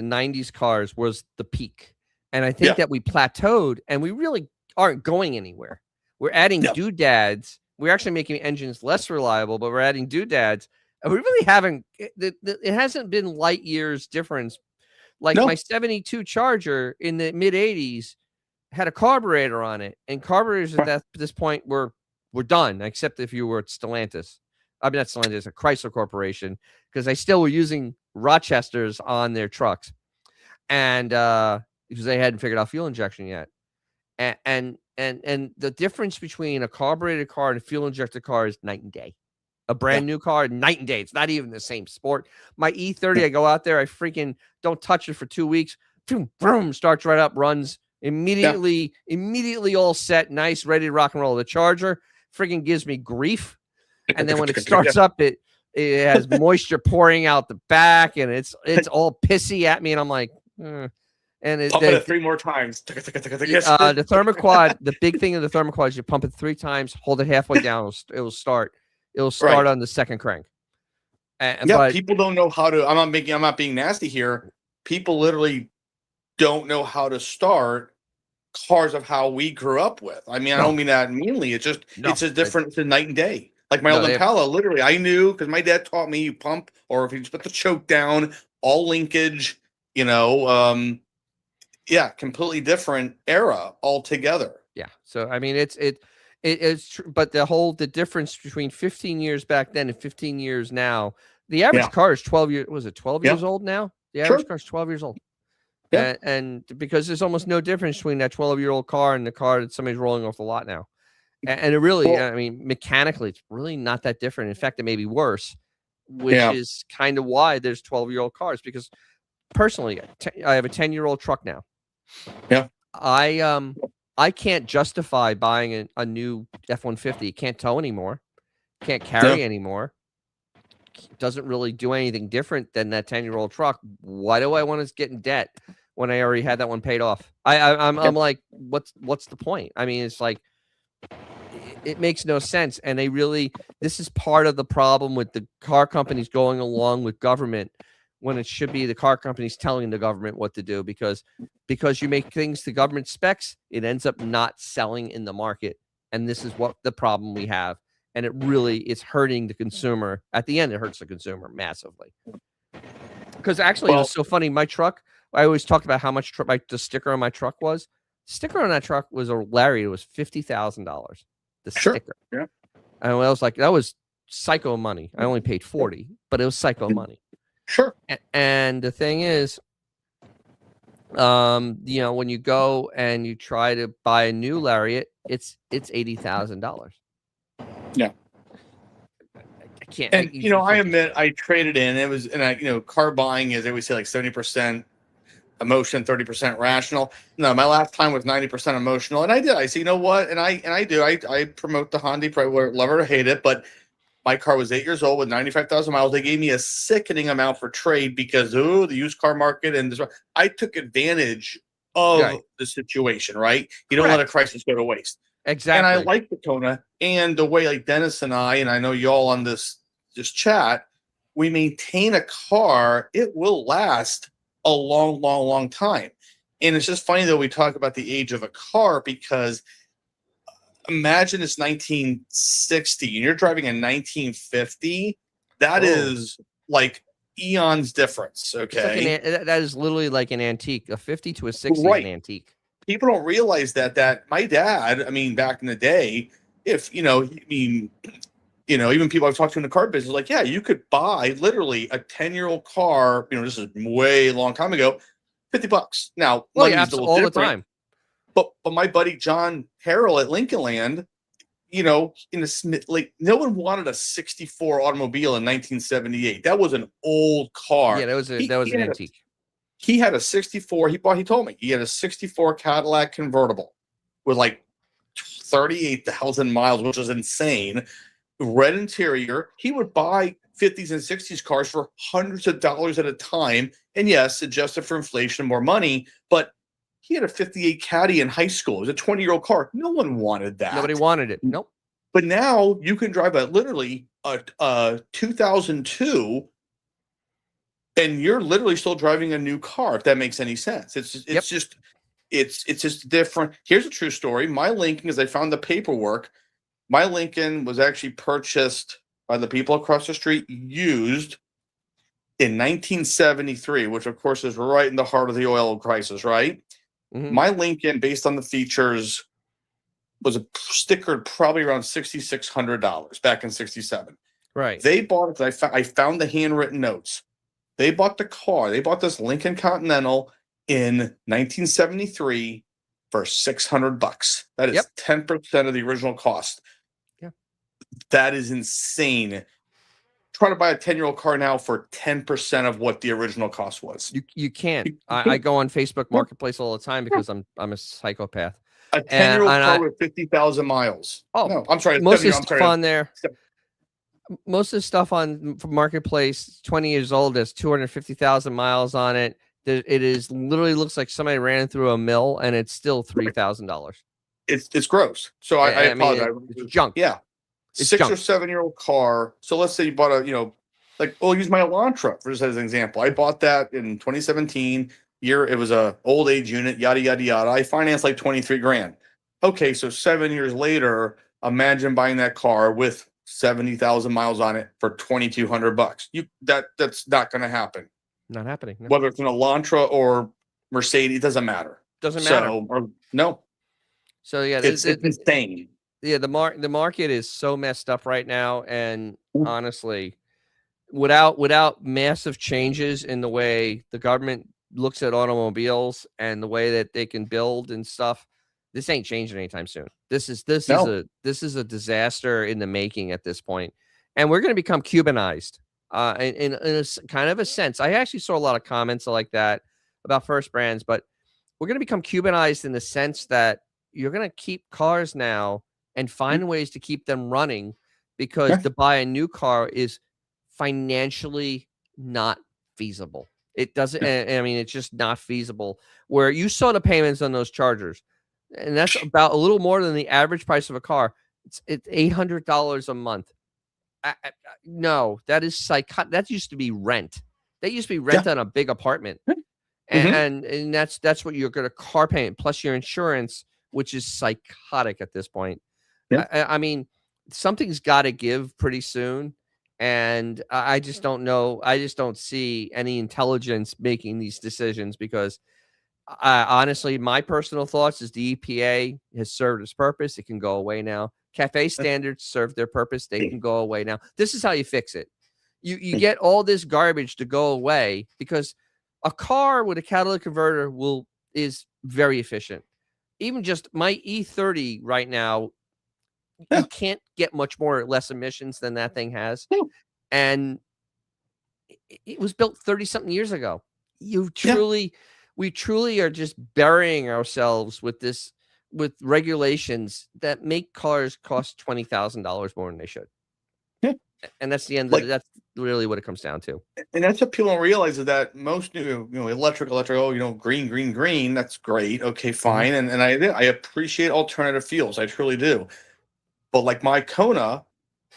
90s cars was the peak. And I think that we plateaued and we really aren't going anywhere. We're adding doodads. We're actually making engines less reliable, but we're adding doodads. And we really haven't, it hasn't been light years difference. Like my 72 Charger in the mid 80s had a carburetor on it, and carburetors at this point were done, except if you were at Stellantis. I mean, not Stellantis, a Chrysler Corporation, because they still were using Rochesters on their trucks, and because they hadn't figured out fuel injection yet, and the difference between a carbureted car and a fuel injected car is night and day. A brand new car, night and day. It's not even the same sport. My E30, I go out there, I freaking don't touch it for 2 weeks. Boom, boom, starts right up, runs immediately all set, nice, ready to rock and roll. The Charger freaking gives me grief. And then when it starts up, it has moisture pouring out the back, and it's all pissy at me, and I'm like, And pump it 3 more times. The thermoquad, the big thing of the thermoquad is you pump it 3 times, hold it halfway down, it will start. It'll start on the second crank. But people don't know how to. I'm not being nasty here. People literally don't know how to start cars of how we grew up with. I mean, I don't mean that meanly. It's just it's a different. It's a night and day. Like my old Impala, literally, I knew because my dad taught me you pump, or if you just put the choke down, all linkage. Completely different era altogether. Yeah. So I mean, it's true, but the difference between 15 years back then and 15 years now, the average car is 12 years. Was it 12 years old now? The average car is 12 years old. Yeah. And because there's almost no difference between that 12-year-old car and the car that somebody's rolling off the lot now. And it really, I mean, mechanically, it's really not that different. In fact, it may be worse, which is kind of why there's 12-year-old cars. Because personally, I have a 10-year-old truck now. Yeah. I can't justify buying a new F-150. It can't tow anymore. Can't carry anymore. Doesn't really do anything different than that 10-year-old truck. Why do I want to get in debt when I already had that one paid off? I'm like, what's the point? I mean, it's like, it makes no sense. And this is part of the problem with the car companies going along with government when it should be the car companies telling the government what to do, because you make things to government specs, it ends up not selling in the market. And this is what the problem we have. And it's hurting the consumer. At the end, it hurts the consumer massively. Because actually, it was so funny. My truck, I always talked about how much the sticker on my truck was. The sticker on that truck was it was $50,000. The sticker. Yeah. And I was like, that was psycho money. I only paid $40, but it was psycho money. Sure. And the thing is, when you go and you try to buy a new Lariat, it's $80,000. Yeah. I can't. And I admit I traded in. It was, and car buying is, they always say like 70% emotion, 30% rational. No, my last time was 90% emotional, and I did. I say, you know what? And I do. I promote the Hyundai, probably love it or hate it, but my car was 8 years old with 95,000 miles. They gave me a sickening amount for trade because the used car market and this. I took advantage of the situation. Right? You don't let a crisis go to waste. Exactly. And I like the Kona and the way, like Dennis and I know y'all on this chat, we maintain a car. It will last a long, long, long time. And it's just funny that we talk about the age of a car, because imagine it's 1960 and you're driving a 1950. That is like eons difference. Okay. Like that is literally like an antique. A 50 to a 60 is an antique. People don't realize that my dad, I mean, back in the day, if, even people I've talked to in the car business, like, yeah, you could buy literally a 10-year-old car, this is way long time ago, $50. Now, all the time. But my buddy John Harrell at Lincoln Land, you know, like no one wanted a 64 automobile in 1978. That was an old car. Yeah, that was an antique. He had a 64. He told me he had a 64 Cadillac convertible with like 38,000 miles, which is insane. Red interior. He would buy 50s and 60s cars for hundreds of dollars at a time. And yes, adjusted for inflation, more money. But he had a 58 Caddy in high school. It was a 20-year-old car. No one wanted that. Nobody wanted it. Nope. But now you can drive literally a 2002, and you're literally still driving a new car. If that makes any sense, it's just different. Here's a true story. My Lincoln, as I found the paperwork, my Lincoln was actually purchased by the people across the street, used in 1973, which of course is right in the heart of the oil crisis, right? Mm-hmm. My Lincoln, based on the features, was stickered probably around $6,600 back in '67. Right. They bought it. I found the handwritten notes. They bought the car. They bought this Lincoln Continental in 1973 for $600. That is 10% of the original cost. Yeah, that is insane. Try to buy a 10-year-old car now for 10% of what the original cost was. You can't. I go on Facebook Marketplace all the time because I'm a psychopath. A 10-year-old car with 50,000 miles. Oh, no, I'm sorry. Most of the stuff on there. Most of the stuff on Marketplace, 20 years old, has 250,000 miles on it. It is literally looks like somebody ran through a mill, and it's still $3,000. It's gross. So I apologize. It's junk. Yeah. It's 6 junk. or 7-year-old car. So let's say you bought I'll use my Elantra for just as an example. I bought that in 2017. It was a old age unit, yada, yada, yada. I financed like 23 grand. Okay. So 7 years later, imagine buying that car with 70,000 miles on it for $2,200. That's not going to happen. Not happening. No. Whether it's an Elantra or Mercedes, it doesn't matter. Doesn't matter. So yeah, it's insane. Yeah, the market is so messed up right now, and honestly, without massive changes in the way the government looks at automobiles and the way that they can build and stuff, this ain't changing anytime soon. This is a disaster in the making at this point, and we're going to become Cubanized in a kind of a sense. I actually saw a lot of comments like that about First Brands, but we're going to become Cubanized in the sense that you're going to keep cars now and find ways to keep them running, because to buy a new car is financially not feasible. It doesn't. I mean, it's just not feasible. Where you saw the payments on those Chargers, and that's about a little more than the average price of a car. It's $800 a month. No, that is psychotic. That used to be rent. That used to be rent on a big apartment, and that's what you're going to car payment plus your insurance, which is psychotic at this point. Yeah. I mean, something's got to give pretty soon, and I just don't know. I just don't see any intelligence making these decisions, because honestly, my personal thoughts is the EPA has served its purpose. It can go away now. Cafe standards serve their purpose. They can go away now. This is how you fix it. You get all this garbage to go away, because a car with a catalytic converter is very efficient. Even just my E30 right now, you can't get much more or less emissions than that thing has. And it was built 30-something years ago. We truly are just burying ourselves with regulations that make cars cost $20,000 more than they should. Yeah. And that's the end of it. That's really what it comes down to. And that's what people don't realize, is that most new, electric, green, that's great. Okay, fine. And I appreciate alternative fuels. I truly do. But like my Kona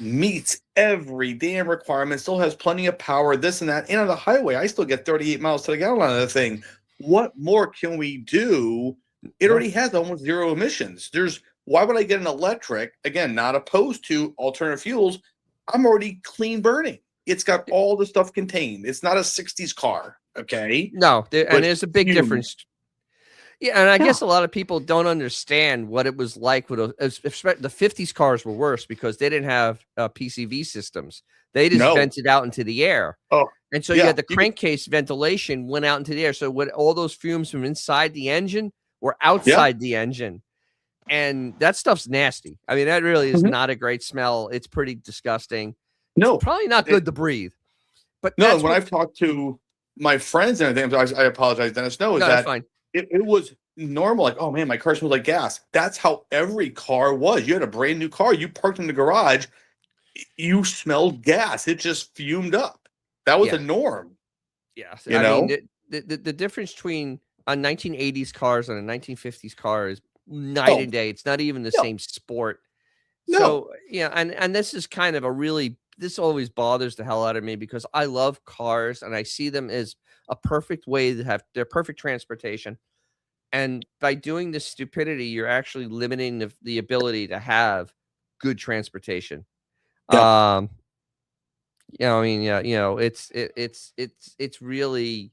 meets every damn requirement, still has plenty of power, this and that. And on the highway, I still get 38 miles to the gallon on the thing. What more can we do? It already has almost zero emissions. Why would I get an electric? Again, not opposed to alternative fuels. I'm already clean burning. It's got all the stuff contained. It's not a 60s car. Okay. No, and there's a big difference. Yeah, and I guess a lot of people don't understand what it was like with the 50s cars were worse, because they didn't have PCV systems. They just vented out into the air. Oh, and so you had the crankcase ventilation went out into the air. So all those fumes from inside the engine or outside the engine. And that stuff's nasty. I mean, that really is not a great smell. It's pretty disgusting. No, it's probably not good to breathe. But no, when I've talked to my friends and everything, I apologize, Dennis. No, that's fine. It was normal. Like, oh man, my car smells like gas. That's how every car was. You had a brand new car, you parked in the garage, you smelled gas. It just fumed up. That was a norm. Yes, I mean the difference between a 1980s cars and a 1950s car is night and day. It's not even the same sport. So yeah, and this is kind of this always bothers the hell out of me because I love cars and I see them as a perfect way to have their perfect transportation. And by doing this stupidity, you're actually limiting the ability to have good transportation. I mean, it's really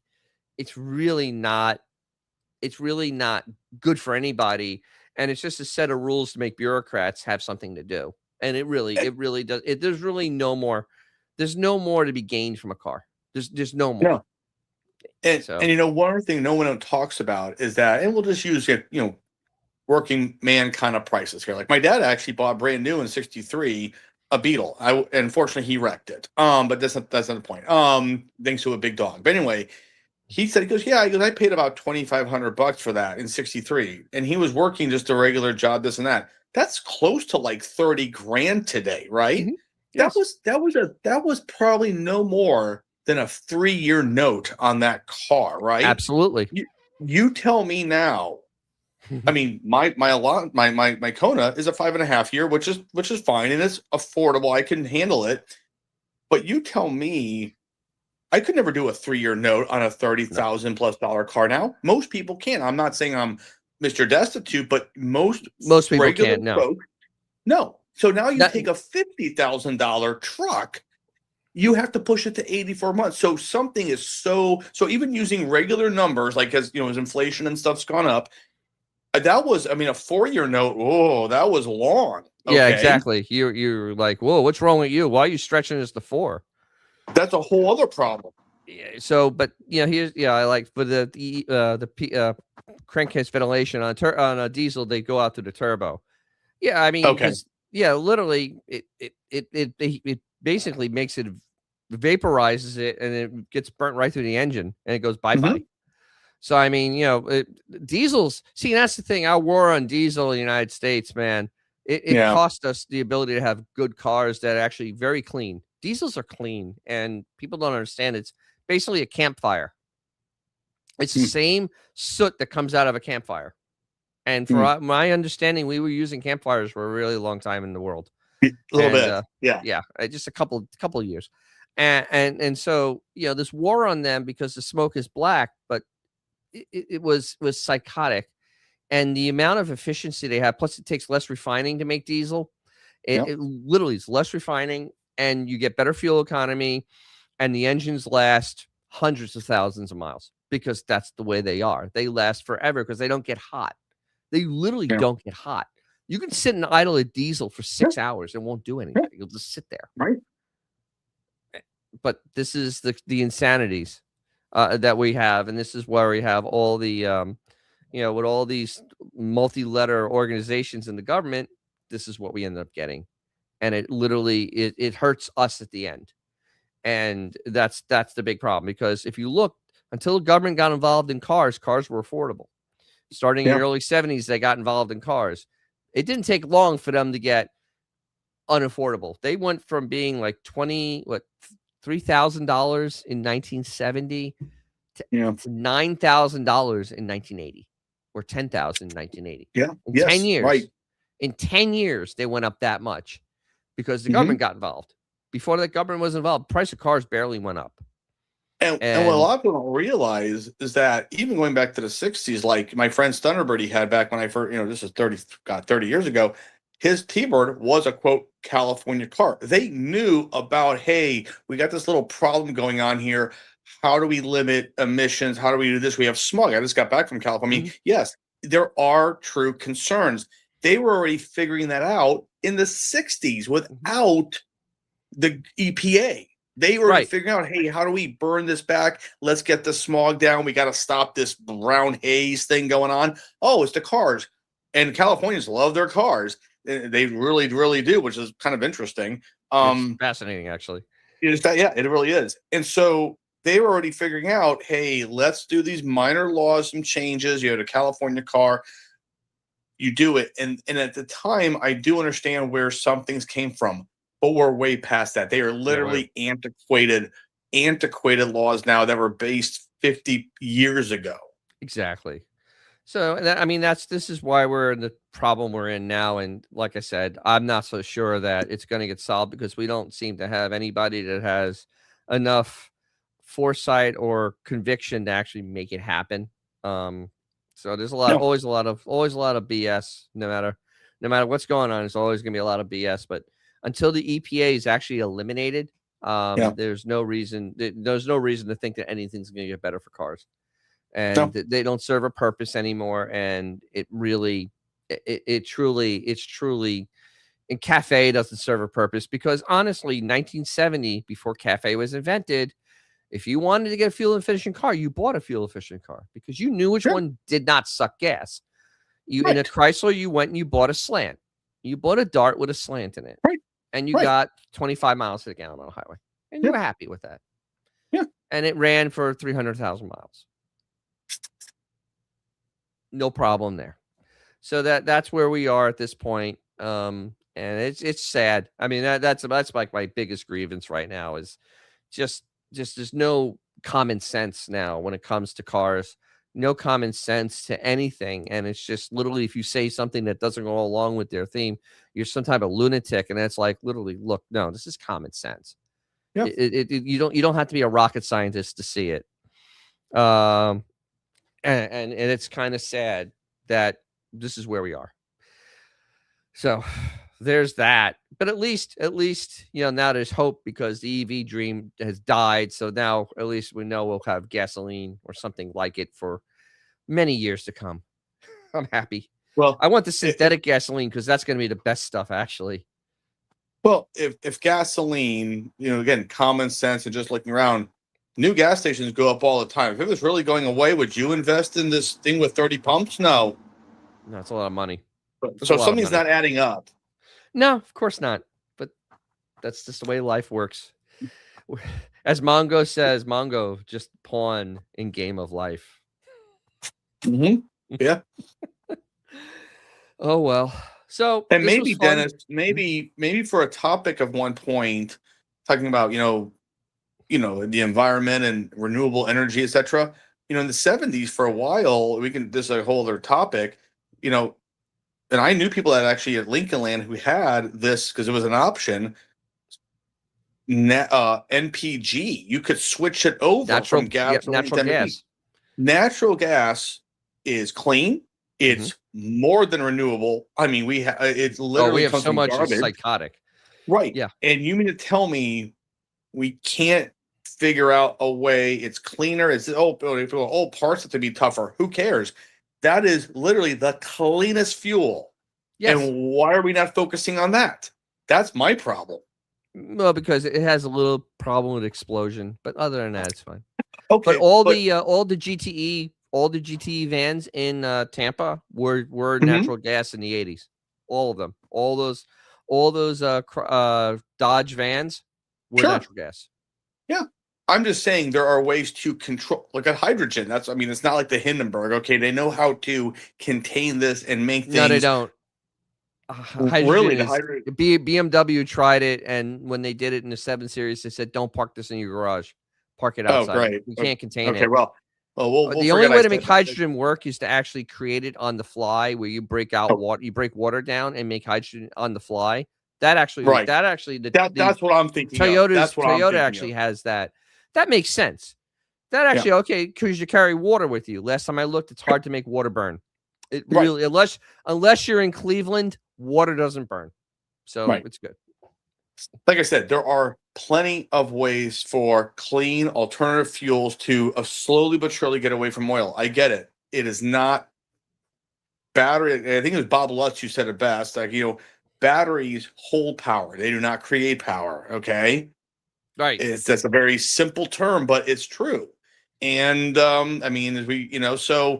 not good for anybody. And it's just a set of rules to make bureaucrats have something to do. And it really does. There's really no more. There's no more to be gained from a car. There's no more. No. And one other thing no one talks about is that, and we'll just use working man kind of prices here. Like my dad actually bought brand new in '63 a Beetle. Unfortunately he wrecked it. But that's not the point. Thanks to a big dog. But anyway, he goes, I paid about $2,500 for that in '63, and he was working just a regular job, this and that. That's close to like 30 grand today, right? Mm-hmm. Yes. That was probably no more than a 3-year note on that car, right? Absolutely. You tell me now. I mean, my Kona is a 5.5-year, which is fine and it's affordable. I can handle it. But you tell me, I could never do a 3-year note on a $30,000+ car now. Most people can. I'm not saying I'm Mr. Destitute, but most people can't. No. So now you take a $50,000 truck, you have to push it to 84 months. So something is so even using regular numbers, like as inflation and stuff's gone up. That was, a 4-year note. Oh, that was long. Okay? Yeah, exactly. You're like, whoa, what's wrong with you? Why are you stretching this to 4? That's a whole other problem. Yeah. So, but I like for the crankcase ventilation on a diesel, they go out to the turbo. Yeah, I mean, because literally, it basically makes it vaporizes it and it gets burnt right through the engine and it goes bye-bye. So I mean, diesels. See, that's the thing. Our war on diesel in the United States, man, it cost us the ability to have good cars that are actually very clean. Diesels are clean, and people don't understand. It's basically a campfire. It's the same soot that comes out of a campfire. And for my understanding, we were using campfires for a really long time in the world. A little bit, just a couple of years, and so this war on them because the smoke is black, but it was psychotic, and the amount of efficiency they have. Plus, it takes less refining to make diesel. It literally is less refining, and you get better fuel economy, and the engines last hundreds of thousands of miles because that's the way they are. They last forever because they don't get hot. They literally don't get hot. You can sit and idle a diesel for 6 hours and won't do anything. You'll just sit there. Right. But this is the insanities that we have. And this is where we have all the, with all these multi-letter organizations in the government, this is what we end up getting. And it literally, it hurts us at the end. And that's the big problem. Because if you look, until the government got involved in cars were affordable. Starting in the early 70s, they got involved in cars. It didn't take long for them to get unaffordable. They went from being like $3,000 in 1970 to $9,000 in 1980 or $10,000 in 1980. Yeah. In 10 years. Right. In 10 years, they went up that much because the government got involved. Before the government was involved, the price of cars barely went up. And what a lot of people don't realize is that even going back to the 60s, like my friend Thunderbird had back when I first, this is 30 years ago, his T-Bird was a, quote, California car. They knew about, hey, we got this little problem going on here. How do we limit emissions? How do we do this? We have smog. I just got back from California. Yes, there are true concerns. They were already figuring that out in the 60s without the EPA. They were Right. figuring out, hey, how do we burn this back? Let's get the smog down. We got to stop this brown haze thing going on. Oh, it's the cars. And Californians love their cars. They really, really do, which is kind of interesting. It's fascinating, actually. Yeah, it really is. And so they were already figuring out, hey, let's do these minor laws, some changes. You had a California car, you do it. And at the time, I do understand where some things came from, but we're way past that. They are literally antiquated laws now that were based 50 years ago. Exactly. So, I mean, this is why we're in the problem we're in now. And like I said, I'm not so sure that it's going to get solved because we don't seem to have anybody that has enough foresight or conviction to actually make it happen. So there's always a lot of BS. No matter what's going on, there's always going to be a lot of BS. But until the EPA is actually eliminated, there's no reason to think that anything's going to get better for cars. And they don't serve a purpose anymore. And it really, it's truly, and cafe doesn't serve a purpose because honestly, 1970, before cafe was invented, if you wanted to get a fuel efficient car, you bought a fuel efficient car because you knew which one did not suck gas. In a Chrysler, you went and you bought a slant. You bought a Dart with a slant in it, and you got 25 miles to the gallon on a highway, and you were happy with that. Yeah, and it ran for 300,000 miles. No problem there. So that's where we are at this point. And it's sad. I mean, that's like my biggest grievance right now is just there's no common sense now when it comes to cars, no common sense to anything. And it's just literally, if you say something that doesn't go along with their theme, you're some type of lunatic. And it's like, literally, look, no, this is common sense. Yeah. You don't have to be a rocket scientist to see it. And it's kind of sad that this is where we are. So there's that. But at least, now there's hope because the EV dream has died. So now at least we know we'll have gasoline or something like it for many years to come. I'm happy. Well, I want the synthetic gasoline because that's going to be the best stuff, actually. Well, if gasoline, again, common sense and just looking around, new gas stations go up all the time. If it was really going away, would you invest in this thing with 30 pumps? No. No, it's a lot of money. So something's not adding up. No, of course not. But that's just the way life works. As Mongo says, Mongo, just pawn in game of life. Mm-hmm. Yeah. Oh, well. So, and maybe, Dennis, maybe for a topic of one point, talking about, the environment and renewable energy, etc. In the 70s for a while, this is a whole other topic, and I knew people that actually at Lincoln Land who had this because it was an option. NPG, you could switch it over from gas to natural gas. Natural gas is clean. It's more than renewable. I mean, it's literally we have so much garbage. Psychotic. Right. Yeah. And you mean to tell me we can't figure out a way it's cleaner? It's parts have to be tougher. Who cares? That is literally the cleanest fuel. Yes. And why are we not focusing on that? That's my problem. Well, because it has a little problem with explosion, but other than that, it's fine. Okay. But all the GTE vans in Tampa were natural gas in the 80s. All of them. All those Dodge vans were natural gas. Yeah. I'm just saying there are ways to control, look at hydrogen. It's not like the Hindenburg. Okay, they know how to contain this and make things. No, they don't. BMW tried it, and when they did it in the 7 Series, they said, "Don't park this in your garage. Park it outside. Great. We can't contain it." Okay, well, the only way to make hydrogen work is to actually create it on the fly, where you break out water, you break water down, and make hydrogen on the fly. That's what I'm thinking. Toyota actually has that. That makes sense. That actually okay because you carry water with you. Last time I looked, it's hard to make water burn. It really, unless you're in Cleveland, water doesn't burn. So it's good. Like I said, there are plenty of ways for clean alternative fuels to slowly but surely get away from oil. I get it. It is not battery. I think it was Bob Lutz who said it best. Batteries hold power. They do not create power. Okay. Right. That's a very simple term, but it's true. And I mean, so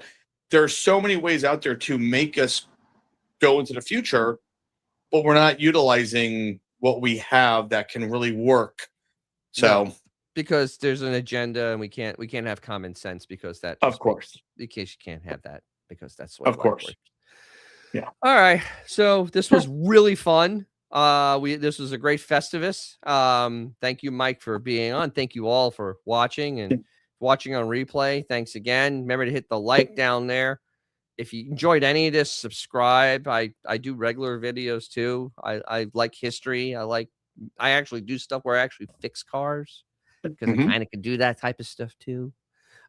there's so many ways out there to make us go into the future, but we're not utilizing what we have that can really work. So, No, because there's an agenda, and we can't have common sense, because that of just course, in case you can't have that, because that's the way of life course, works. yeah. All right, so this was really fun. This was a great Festivus. Thank you, Mike, for being on. Thank you all for watching and watching on replay. Thanks again. Remember to hit the like down there. If you enjoyed any of this, subscribe. I do regular videos too. I like history. I actually do stuff where I actually fix cars, because I kind of can do that type of stuff too.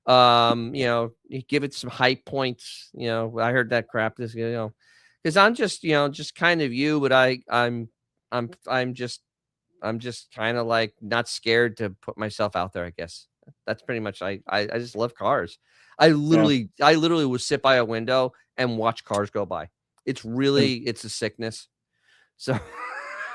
You give it some hype points. I heard that crap. Because I'm just, just kind of you, but I'm just kind of like not scared to put myself out there, I guess. That's pretty much, I just love cars. I literally will sit by a window and watch cars go by. It's a sickness. So,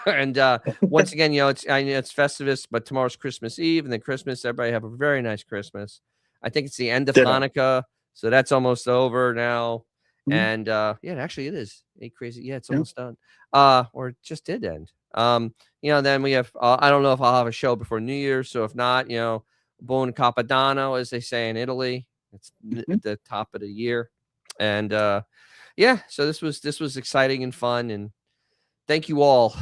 and once again, I know it's Festivus, but tomorrow's Christmas Eve, and then Christmas. Everybody have a very nice Christmas. I think it's the end of Hanukkah, so that's almost over now. And actually it is. Ain't crazy. Yeah, it's almost done. Or it just did end. Then we have I don't know if I'll have a show before New Year's, so if not, Buon Capodanno, as they say in Italy. It's the top of the year. And so this was exciting and fun, and thank you all.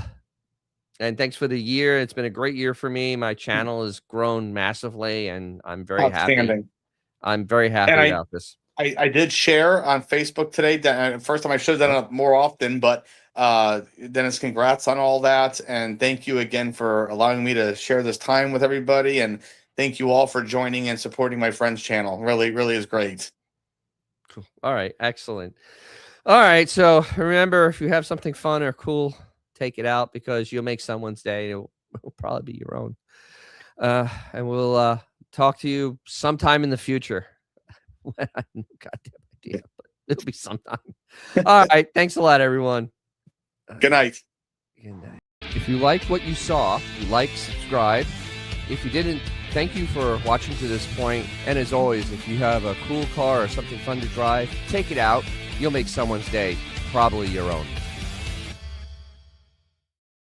And thanks for the year. It's been a great year for me. My channel has grown massively, and I'm very happy. I'm very happy about this. I did share on Facebook today. First time I should have done it more often, but Dennis, congrats on all that. And thank you again for allowing me to share this time with everybody. And thank you all for joining and supporting my friend's channel. Really, really is great. Cool. All right. Excellent. All right. So remember, if you have something fun or cool, take it out, because you'll make someone's day. It'll probably be your own. And we'll talk to you sometime in the future. I have no goddamn idea, but it'll be sometime. All right. Thanks a lot, everyone. Good night. Good night. If you liked what you saw, like, subscribe. If you didn't, thank you for watching to this point. And as always, if you have a cool car or something fun to drive, take it out. You'll make someone's day, probably your own.